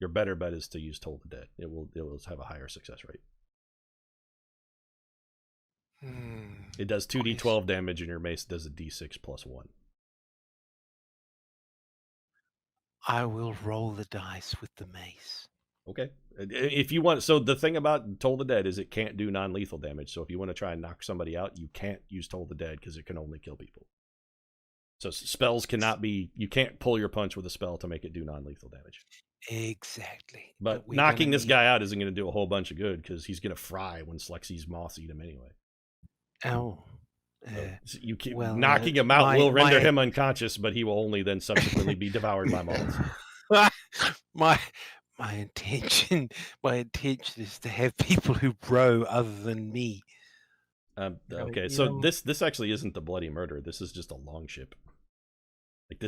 your better bet is to use Toll the Dead. It will have a higher success rate. It does 2d12 damage, and your mace does a d6 plus 1. I will roll the dice with the mace. Okay. If you want, so the thing about Toll the Dead is it can't do non-lethal damage. So if you want to try and knock somebody out, you can't use Toll the Dead because it can only kill people. So spells cannot be, you can't pull your punch with a spell to make it do non-lethal damage. Exactly. But knocking this guy out isn't going to do a whole bunch of good because he's going to fry when Slexy's moths eat him anyway. Oh. So you keep knocking him out will render him unconscious, but he will only then subsequently be devoured by moths. My intention is to have people who row other than me. Okay, so this actually isn't the Bloody Murder. This is just a longship. Like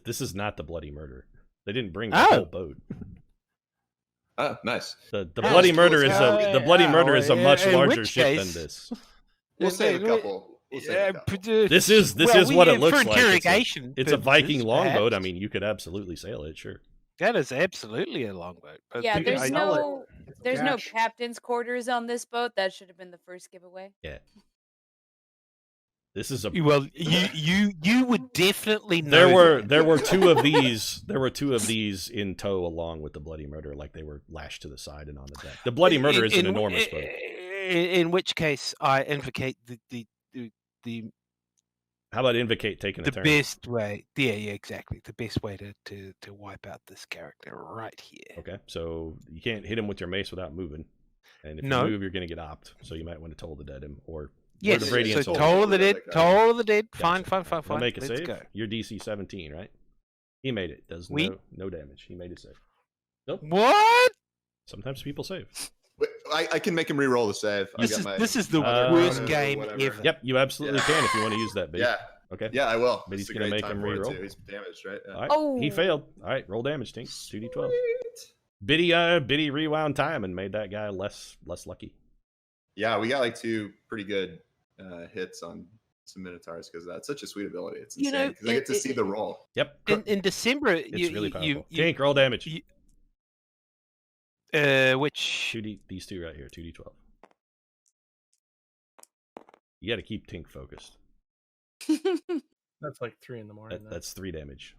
this is not the Bloody Murder. They didn't bring the whole boat. Oh, nice. The Bloody Murder is a much larger ship than this. We'll save a couple. This is what it looks like. It's a Viking longboat. Perhaps. I mean, you could absolutely sail it, sure. That is absolutely a longboat. But Yeah, there's no Gosh. captain's quarters on this boat. That should have been the first giveaway. Yeah. This is a Well, you would definitely know. there were two of these. There were two of these in tow along with the Bloody Murder, like they were lashed to the side and on the deck. The Bloody Murder is an enormous boat. In which case, I invocate the How about invocate taking a turn? best way. Yeah, exactly. The best way to wipe out this character right here. Okay, so you can't hit him with your mace without moving, and if No. you move, you're going to get opt. So you might want to Toll the Dead him or Yes. Word of Radiance So hold. Toll of the Dead. Toll of the Dead. Gotcha. Fine. I'll make a Let's save. go. You're DC 17, right? He made it. Does no damage. He made a save. Nope. What? Sometimes people save. Wait, I can make him re-roll the save. This is the Uh, worst whatever, game whatever. ever. Yep, you absolutely can if you want to use that bit. Yeah, Okay. yeah, I will. But It's he's a gonna great make time him for it, re-roll. too. He's damaged, right? Yeah. All right. Oh. He failed. All right, roll damage, Tink. 2d12. Sweet. Biddy rewound time and made that guy less lucky. Yeah, we got like 2 pretty good hits on some Minotaurs because that's such a sweet ability. It's insane because I get to see the roll. Yep. In December, It's really powerful. Tink, roll damage. Which 2d, these two right here, 2d12. You got to keep Tink focused. That's like 3 in the morning. That's 3 damage.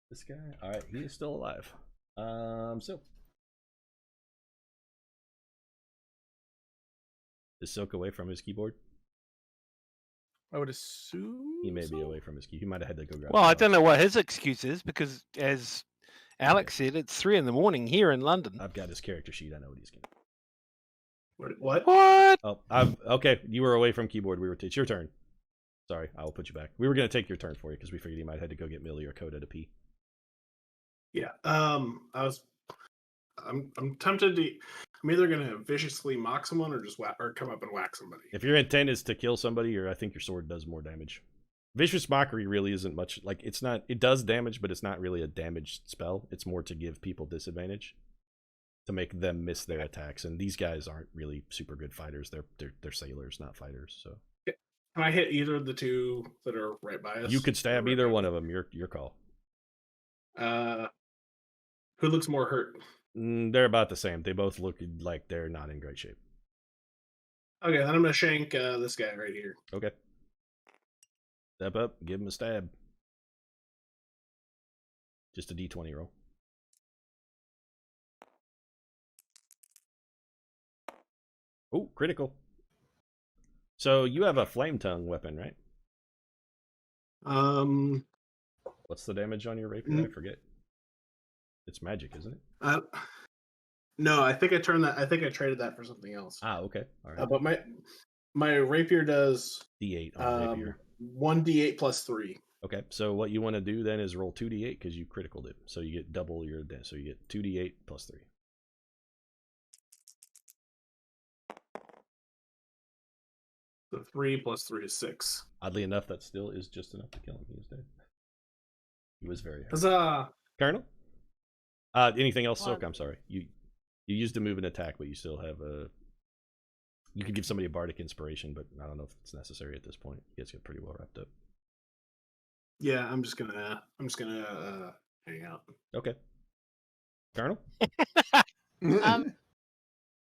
This guy, all right, he is still alive. So is Silk away from his keyboard? I would assume He may be so? away from his key. He might have had to go grab. Well, I something don't know else. what his excuse is because, as Alex said, it's 3 in the morning here in London. I've got his character sheet. I know what he's getting. What? What? Oh, okay. You were away from keyboard. It's your turn. Sorry, I will put you back. We were going to take your turn for you because we figured he might have had to go get Millie or Coda to pee. Yeah. I'm tempted to. I'm either gonna viciously mock someone or just or come up and whack somebody. If your intent is to kill somebody, or I think your sword does more damage. Vicious Mockery really isn't much. Like, it's not. It does damage, but it's not really a damaged spell. It's more to give people disadvantage, to make them miss their attacks. And these guys aren't really super good fighters. They're sailors, not fighters. So Can I hit either of the 2 that are right by us? you could stab either one of them. Your call. Who looks more hurt? They're about the same. They both look like they're not in great shape. Okay, then I'm gonna shank this guy right here. Okay. Step up, give him a stab. Just a d20 roll. Oh, critical. So you have a flame tongue weapon, right? What's the damage on your rapier? I forget. It's magic, isn't it? No, I think I turned that. I think I traded that for something else. Ah, okay. All right. But my rapier does D8 on rapier. 1d8 plus 3. Okay, so what you want to do then is roll 2d8 because you criticaled it. So you get double your damage. So you get 2d8 plus 3. So 3 plus 3 is 6. Oddly enough, that still is just enough to kill him. He is dead. He was very hurt. Huzzah! Colonel? Anything else, Soak? Well, I'm sorry. You used a move and attack, but you still have a... You could give somebody a Bardic Inspiration, but I don't know if it's necessary at this point. You guys get pretty well wrapped up. Yeah, I'm just gonna hang out. Okay. Colonel?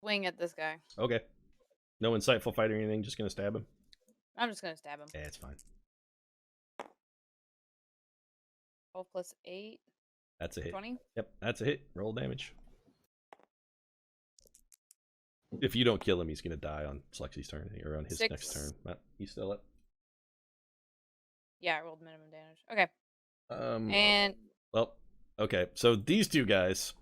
Swing at this guy. Okay. No insightful fight or anything, just gonna stab him? I'm just gonna stab him. Yeah, it's fine. 12 plus 8. That's a hit. 20. Yep, that's a hit. Roll damage. If you don't kill him, he's gonna die on Slexi's turn, or on his 6. next turn. He's still up. Yeah, I rolled minimum damage. Okay. Um, And well, okay. So these two guys.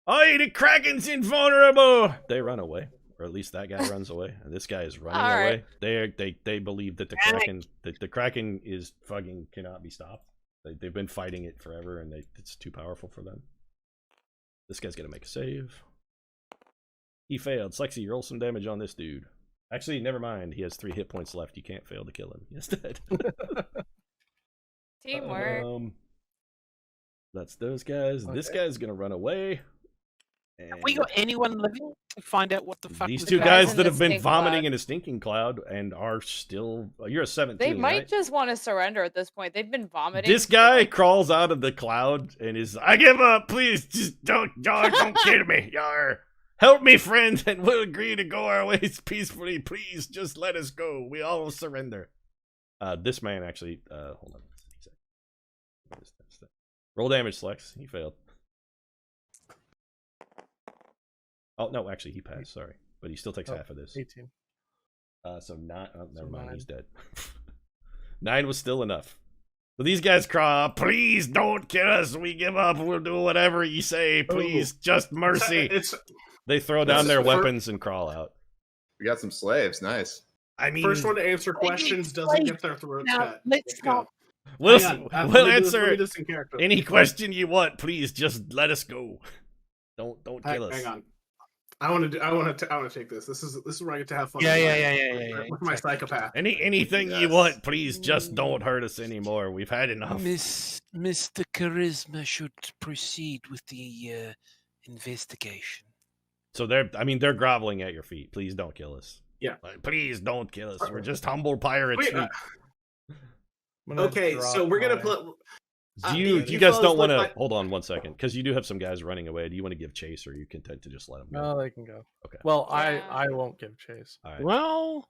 Oh, the Kraken's invulnerable! They run away. Or at least that guy runs away. And this guy is running All away. right. They believe that the Kraken is fucking cannot be stopped. They've been fighting it forever, and it's too powerful for them. This guy's gonna make a save. He failed. Slexi, roll some damage on this dude. Actually, never mind. He has 3 hit points left. You can't fail to kill him. He's dead. teamwork. That's those guys. Okay. This guy's gonna run away. Have we got anyone living to find out what the fuck These was two going guys on? that in the have been stink vomiting cloud. in a stinking cloud and are still... You're a 17, They might right? just want to surrender at this point. They've been vomiting. This for, guy like, crawls out of the cloud and is, I give up, please, just don't kill me, yar. Help me, friend, and we'll agree to go our ways peacefully. Please, just let us go. We all surrender. This man actually, hold on. Roll damage, Slex. He failed. Oh, no, actually, he passed, sorry. But he still takes half of this. 18. So 9, oh, never So mind, 9. he's dead. 9 was still enough. So these guys cry, please don't kill us. We give up. We'll do whatever you say. Please, just mercy. They throw down their weapons and crawl out. We got some slaves. Nice. I mean, First one to answer questions doesn't get their throats Now, cut. let's go. not. we'll Hang on, we'll let me do answer this in character. any question you want. Please, just let us go. Don't kill us. Hang on. I want to take this. This is where I get to have fun. Yeah. With my psychopath. Anything you Yes. want, please, just don't hurt us anymore. We've had enough. Mr. Charisma should proceed with the investigation. So they're groveling at your feet. Please don't kill us. Yeah. Like, please don't kill us. We're just humble pirates. Wait, okay, so we're gonna put. Do you you guys fellas don't want look to like- hold on one second? Because you do have some guys running away. Do you want to give chase, or are you content to just let them go? No, they can go. Okay. Well, Yeah. I won't give chase. All right. Well,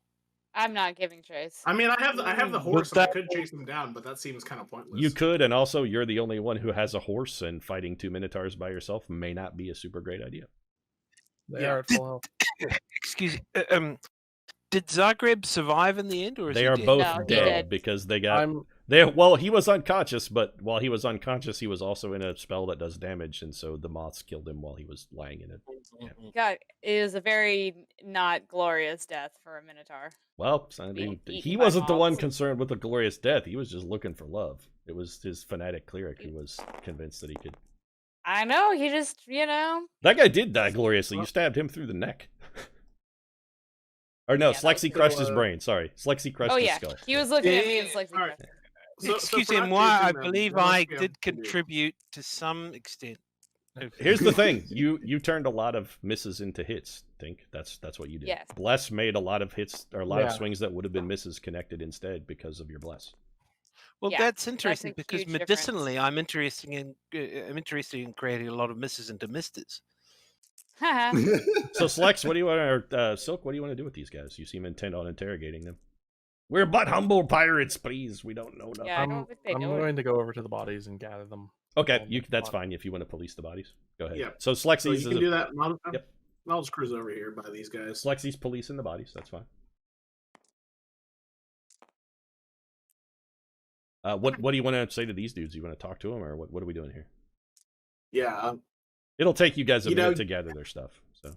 I'm not giving chase. I mean, I have the horse, But and I could chase them down, but that seems kind of pointless. You could, and also you're the only one who has a horse, and fighting 2 Minotaurs by yourself may not be a super great idea. They Yeah. are at full health. excuse me. Did Zagreb survive in the end, or is They he are dead? both No, he dead did. because they got I'm he was unconscious, but while he was unconscious, he was also in a spell that does damage, and so the moths killed him while he was lying in it. God, it is a very not glorious death for a Minotaur. Well, I mean, Being he eaten by wasn't the one moths. concerned with the glorious death. He was just looking for love. It was his fanatic cleric who was convinced that he could. I know, he just, That guy did die gloriously. You stabbed him through the neck. Or no, Yeah, that was Slexi crushed his cool, brain. Sorry, Slexi crushed oh his yeah, skull. he was looking at me and Yeah. like, All right. So Excuse for me, not I chasing them, believe what else I do we have did to do? contribute to some extent. Here's the thing: you turned a lot of misses into hits. Think that's what you did. Yes. Bless made a lot of hits or a lot of Yeah. swings that would have been misses connected instead because of your bless. Well, Yeah, that's interesting a because huge difference. medicinally, I'm interested in creating a lot of misses into misters. haha. So Slex, what do you want? Or Silk, what do you want to do with these guys? You seem intent on interrogating them. We're but humble pirates, please. We don't know nothing. Yeah, I I'm, don't think they I'm know it. going to go over to the bodies and gather them. Okay, Um, that's body. fine if you want to police the bodies. Go ahead. Yeah. So So Slexi's you can do that. Yep. I'll just cruise over here by these guys. Slexi's policing the bodies. That's fine. What do you want to say to these dudes? You want to talk to them, or what are we doing here? Yeah. It'll take you guys a You minute know- to gather their stuff. So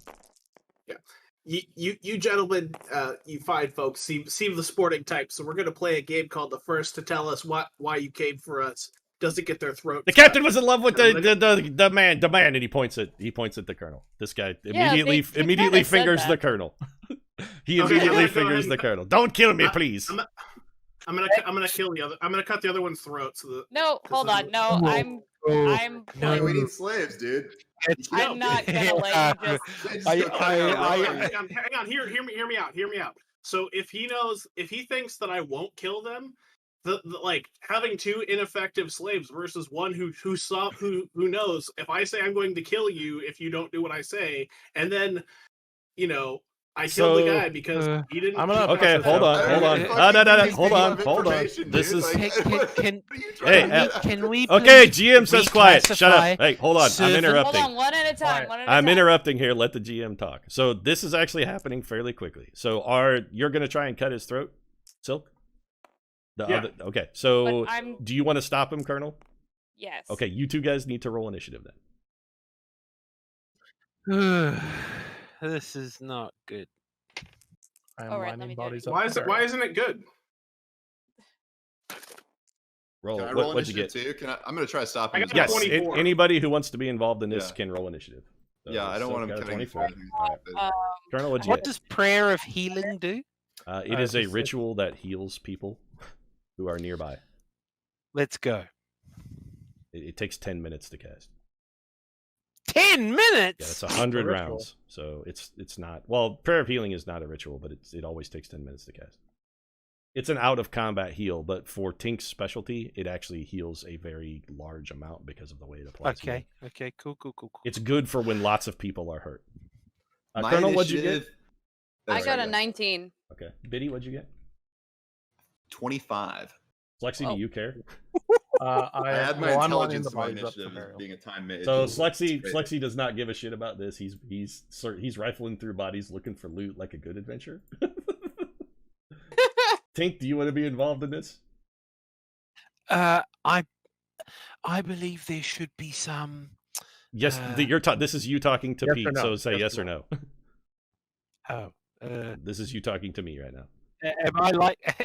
You gentlemen, you fine folks, seem the sporting type. So we're gonna play a game called The First to Tell Us why you came for us. Doesn't get their throat. the captain was in love with the man, and he points at the colonel. This guy Yeah, immediately they immediately kinda said fingers that. the colonel. He Okay, immediately go fingers ahead. the colonel. Don't kill me, please. I'm gonna kill the other. I'm gonna cut the other one's throat. So that No, hold on. No, Oh, I'm No. Hey, we need slaves, dude. I'm not gonna let you just. They just I- go cutting our I- road. hang on. Hear me out. So if he thinks that I won't kill them, the like having two ineffective slaves versus one who knows if I say I'm going to kill you if you don't do what I say, and then I killed the guy because he didn't. I'm gonna Okay, pass hold this on, out. hold on. Fucking No, makes hold me on, love hold on. information, This dude. is Like, Can- what can- are you Hey, trying to- Can we okay. please GM says quiet. Shut up. reclassify Hey, hold on. I'm servant- interrupting. Hold on, one at a time. One at a I'm time. interrupting here. Let the GM talk. So this is actually happening fairly quickly. So you're gonna try and cut his throat, Silk? Yeah. Okay. So But I'm do you want to stop him, Colonel? yes. Okay. You two guys need to roll initiative then. This is not good. I am All right, let lining me do it bodies again. up. Why isn't it good? Roll. Can I roll What'd you initiative get? too? I'm gonna try to stop him. I as got Yes. well. 24. Anybody who wants to be involved in this Yeah. can roll initiative. So Yeah, I don't want Silk him got a killing me. 24. All right. Colonel, what'd you What get? does prayer of healing do? It is a just- ritual that heals people who are nearby. Let's go. It takes 10 minutes to cast. 10 minutes. Yeah, it's 100 ritual. rounds. So it's not. Well, prayer of healing is not a ritual, but it always takes 10 minutes to cast. It's an out of combat heal, but for Tink's specialty, it actually heals a very large amount because of the way it applies. to Okay. it. Okay. Cool. It's good for when lots of people are hurt. My Colonel, what'd you get? initiative- I Sorry, got a guys. 19. Okay, Biddy, what'd you get? 25. Lexi, Oh. do you care? I had my I'm lining intelligence the to my bodies up for initiative as burial. being a time mage. So It's Slexi great. does not give a shit about this. He's rifling through bodies looking for loot like a good adventure. Tink, do you want to be involved in this? I believe there should be some. Yes, this is you talking to Yes or Pete. no? So say Yes yes or or no. Oh. This is you talking to me right now.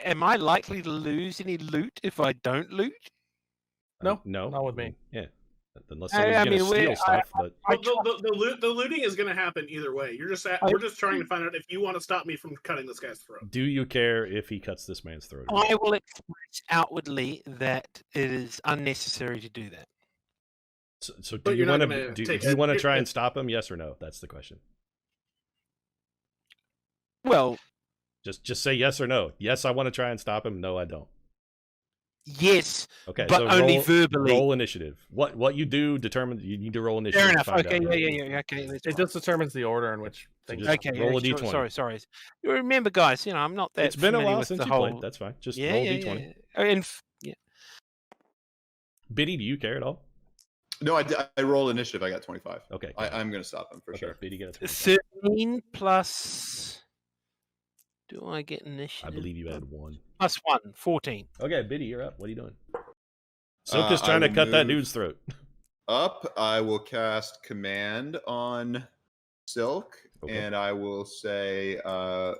Am I likely to lose any loot if I don't loot? No, No, not with me. Yeah, unless I somebody's gonna mean, steal stuff. But The looting is going to happen either way. We're just trying to find out if you want to stop me from cutting this guy's throat. do you care if he cuts this man's throat? I will express outwardly that it is unnecessary to do that. So do But you you're not want gonna to take do you it. want to try and stop him? Yes or no? That's the question. Well, Just say yes or no. Yes, I want to try and stop him. No, I don't. yes, Okay, but so only roll, verbally. roll initiative. What you do determines you need to roll initiative. Fair to enough. find Okay, out. yeah. Okay, that's It fine. just determines the order in which So things. just happen. Okay, roll a yeah, d20. Sorry. You remember, guys? I'm not that. It's been a familiar while with since the you whole... played. That's fine. Just Yeah, roll yeah, d20. yeah. Yeah. Biddy, do you care at all? No, I roll initiative. I got 25. Okay, I'm going to stop him for okay, sure. Biddy, get a 25. 13 plus. Do I get initiative? I believe you had 1. Plus 1, 14. Okay, Biddy, you're up. What are you doing? Silk is I trying to will cut that move dude's throat. Up, I will cast command on Silk, Okay. and I will say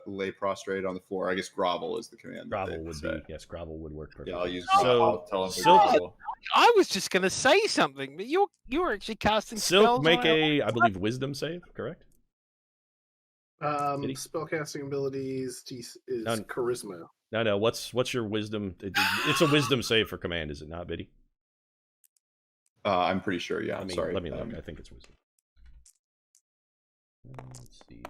lay prostrate on the floor. I guess grovel is the command. that Grovel they would say. be yes. Grovel would work perfectly. Yeah, I'll use So grovel. I'll tell him to Silk, grovel. I was just going to say something, but you're actually casting Silk, spells make on our- I believe, wisdom save. Correct. Did he? Spellcasting abilities is None. charisma. No. What's your wisdom? It's a wisdom save for command, is it not, Biddy? I'm pretty sure. Yeah, sorry. Let me look. I think it's wisdom. Let's see.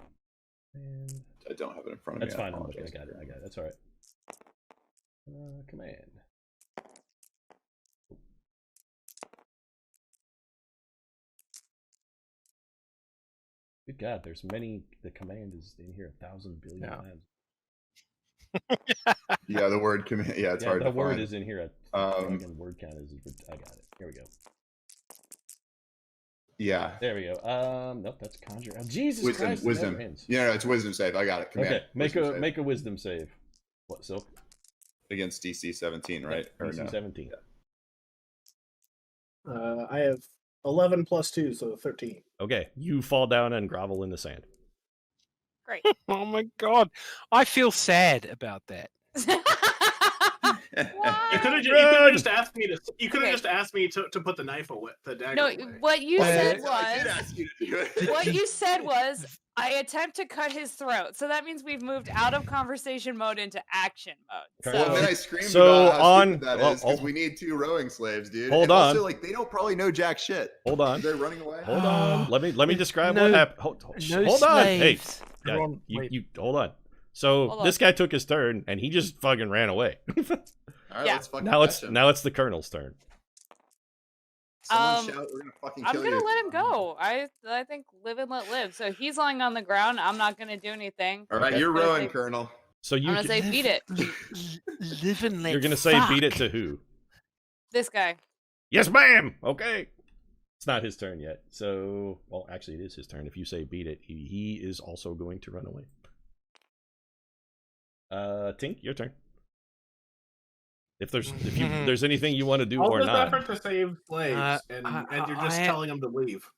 And I don't have it in front of that's me. fine. I'm looking. apologize. I got it. That's all right. Command. Good God, there's many. The command is in here 1,000 billion Yeah. times. Yeah, the word command. Yeah, it's hard the to word find. is in here. Dragon word count is. I got it. Here we go. Yeah. There we go. Nope, that's conjure. Oh, Jesus Wisdom. Christ, it Wisdom. never ends. Yeah, no, it's wisdom save. I got it. Command. Okay, make Wisdom save. a wisdom save. What, Silk? Against DC 17, right? Or DC no? 17. I have 11 plus 2, so 13. Okay, you fall down and grovel in the sand. Great. Oh my god. I feel sad about that. You could have just asked me to. You could have just asked me to put the knife away, the dagger. No, away. what you said I did was. ask you to do it. What you said was, I attempt to cut his throat. So that means we've moved out of conversation mode into action mode. Okay. So, Well, then I screamed So about how on- stupid that well, is because hold- we need 2 rowing slaves, dude. Hold and on. Also, like, they don't probably know jack shit. Hold on. They're running away. Hold on. Let me describe No- what happened. Hold on. Hey, slaves. yeah, Everyone, you wait. hold on. So Hold on. this guy took his turn and he just fucking ran away. All right, Yeah. let's fucking now catch him. it's the Colonel's turn. Someone Um, shout, we're gonna fucking I'm kill gonna you. let him go. I think live and let live. So he's lying on the ground. I'm not gonna do anything. All right, Okay. you're Gonna rowing, say- Colonel. So you I'm gonna say beat it. Live and let you're gonna say beat it to who? This guy. Yes, ma'am. Okay. It's not his turn yet. So, well, actually, it is his turn. If you say beat it, he is also going to run away. Tink, your turn. If there's anything you want to do All or this not. effort to save slaves, and you're just telling them to leave.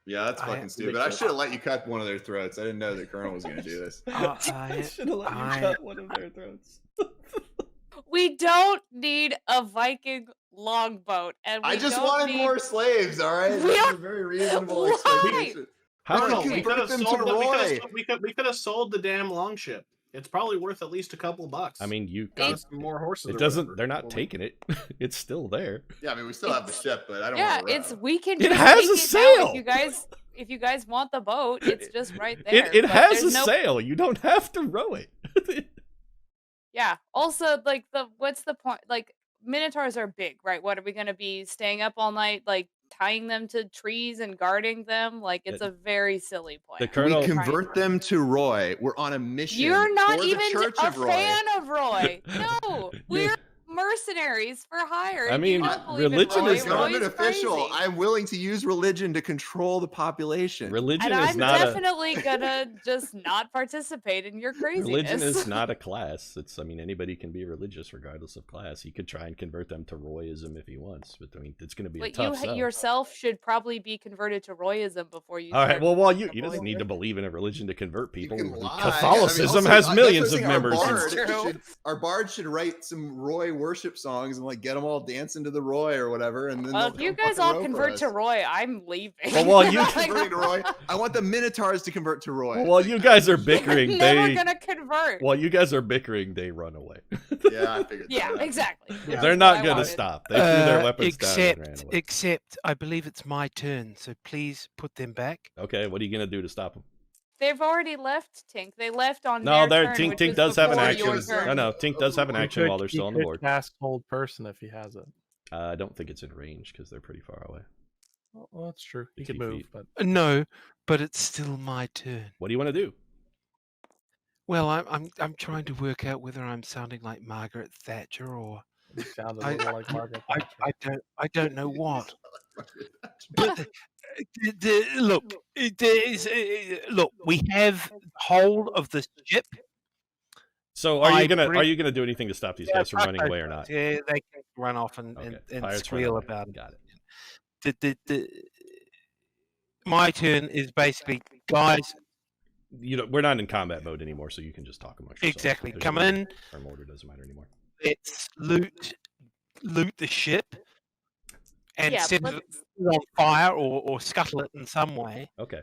Yeah, that's I- fucking stupid. I should have let you cut one of their throats. I didn't know the Colonel was gonna do this. I should have let you I- cut one of their throats. We don't need a Viking longboat, and we I just don't wanted need... more slaves. All right, We that's are- a very reasonable Why? expectation. How No, can we convert could have them to sold. Roy. We could have sold the damn longship. It's probably worth at least a couple bucks. I mean, you got us some more horses. it or doesn't whatever. they're not Well, taking it. It's still there. Yeah, I mean, we still have the ship, but I don't Yeah, want to it's we can. It just has make a it now sail! if you guys want the boat, it's just right there. It but has a there's no... sail. You don't have to row it. Yeah. Also, like what's the point? Like Minotaurs are big, right? What are we gonna be staying up all night, like tying them to trees and guarding them? Like it's a very silly plan. The Colonel- We convert them to Roy. We're on a mission. You're not for the even Church a of Roy. fan of Roy. No, we're mercenaries for hire. I and mean, you don't believe in religion Roy. is As a not- government Roy's official, crazy. I'm willing to use religion to control the population. Religion And is I'm not definitely gonna just not participate in your craziness. religion is not a class. It's anybody can be religious regardless of class. He could try and convert them to Royism if he wants, but I mean it's going to be a But tough sell. yourself should probably be converted to Royism before you. All right. start Well, while you converting doesn't need to them. believe in a religion to convert You people. can lie. Catholicism I mean, also, has that's millions the of thing, members. It's true. Our bard should write some Roy worship songs and like get them all dancing to the Roy or whatever, and then Well, they'll if you come guys fucking all row for convert to us. Roy, I'm leaving. Well, while you- Like, Converting to Roy. I want the Minotaurs to convert to Roy. Well, while you guys are bickering, never they gonna convert. while you guys are bickering, they run away. Yeah, I figured. Yeah, that out. exactly. Yeah. They're That's not what I going to wanted. stop. They threw their weapons down and ran away. Except, I believe it's my turn, so please put them back. Okay, what are you going to do to stop them? They've already left, Tink. They left on No, their they're turn, Tink which was does have an before action. your turn. No, Tink does have an He action could- while they're he still on the could board. Cast hold person if he has it. I don't think it's in range because they're pretty far away. Well, that's true. He 50 could move, feet. but No, but it's still my turn. What do you want to do? Well, I'm trying to work out whether I'm sounding like Margaret Thatcher or he sounded a I- little like Margaret I, Thatcher. I don't know what. But look, look, we have hold of the ship. So are you I gonna do anything to stop these guys from running away or not? Yeah, they can run off and, Okay, and pirates run squeal away. about it. Got it. My turn is basically, guys, We're not in combat mode anymore, so you can just talk amongst yourselves. exactly. There's Come no- in, Our order doesn't matter anymore. let's loot the ship and Yeah, set let's- it on fire or scuttle it in some way. Okay.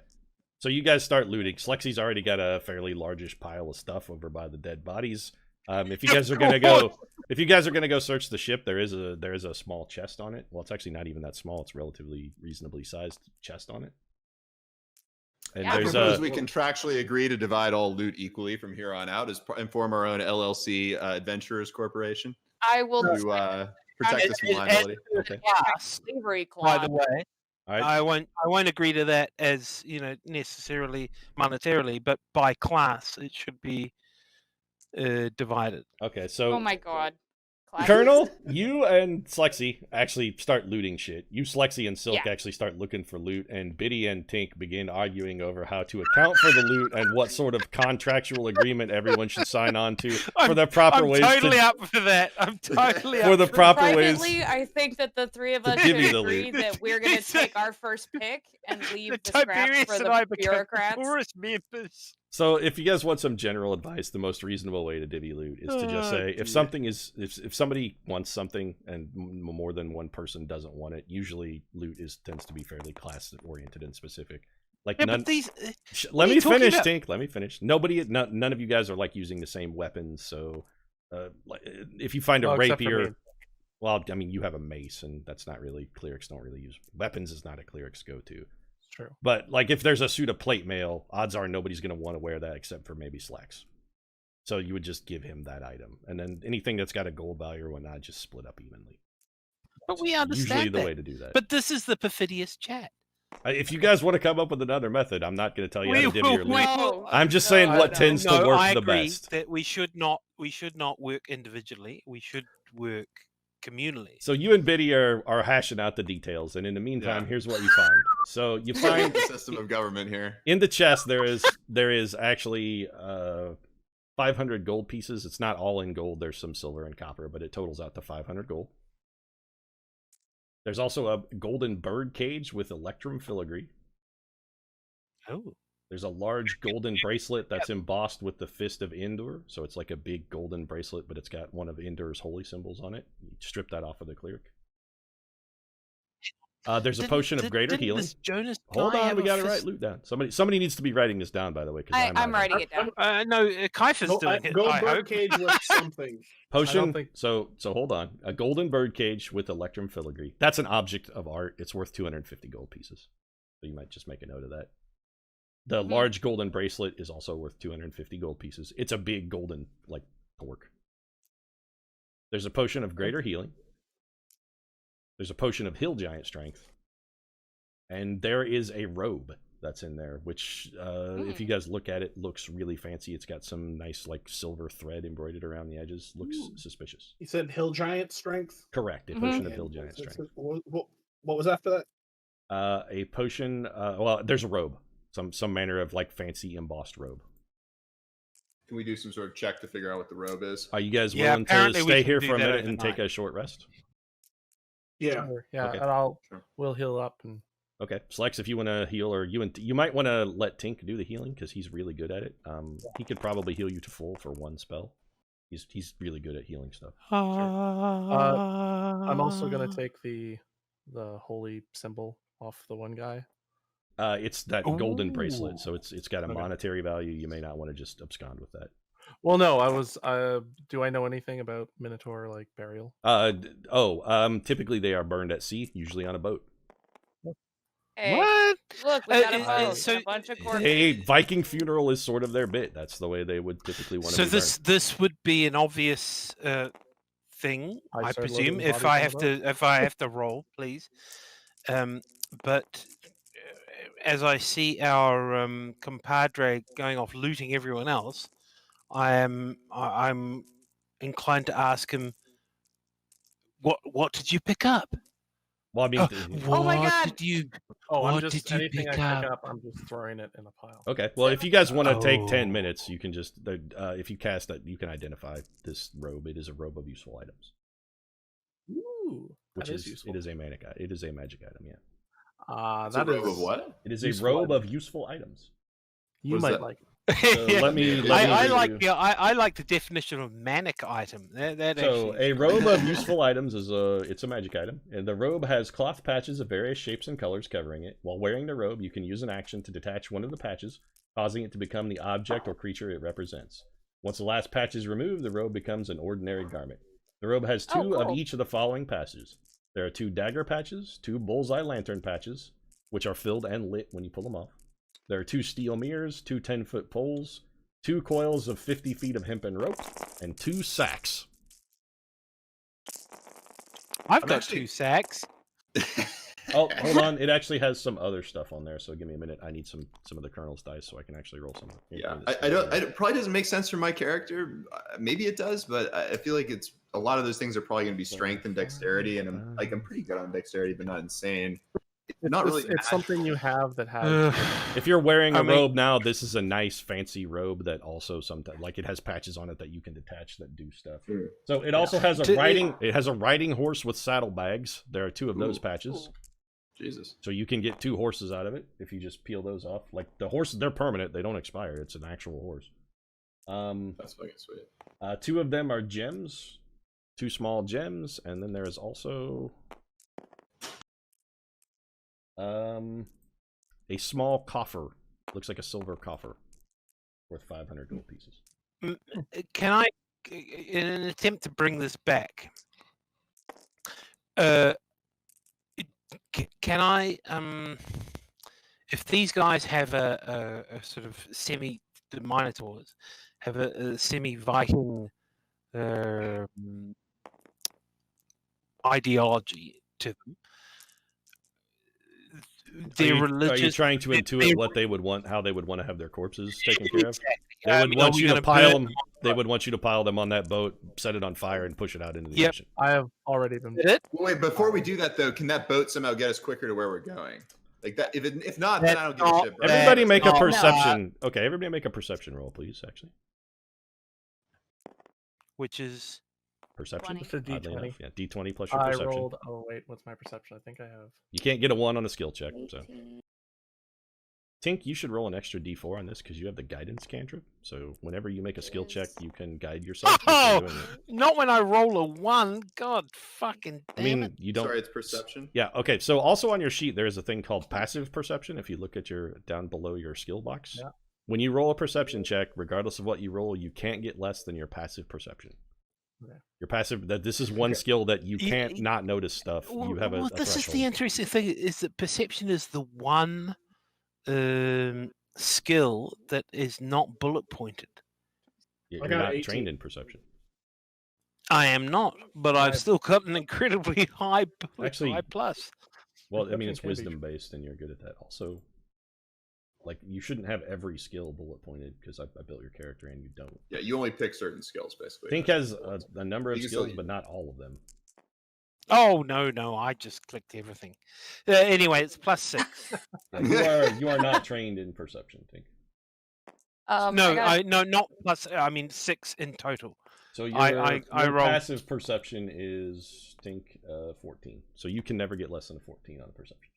So you guys start looting. Slexi's already got a fairly largish pile of stuff over by the dead bodies. If you guys are gonna go search the ship, there is a small chest on it. Well, it's actually not even that small. It's relatively reasonably sized chest on it. And Yeah. I there's propose a we contractually agree to divide all loot equally from here on out and form our own LLC, Adventurers Corporation, I will to protect us from liability. okay. slavery By clause. the way, All right. I won't agree to that as necessarily monetarily, but by class it should be divided. Okay. So Oh my god. Classes. Colonel, you and Slexi actually start looting shit. You, Slexi, and Silk Yeah. actually start looking for loot, and Biddy and Tink begin arguing over how to account for the loot and what sort of contractual agreement everyone should sign on to for the proper I'm ways totally to up for that. I'm totally for up the for proper ways. Privately, I think that the three of to us give you should the agree loot. that we're going to It's a- take our first pick and leave the the scraps Tiberius for and the I become bureaucrats. chorus members. So if you guys want some general advice, the most reasonable way to divvy loot is to just say if something is if somebody wants something and more than one person doesn't want it, usually loot tends to be fairly class oriented and specific. Like Yeah, none. but these. Let are me you talking finish, about? Tink. Let me finish. None of you guys are like using the same weapons. So, if you find a Well, except for rapier, me. well, I mean, you have a mace, and that's not really clerics don't really use weapons. Is not a cleric's go-to. It's true. But like, if there's a suit of plate mail, odds are nobody's going to want to wear that except for maybe slacks. So you would just give him that item, and then anything that's got a gold value or whatnot, just split up evenly. But we understand Usually the that. way to do that. But this is the Perfidious chat. If you guys want to come up with another method, I'm not going to tell you how to divvy your loot. No, I'm just saying what tends to work I the agree best. that we should not work individually. We should work communally. So you and Biddy are hashing out the details, and in the meantime, here's what you find. So you find The system of government here. in the chest there is actually 500 gold pieces. It's not all in gold. There's some silver and copper, but it totals out to 500 gold. There's also a golden bird cage with electrum filigree. Oh, There's a large golden bracelet that's embossed with the fist of Indur. So it's like a big golden bracelet, but it's got one of Indur's holy symbols on it. You strip that off of the cleric. There's a potion of greater healing. Jonas Hold guy on, have we a got to fist? write loot down. Somebody needs to be writing this down, by the way. Because I'm writing it down. No, Kaifa's doing it. Gold I hope. birdcage with something. Potion. think- So hold on. A golden bird cage with electrum filigree. That's an object of art. It's worth 250 gold pieces. So you might just make a note of that. The large golden bracelet is also worth 250 gold pieces. It's a big golden like torque. There's a potion of greater healing. There's a potion of hill giant strength. And there is a robe that's in there, which, if you guys look at it, looks really fancy. It's got some nice, like, silver thread embroidered around the edges. Looks suspicious. You said hill giant strength. Correct. A potion of hill giant strength. What was after that? A potion. Well, there's a robe. Some manner of like fancy embossed robe. Can we do some sort of check to figure out what the robe is? Are you guys Yeah, willing to apparently we stay can here do for a that minute and take overnight. a short rest? Yeah. Sure, yeah, Okay. and Sure. we'll heal up and Okay, Slex, if you want to heal, or you might want to let Tink do the healing because he's really good at it. He could probably heal you to full for one spell. He's really good at healing stuff. I'm also gonna take the holy symbol off the one guy. It's that golden Ooh. bracelet, so it's got a Okay. monetary value. You may not want to just abscond with that. Well, no, I was. Do I know anything about Minotaur like burial? Typically they are burned at sea, usually on a boat. Hey, What? look, we got a Uh, boat so- and a bunch of corpses. A Viking funeral is sort of their bit. That's the way they would typically want So to be this would be an obvious thing, I I start presume, loading if bodies I on have the to if I have to roll, please. But as I see our compadre going off looting everyone else, I'm inclined to ask him, what did you pick up? Well, I mean, Oh my What God. did you? Oh, I'm What just did you anything I pick pick up? up. I'm just throwing it in a pile. okay. Well, if you guys want to take Oh. 10 minutes, you can just if you cast that, you can identify this robe. It is a robe of useful items, Ooh, which that is useful. it is a magic item. It is a magic item. Yeah, It's a that robe is of what? it is a Useful robe item. of useful items. You What is might that? like. So let me. I give like you- I like the definition of manic item. That So actually a robe of useful items is it's a magic item, and the robe has cloth patches of various shapes and colors covering it. While wearing the robe, you can use an action to detach one of the patches, causing it to become the object or creature it represents. Once the last patch is removed, the robe becomes an ordinary garment. The robe has two of cool. each of the following patches. There are 2 dagger patches, 2 bullseye lantern patches, which are filled and lit when you pull them off. There are 2 steel mirrors, 2 10-foot poles, 2 coils of 50 feet of hempen rope, and 2 sacks. I've I'm got actually- 2 sacks. Oh, hold on. It actually has some other stuff on there, so give me a minute. I need some of the Colonel's dice so I can actually roll some. Yeah, it probably doesn't make sense for my character. Maybe it does, but I feel like it's a lot of those things are probably going to be strength and dexterity, and I'm pretty good on dexterity, but not insane. Not really. It's something you have that has. If you're wearing a I mean- robe now, this is a nice fancy robe that also sometimes like it has patches on it that you can detach that do stuff. Sure. So it also has a To- riding. It has a riding horse with saddlebags. There are 2 of those Ooh. patches. Jesus. So you can get 2 horses out of it if you just peel those off. Like the horses, they're permanent; they don't expire. It's an actual horse. That's fucking sweet. 2 of them are gems, 2 small gems, and then there is also a small coffer. Looks like a silver coffer worth 500 gold pieces. Can I, in an attempt to bring this back, can I, if these guys have a sort of the Minotaurs have a semi-Viking ideology to them, Are you trying to intuit what they would want, how they would want to have their corpses taken care of? They would want you to pile them. They would want you to pile them on that boat, set it on fire, and push it out into the ocean. I have already been. Wait, before we do that though, can that boat somehow get us quicker to where we're going? Like that? If not, then I don't give a shit. Bro. Everybody make a perception. Okay, everybody make a perception roll, please. Actually, which is perception. It's a D20. Yeah, D20 plus your I perception. rolled. Oh wait, what's my perception? I think I have. You can't get a 1 on a skill check, so. Tink, you should roll an extra D4 on this because you have the guidance cantrip. So whenever you make a skill check, you can guide yourself. Oh, not when I roll a 1. God fucking damn it. You don't. Sorry, it's perception. Yeah. Okay. So also on your sheet, there is a thing called passive perception. If you look at down below your skill box, when you roll a perception check, regardless of what you roll, you can't get less than your passive perception. Okay. Your passive, that this is one skill that you can't not notice stuff. You have a this threshold. is the interesting thing: is that perception is the one skill that is not bullet pointed. You're not trained in perception. I am not, but I've still got an incredibly high plus. Well, I mean, it's wisdom based, and you're good at that. Also, like, you shouldn't have every skill bullet pointed because I built your character and you don't. Yeah, you only pick certain skills, basically. Tink has a number of skills, but not all of them. Oh no! I just clicked everything. Anyway, it's +6. Yeah, you are not trained in perception, Tink. No, not plus. I mean 6 in total. So your passive perception is Tink 14. So you can never get less than a 14 on a perception.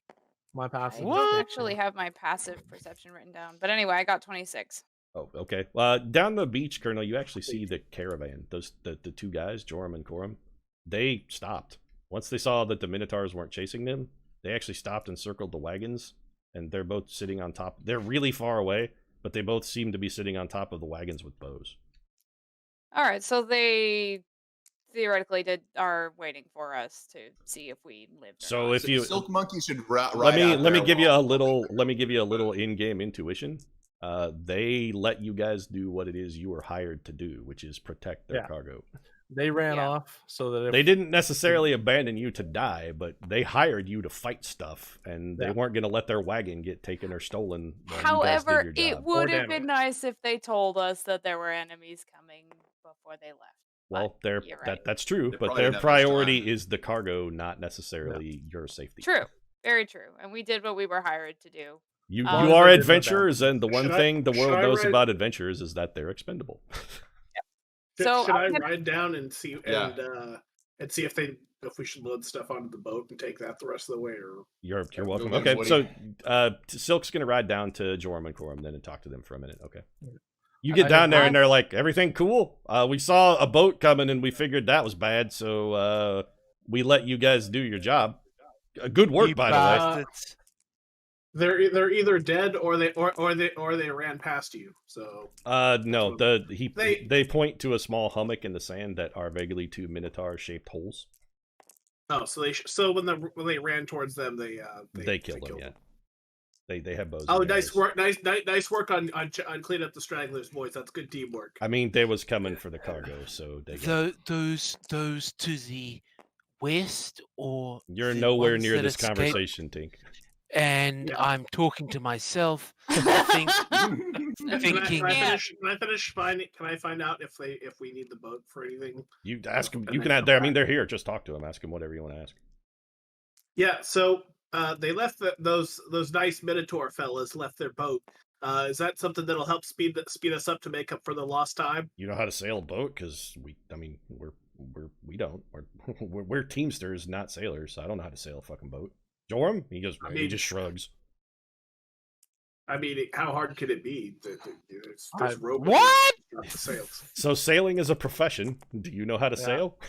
My passive. I don't actually have my passive perception written down, but anyway, I got 26. Oh, okay. Down the beach, Colonel, you actually see the caravan. The 2 guys, Joram and Coram. They stopped. Once they saw that the Minotaurs weren't chasing them, they actually stopped and circled the wagons, and they're both sitting on top. They're really far away, but they both seem to be sitting on top of the wagons with bows. All right, so they theoretically are waiting for us to see if we live. So if you Silk Monkey should ride. Let me give you a little in-game intuition. They let you guys do what it is you were hired to do, which is protect their cargo. They ran off so that they didn't necessarily abandon you to die, but they hired you to fight stuff, and they weren't going to let their wagon get taken or stolen. However, it would have been nice if they told us that there were enemies coming before they left. Well, that's true, but their priority is the cargo, not necessarily your safety. True, very true, and we did what we were hired to do. You are adventurers, and the one thing the world knows about adventurers is that they're expendable. Should I ride down and see if we should load stuff onto the boat and take that the rest of the way? Or you're welcome. Okay, so Silk's gonna ride down to Joram and Coram then and talk to them for a minute. Okay. You get down there and they're like, everything cool? We saw a boat coming and we figured that was bad, so we let you guys do your job. Good work, by the way. They're either dead or they ran past you. So no, they point to a small hummock in the sand that are vaguely 2 Minotaur-shaped holes. Oh, so when they ran towards them, they killed them. Yeah, they have bows. Oh, nice work! Nice work on cleaning up the stragglers, boys. That's good teamwork. I mean, they was coming for the cargo, so they those to the west, or you're nowhere near this conversation, Tink. And I'm talking to myself, thinking. Can I finish? Can I find out if we need the boat for anything? You ask them. You can add there. I mean, they're here. Just talk to them. Ask them whatever you want to ask. Yeah. So they left those nice Minotaur fellas left their boat. Is that something that'll help speed us up to make up for the lost time? You know how to sail a boat? Because we don't. We're teamsters, not sailors. So I don't know how to sail a fucking boat. Joram? He just I he mean- just shrugs. I mean, how hard could it be? There's rope. What? Got the sails. So sailing is a profession. Do you know how to Yeah. sail?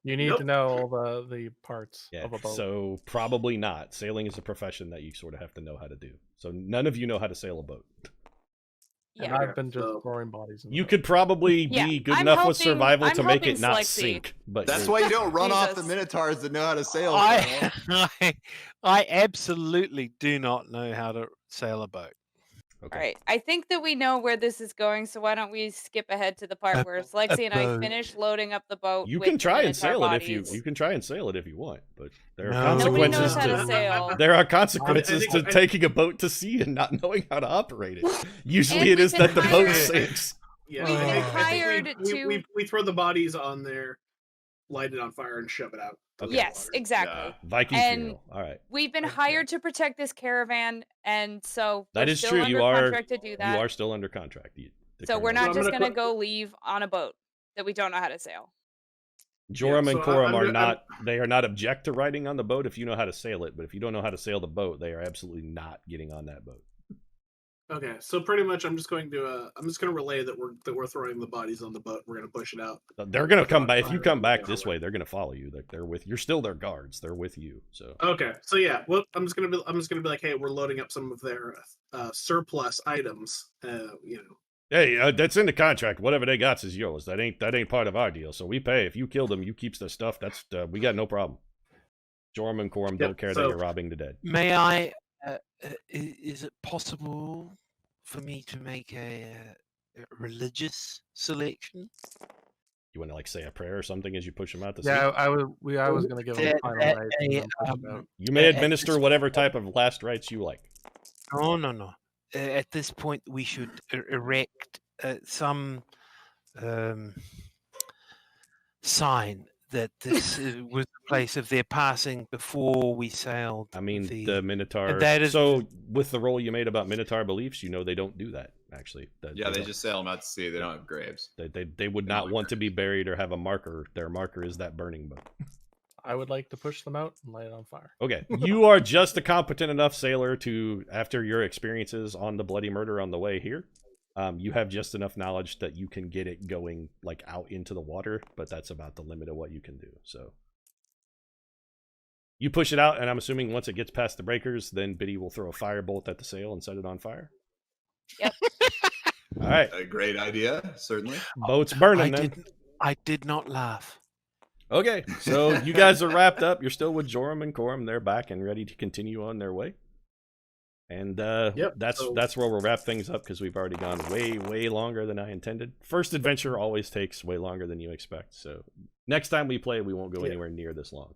You need Nope. to know all the parts Yeah. of a boat. So probably not. Sailing is a profession that you sort of have to know how to do. So none of you know how to sail a boat. And Yeah. I've been just So- throwing bodies. In the You boat. could probably Yeah, be good I'm enough with helping- survival I'm to make it helping not Slexy. sink. But That's you're- why you don't run off the Jesus. Minotaurs that know how to sail. Colonel. I absolutely do not know how to sail a boat. okay. All right. I think that we know where this is going, so why don't we skip ahead to the part A- where Slexy and I boat. finish loading up the boat? You with can the try and Minotaur sail it if bodies. you can try and sail it if you want, but there are No. Nobody consequences knows how to to sail. there are consequences I to think- taking a boat to sea and not knowing how to operate it. Usually And it we've is been that the boat hired- sinks. Yeah, We've been I think hired we throw the bodies on there, light it on fire, and shove it out. to the Yes, water. exactly. Yeah. Viking And- funeral. All right. We've been Yeah. hired to protect this caravan, and so That we're is still true. under You are contract to do that. You are still under contract. So we're So not I'm just gonna gonna put- go leave on a boat that we don't know how to sail. Joram Yeah, and so Koram I'm are gonna- not they are not object to riding on the boat if you know how to sail it, but if you don't know how to sail the boat, they are absolutely not getting on that boat. Okay, so pretty much, I'm just going to relay that we're throwing the bodies on the boat. We're going to push it out. They're gonna come back if you Fire come back on this the way, they're gonna follow you. They're with you're still their guards. They're with you. So Okay, so yeah, well, I'm just gonna be like, hey, we're loading up some of their surplus items. hey, that's in the contract. Whatever they got is yours. That ain't part of our deal. So we pay. If you kill them, you keeps the stuff. That's we got no problem. Joram and Koram don't care that so- you're robbing the dead. May I? Is it possible for me to make a religious selection? You want to like say a prayer or something as you push them out to Yeah, sea? I was gonna give him a final rites and then push it out. You may at administer this whatever point- type of last rites you like. No. At this point, we should erect some sign that this was the place of their passing before we sailed. I mean, the the Minotaur. that is- So, with the role you made about Minotaur beliefs, you know they don't do that. Actually, Yeah, they don't- just sail them out to sea. They don't have graves. they would they not don't want to be buried or have a marker. Their marker is that burning boat. I would like to push them out and light it on fire. Okay, you are just a competent enough sailor to, after your experiences on the Bloody Murder on the way here, you have just enough knowledge that you can get it going like out into the water, but that's about the limit of what you can do. So you push it out, and I'm assuming once it gets past the breakers, then Biddy will throw a firebolt at the sail and set it on fire. Yep. All right, A great idea, certainly. boat's burning then. I did not laugh. Okay, so you guys are wrapped up. You're still with Joram and Koram. They're back and ready to continue on their way. And Yep, that's so- where we'll wrap things up because we've already gone way longer than I intended. First adventure always takes way longer than you expect. So next time we play, we won't go Yeah. anywhere near this long.